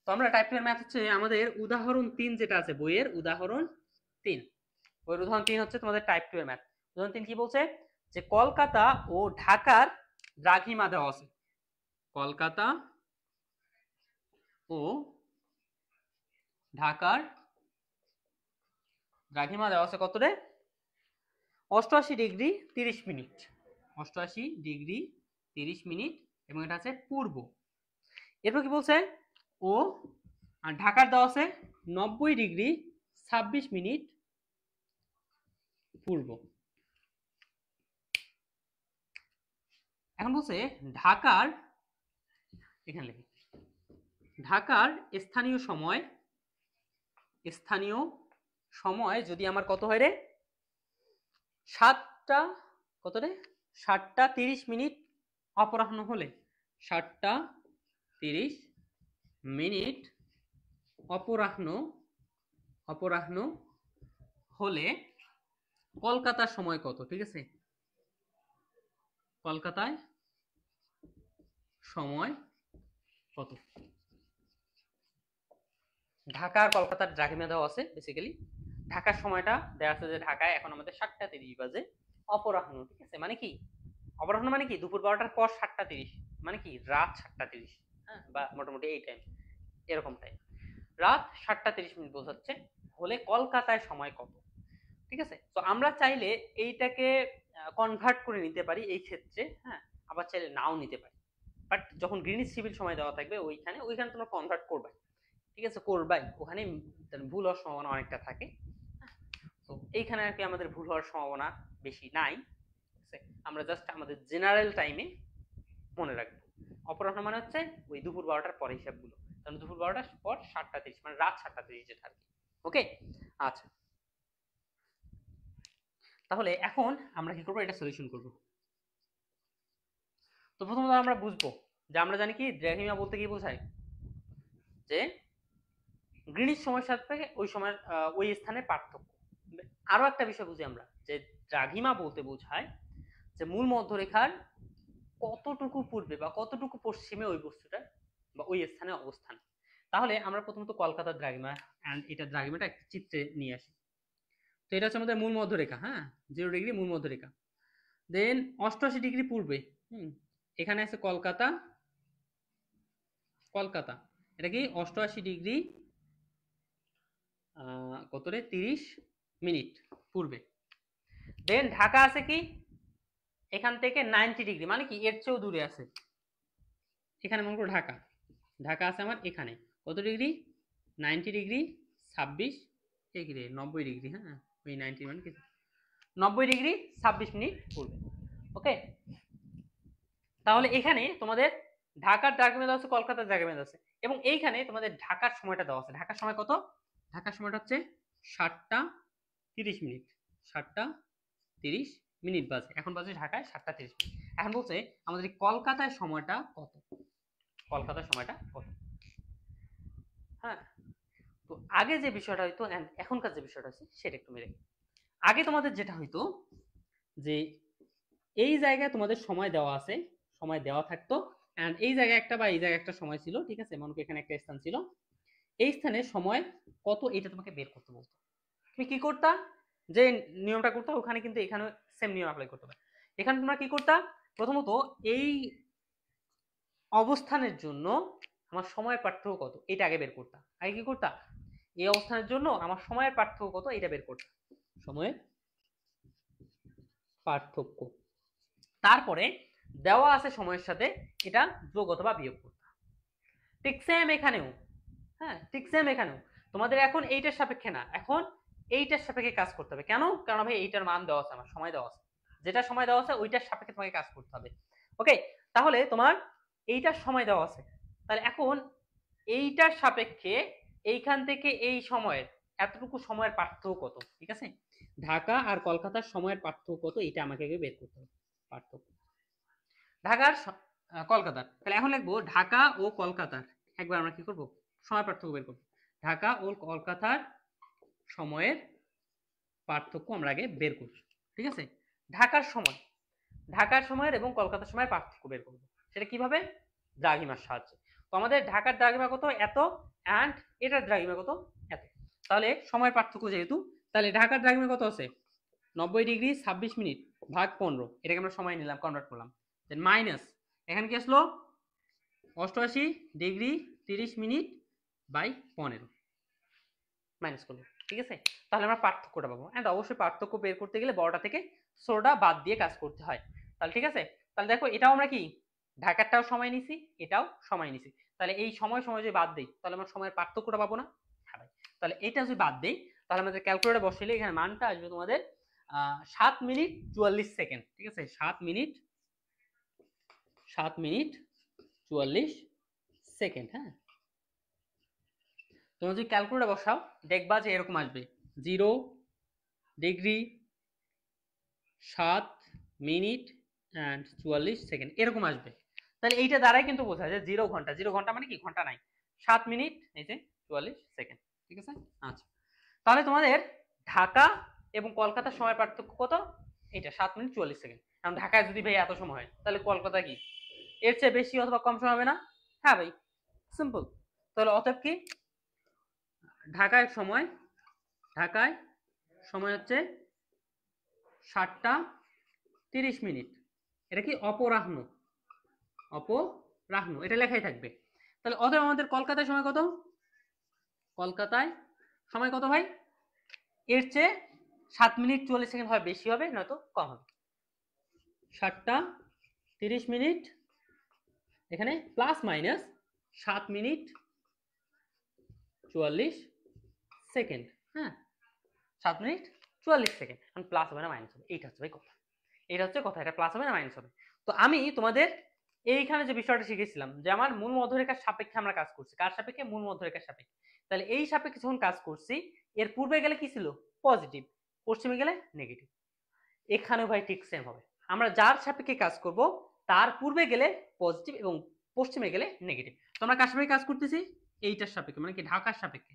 তো আমরা টাইপ 2 এর ম্যাথ হচ্ছে আমাদের উদাহরণ 3 যেটা আছে বইয়ের, উদাহরণ 3, বইয়ের উদাহরণ 3 হচ্ছে তোমাদের টাইপ 2 এর ম্যাথ। উদাহরণ 3 কি বলছে, যে কলকাতা ও ঢাকার দ্রাঘিমা দেওয়া আছে, কলকাতা ও ঢাকার দ্রাঘিমা দেওয়া আছে কত রে, 88 ডিগ্রি 30 মিনিট, 88 ডিগ্রি 30 মিনিট, এবং এটা আছে পূর্ব। এরপর কি বলছে, ও আর ঢাকার দেওয়া আছে 90 ডিগ্রি 26 মিনিট পূর্ব। এখন বলছে ঢাকার, এখানে লিখি, ঢাকার স্থানীয় সময় যদি আমার কত হয় রে, 7টা কত রে, 7টা 30 মিনিট অপরাহ্ন হলে, 7টা 30 মিনিট অপরাহ্ন হলে কলকাতার সময় কত, ঠিক আছে, কলকাতায় সময় কত। ঢাকা আর কলকাতার দ্রাঘিমা দেওয়া আছে, বেসিক্যালি ঢাকার সময়টা দেওয়া আছে যে ঢাকায় এখন আমাদের 7টা 30 বাজে অপরাহ্ন, ঠিক আছে, মানে কি অপরাহ্ন মানে কি দুপুর 12টার পর 7টা 30, মানে কি রাত 7টা 30, হ্যাঁ, বা মোটামুটি এই টাইম, এরকম টাইম, রাত 7টা 30 মিনিট বোঝাচ্ছে, হলে কলকাতায় সময় কত, ঠিক আছে। তো আমরা চাইলে এইটাকে কনভার্ট করে নিতে পারি এই ক্ষেত্রে, হ্যাঁ, আবার চাইলে নাও নিতে পারি। বাট যখন গ্রিনিচ সিভিল সময় দেওয়া থাকবে ওইখানে তোমরা কনভার্ট করবে, ঠিক আছে, করবাই, ওখানে ভুল হওয়ার সম্ভাবনা অনেকটা থাকে। তো এইখানে আর কি আমাদের ভুল হওয়ার সম্ভাবনা বেশি নাই। আমরা জাস্ট আমাদের জেনারেল টাইমে মনে রাখবো। অপরাহ্ন মানে হচ্ছে ওই দুপুর 12টার পরে হিসাবগুলো, কারণ দুপুর 12টার পর 7টা 30, মানে রাত 7টা 30 যেটা আর কি। ওকে, আচ্ছা, তাহলে এখন আমরা কি করবো, এটা সলিউশন করব। তো প্রথমত আমরা বুঝবো যে আমরা জানি কি দ্রাঘিমা বলতে কি বোঝায়, যে গ্রিনিচ সময়ের সাথে ওই সময়ের ওই স্থানের পার্থক্য। আরো একটা বিষয় বুঝি আমরা, যে দ্রাঘিমা বলতে বোঝায় যে মূল মধ্যরেখার কতটুকু পূর্বে বা কতটুকু পশ্চিমে ওই বস্তুটা বা ওই স্থানে অবস্থান। তাহলে আমরা প্রথমত কলকাতার দ্রাঘিমা এন্ড এটা দ্রাঘিমাটা একটা চিত্রে নিয়ে আসি। তো এটা হচ্ছে আমাদের মূল মধ্যরেখা, হ্যাঁ, 0 ডিগ্রি মূল মধ্যরেখা। দেন 88 ডিগ্রি পূর্বে এখানে আছে কলকাতা, এটা কি 88 ডিগ্রি কত রে 30 মিনিট পূর্বে। দেন ঢাকা আছে কি এখান থেকে 90 ডিগ্রি, মানে কি এর চেয়েও দূরে আছে। এখানে মনে করো ঢাকা আছে আমার এখানে কত ডিগ্রি, 90 ডিগ্রি 26 ডিগ্রি 90 ডিগ্রি, হ্যাঁ ওই 90 মানে কি 90 ডিগ্রি 26 মিনিট পূর্বে। ওকে, তাহলে এখানে তোমাদের ঢাকার দ্রাঘিমা দেওয়া আছে, কলকাতার দ্রাঘিমা দেওয়া আছে, এবং এইখানে তোমাদের ঢাকার সময়টা দেওয়া আছে। ঢাকার সময় কত, ঢাকার সময়টা হচ্ছে 7টা 30 মিনিট, 7টা 30 মিনিট বাজে, এখন বাজে ঢাকায় 7টা 30 মিনিট। এখন বলছে আমাদের কলকাতায় সময়টা কত, কলকাতার সময়টা কত। হ্যাঁ, তো আগে যে বিষয়টা হইতো এখনকার যে বিষয়টা আছে সেটা একটু মেরে। আগে তোমাদের যেটা হইতো যে এই জায়গায় তোমাদের সময় দেওয়া আছে, সময় দেওয়া থাকতো, এন্ড এই জায়গায় একটা বা এই জায়গায় একটা সময় ছিল, ঠিক আছে, মনে করো এখানে একটা স্থান ছিল, এই স্থানে সময় কত এটা তোমাকে বের করতে বলতো। তুমি কি করতা, যে নিয়মটা করতে ওখানে কিন্তু এখানে সেম নিয়ম অ্যাপ্লাই করতে হবে। এখানে তোমরা কি করতা, প্রথমত এই অবস্থানের জন্য আমার সময়ের পার্থক্য কত এটা আগে বের করতা। আগে কি করতা, এই অবস্থানের জন্য আমার সময়ের পার্থক্য কত এটা বের করতা, সময়ের পার্থক্য। তারপরে দেওয়া আছে সময়ের সাথে এটা যোগ অথবা বিয়োগ করতা। ঠিক সেম এখানেও, হ্যাঁ ঠিক সেম এখানেও তোমাদের এখন এইটার সাপেক্ষে না, এখন এইটার সাপেক্ষে কাজ করতে হবে। কেন, কারণ ভাই এইটার মান দেওয়া আছে, আমার সময় দেওয়া আছে, যেটা সময় দেওয়া আছে ওইটার সাপেক্ষে তোমাকে কাজ করতে হবে। ওকে, তাহলে তোমার এইটার সময় দেওয়া আছে, তাহলে এখন এইটার সাপেক্ষে এইখান থেকে এই সময়ের এতটুকু সময়ের পার্থক্য কত, ঠিক আছে, ঢাকা আর কলকাতার সময়ের পার্থক্য কত এটা আমাকে বের করতে হবে, পার্থক্য ঢাকার কলকাতার। তাহলে এখন লিখবো ঢাকা ও কলকাতার, একবার আমরা কি করব সময় পার্থক্য বের করব। ঢাকা ও কলকাতার সময়ের পার্থক্য আমরা আগে বের করব, ঠিক আছে। ঢাকার সময়ের এবং কলকাতার সময়ের পার্থক্য বের করব, সেটা কিভাবে, দ্রাঘিমার সাহায্যে। তো আমাদের ঢাকার দ্রাঘিমা কত এত, এন্ড এটার দ্রাঘিমা কত এত, তাহলে সময়ের পার্থক্য যেহেতু, তাহলে ঢাকার দ্রাঘিমা কত আছে 90 ডিগ্রি 26 মিনিট ভাগ 15, এটাকে আমরা সময় নিলাম, কনভার্ট করলাম, দেন মাইনাস এখানে কি আসলো 88 ডিগ্রি 30 মিনিট বাই 15 মাইনাস করবো, ঠিক আছে। তাহলে আমরা পার্থক্যটা পাবো, এন্ড অবশ্যই পার্থক্য বের করতে গেলে 12টা থেকে 16টা বাদ দিয়ে কাজ করতে হয়। তাহলে ঠিক আছে, তাহলে দেখো এটাও আমরা কি ঢাকারটাও সময় নিছি, এটাও সময় নিছি, তাহলে এই সময় যদি বাদ দেই তাহলে আমরা সময়ের পার্থক্যটা পাবো না। হ্যাঁ ভাই, তাহলে এটা যদি বাদ দেই তাহলে আমাদের ক্যালকুলেটর বসাইলে এখানে মানটা আসবে তোমাদের 7 মিনিট 44 সেকেন্ড, ঠিক আছে, 7 মিনিট 44 সেকেন্ড। হ্যাঁ, তোমরা যদি ক্যালকুলেটর বসাও দেখবা যে এরকম আসবে 0 ডিগ্রি 7 মিনিট এন্ড 44 সেকেন্ড এরকম আসবে। তাহলে এইটা দ্বারাই কিন্তু বোঝা যায় 0 ঘন্টা, 0 ঘন্টা মানে কি ঘন্টা নাই, 7 মিনিট এই যে 44 সেকেন্ড, ঠিক আছে। আচ্ছা, তাহলে তোমাদের ঢাকা এবং কলকাতার সময় পার্থক্য কত, এটা 7 মিনিট 44 সেকেন্ড। কারণ ঢাকায় যদি ভাই এত সময় হয় তাহলে কলকাতা কি এর চেয়ে বেশি অথবা কম সময় হবে না। হ্যাঁ ভাই, সিম্পল। তাহলে অতএব কি ঢাকায় সময় হচ্ছে 7টা 30 মিনিট, এটা কি অপরাহ্ন, এটা লেখাই থাকবে। তাহলে অতএব আমাদের কলকাতায় সময় কত, কলকাতায় সময় কত ভাই, এর চেয়ে 7 মিনিট 44 সেকেন্ড হয় বেশি হবে নয়তো কম হবে, 7টা 30 মিনিট এখানে প্লাস মাইনাস 7 মিনিট 44 সেকেন্ড। হ্যাঁ, 7 মিনিট 44 সেকেন্ড। এখন প্লাস হবে না মাইনাস হবে, এইটা হচ্ছে ভাই কথা। এটা হচ্ছে কথা, এটা প্লাস হবে না মাইনাস হবে। তো আমি তোমাদের এইখানে যে বিষয়টা শিখেছিলাম যে আমার মূল মধ্যরেখার সাপেক্ষে আমরা কাজ করছি, কার সাপেক্ষে? মূল মধ্যরেখার সাপেক্ষে। তাহলে এই সাপেক্ষে যখন কাজ করছি, এর পূর্বে গেলে কি ছিল? পজিটিভ, পশ্চিমে গেলে নেগেটিভ। এখানেও ভাই ঠিক সেম হবে, আমরা যার সাপেক্ষে কাজ করব তার পূর্বে গেলে পজিটিভ এবং পশ্চিমে গেলে নেগেটিভ। তো আমরা কার সাপেক্ষে কাজ করতেছি? এইটার সাপেক্ষে, মানে কি ঢাকার সাপেক্ষে।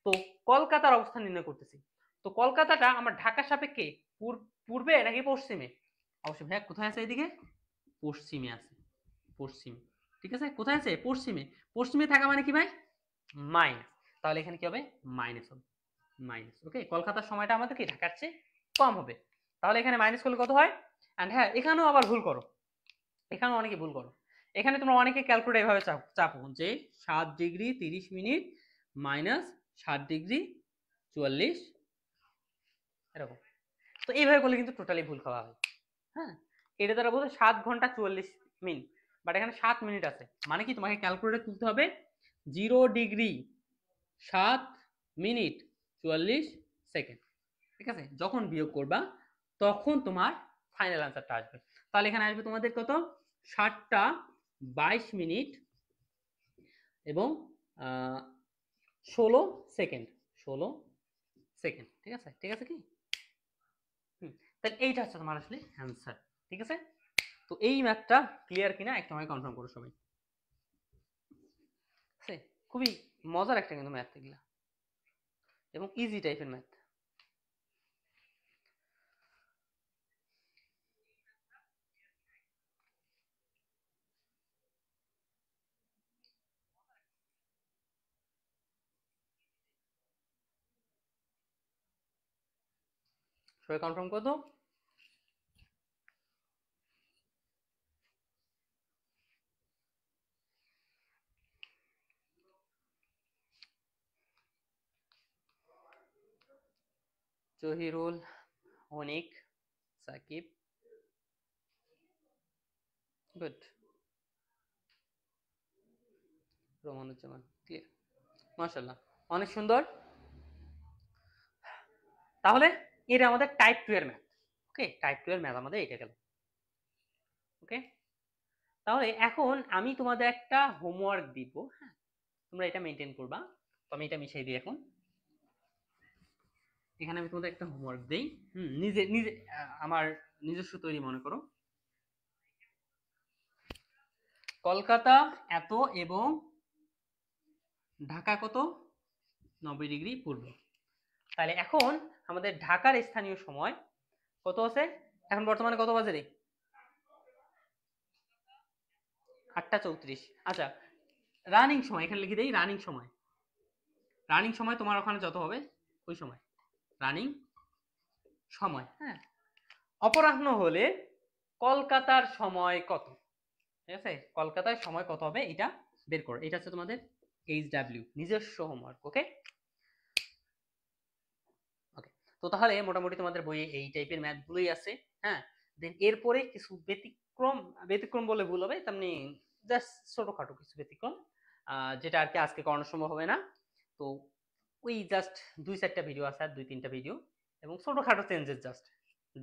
তো কলকাতার অবস্থান নির্ণয় করতেছি। তো কলকাতাটা আমার ঢাকার সাপেক্ষে পূর্বে নাকি পশ্চিমে? অবশ্যই ভাইয়া কোথায় আছে? এইদিকে পশ্চিমে আছে, পশ্চিম। ঠিক আছে, কোথায় আছে? পশ্চিমে। পশ্চিমে থাকা মানে কি ভাই? মাইনাস। তাহলে এখানে কি হবে? মাইনাস হবে, মাইনাস। ওকে, কলকাতার সময়টা আমাদের কি ঢাকার চেয়ে কম হবে। তাহলে এখানে মাইনাস করলে কত হয়? এন্ড হ্যাঁ, এখানেও আবার ভুল করো, এখানেও অনেকে ভুল করো। এখানে তোমরা অনেকে ক্যালকুলেট এভাবে চাপো যে 7 ডিগ্রি 30 মিনিট মাইনাস 7 ডিগ্রি 44, এরকম। তো এইভাবে করলে কিন্তু টোটালি ভুল খাওয়া হয়। হ্যাঁ, এটা দ্বারা বলতে 7 ঘন্টা 44 মিনিট, বাট এখানে 7 মিনিট আছে। মানে কি তোমাকে ক্যালকুলেটর তুলতে হবে 0 ডিগ্রি 7 মিনিট 44 সেকেন্ড। ঠিক আছে, যখন বিয়োগ করবা তখন তোমার ফাইনাল আনসারটা আসবে। তাহলে এখানে আসবে তোমাদের কত? 7টা 22 মিনিট এবং 16 সেকেন্ড, 16 সেকেন্ড। ঠিক আছে, ঠিক আছে কি? তাহলে এইটা হচ্ছে তোমার আসলে অ্যান্সার। ঠিক আছে, তো এই ম্যাথটা ক্লিয়ার কিনা একটু আমাকে কনফার্ম করো সবাই। খুবই মজার একটা কিন্তু ম্যাথ এগুলা, এবং ইজি টাইপের ম্যাথ। সবাই কনফার্ম করো তো। জহিরুল, অনিক, সাকিব, গুড, রোমানুজ্জামান, ক্লিয়ার, মাশাআল্লাহ, অনেক সুন্দর। তাহলে এটা আমাদের টাইপ 2 এর ম্যাথ। ওকে, টাইপ 2 এর ম্যাথ আমাদের এটা গেল। ওকে, তাহলে এখন আমি তোমাদের একটা হোমওয়ার্ক দিব। হ্যাঁ, তোমরা এটা মেনটেন করবা। তো আমি এটা মিশাই দিই এখন। এখানে আমি তোমাদের একটা হোমওয়ার্ক দেই, নিজে নিজে আমার নিজস্ব তৈরি মনে করো। কলকাতা এত এবং ঢাকা কত? 90 ডিগ্রি পূর্ব। তাহলে এখন আমাদের ঢাকার স্থানীয় সময় কত আছে? এখন বর্তমানে কত বাজে রে? 8টা 34। আচ্ছা, রানিং সময় এখানে লিখে দেই, রানিং সময়। রানিং সময় তোমার ওখানে যত হবে ওই সময় রানিং সময়। হ্যাঁ, অপরাহ্ন হলে কলকাতার সময় কত? ঠিক আছে, কলকাতার সময় কত হবে এটা বের করো। এটা হচ্ছে তোমাদের HW নিজস্ব হোমওয়ার্ক। ওকে ওকে, তো তাহলে মোটামুটি তোমাদের বইয়ে এই টাইপের ম্যাথগুলোই আছে। হ্যাঁ, দেন এরপরে কিছু ব্যতিক্রম, ব্যতিক্রম বলে ভুল হবে, তেমনি জাস্ট ছোটখাটো কিছু ব্যতিক্রম, যেটা আর কি আজকে করানো সম্ভব হবে না। তো ওই জাস্ট 2-4টা ভিডিও আছে, আর 2-3টা ভিডিও, এবং ছোটখাটো চেঞ্জেস জাস্ট।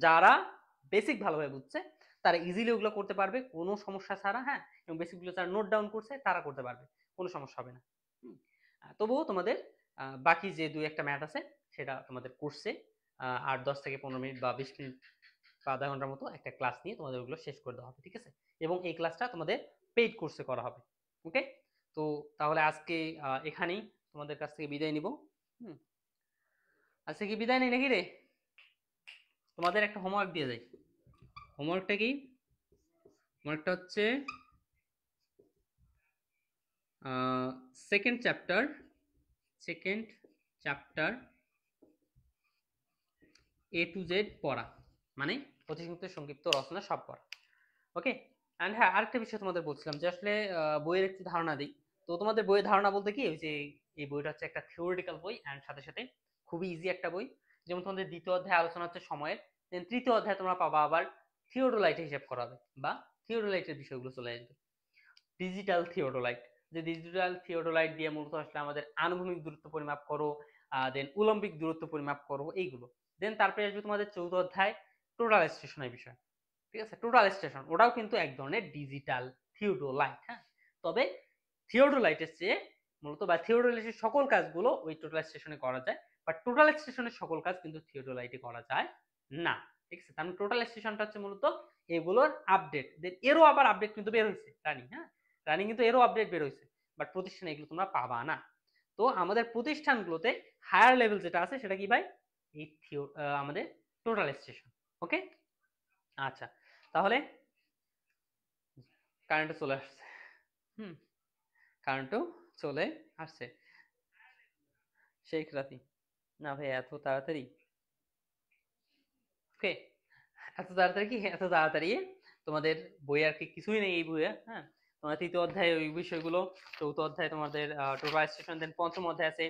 যারা বেসিক ভালোভাবে বুঝছে তারা ইজিলি ওগুলো করতে পারবে কোনো সমস্যা ছাড়া। হ্যাঁ, এবং বেসিকগুলো যারা নোট ডাউন করছে তারা করতে পারবে, কোনো সমস্যা হবে না। তবুও তোমাদের বাকি যে 2-1টা ম্যাথ আছে সেটা তোমাদের কোর্সে আর 10 থেকে 15 মিনিট বা 20 মিনিট বা আধা ঘন্টার মতো একটা ক্লাস নিয়ে তোমাদের ওগুলো শেষ করে দেওয়া হবে। ঠিক আছে, এবং এই ক্লাসটা তোমাদের পেইড কোর্সে করা হবে। ওকে, তো তাহলে আজকে এখানেই তোমাদের কাছ থেকে বিদায় নিব। আজকে কি বিদায় নেই নাকি রে? তোমাদের একটা হোমওয়ার্ক দিয়ে যাই। হোমওয়ার্কটা কি? হোমওয়ার্কটা হচ্ছে second chapter A to Z পড়া, মানে অতিসংক্ষিপ্ত সংক্ষিপ্ত রচনা সব পড়া। ওকে, অ্যান্ড হ্যাঁ, আরেকটা বিষয় তোমাদের বলছিলাম যে আসলে বইয়ের একটু ধারণা দিই। তো তোমাদের বইয়ের ধারণা বলতে কি, যে এই বইটা হচ্ছে একটা থিওরিটিক্যাল বই, অ্যান্ড সাথে সাথে খুবই ইজি একটা বই। যেমন তোমাদের দ্বিতীয় অধ্যায় আলোচনা হচ্ছে সময়ের, দেন তৃতীয় অধ্যায় তোমরা পাবা আবার থিওডোলাইটের হিসাব করাবে বা থিওডোলাইটের বিষয়গুলো চলে আসবে। Digital theodolite. যে ডিজিটাল থিওডোলাইট দিয়ে মূলত আসলে আমাদের আনুভূমিক দূরত্ব পরিমাপ করো, দেন উলম্বিক দূরত্ব পরিমাপ করো, এইগুলো। দেন তারপরে আসবে তোমাদের 4th অধ্যায় টোটাল স্টেশনের বিষয়। ঠিক আছে, টোটাল স্টেশন ওটাও কিন্তু এক ধরনের ডিজিটাল থিওডোলাইট। হ্যাঁ, তবে থিওডোলাইটের চেয়ে মূলত বা থিওডোলাইটের সকল কাজগুলো ওই টোটাল স্টেশনে করা যায়, বাট টোটাল স্টেশনের সকল কাজ কিন্তু থিওডোলাইটে করা যায় না। ঠিক আছে, তার টোটাল স্টেশনটা হচ্ছে মূলত এগুলোর আপডেট। দেন এরও আবার আপডেট কিন্তু বের হয়েছে রানিং। হ্যাঁ, রানিং কিন্তু এরও আপডেট বের হয়েছে, বাট প্রতিষ্ঠানে এগুলো তোমরা পাবা না। তো আমাদের প্রতিষ্ঠানগুলোতে হায়ার লেভেল যেটা আছে সেটা কি ভাই, এই আমাদের টোটাল স্টেশন। ওকে, আচ্ছা, তাহলে কারেন্টও চলে আসছে। কারেন্টও চলে আসছে। শেখ রাতি, না ভাই এত তাড়াতাড়ি? ওকে, এত তাড়াতাড়ি কি, এত তাড়াতাড়ি তোমাদের বই আর কি কিছুই নেই এই বইয়ে। হ্যাঁ, তোমার 3য় অধ্যায়ে ওই বিষয়গুলো, 4th অধ্যায়ে তোমাদের টোটাল স্টেশন, দেন 5ম অধ্যায় আছে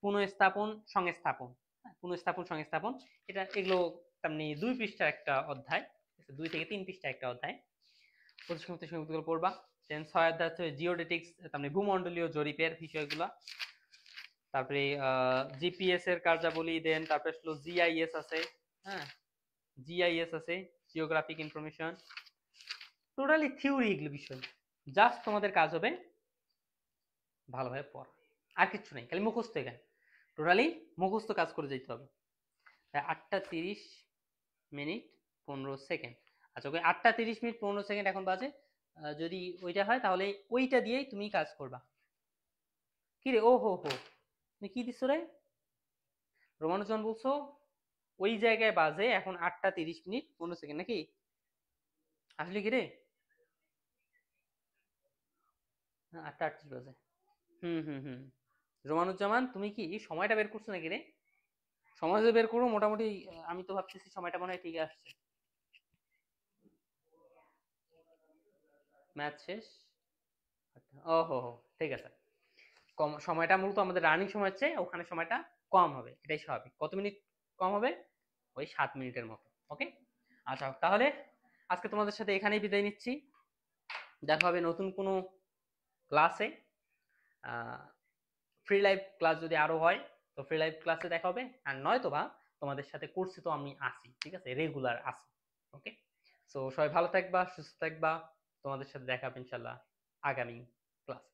পুনঃস্থাপন সংস্থাপন। হ্যাঁ, পুনঃস্থাপন সংস্থাপন, এটা এগুলো তেমনি 2 পৃষ্ঠার একটা অধ্যায়, 2 থেকে 3 পৃষ্ঠার একটা অধ্যায়। প্রতিসংহতি সংযুক্তগুলো পড়বা। দেন 6 অধ্যায় হচ্ছে জিওডেটিক্স, তেমনি ভূমণ্ডলীয় জরিপের বিষয়গুলো। তারপরে জিপিএস এর কার্যাবলী। দেন তারপরে আসলো জিআইএস আছে। হ্যাঁ, জিআইএস আছে, জিওগ্রাফিক ইনফরমেশন। টোটালি থিওরি এগুলো বিষয়। জাস্ট তোমাদের কাজ হবে ভালোভাবে পড়া, আর কিছু নেই, খালি মুখস্থ। এখানে টোটালি মুখস্থ কাজ করে যেতে হবে। 8:30:15। আচ্ছা ওকে, 8:30:15 এখন বাজে। যদি ওইটা হয় তাহলে ওইটা দিয়েই তুমি কাজ করবা। কি রে, ও হো হো, তুমি কি দিছো রে? রোমানুজন বলছো ওই জায়গায় বাজে এখন 8:30:15 নাকি? আসলে কি রে, 8:38 বাজে। হুম। রোমানুজ্জামান, তুমি কি সময়টা বের করছো নাকি রে? সময় যে বের করো মোটামুটি, আমি তো ভাবতেছি সময়টা মনে হয় ঠিক আসছে। ম্যাচ শেষ। ও হো হো, ঠিক আছে। কম সময়টা মূলত আমাদের রানিং সময় হচ্ছে, ওখানে সময়টা কম হবে, এটাই স্বাভাবিক। কত মিনিট কম হবে? ওই 7 মিনিটের মতো। ওকে, আচ্ছা তাহলে আজকে তোমাদের সাথে এখানেই বিদায় নিচ্ছি। দেখা হবে নতুন কোনো ক্লাসে। ফ্রি লাইভ ক্লাস যদি আরো হয় তো ফ্রি লাইভ ক্লাসে দেখা হবে, আর নয়তো বা তোমাদের সাথে কোর্সে তো আমি আসি, ঠিক আছে, রেগুলার আসি। ওকে, সো সবাই ভালো থাকবা, সুস্থ থাকবা। তোমাদের সাথে দেখা হবে ইনশাল্লাহ আগামী ক্লাস।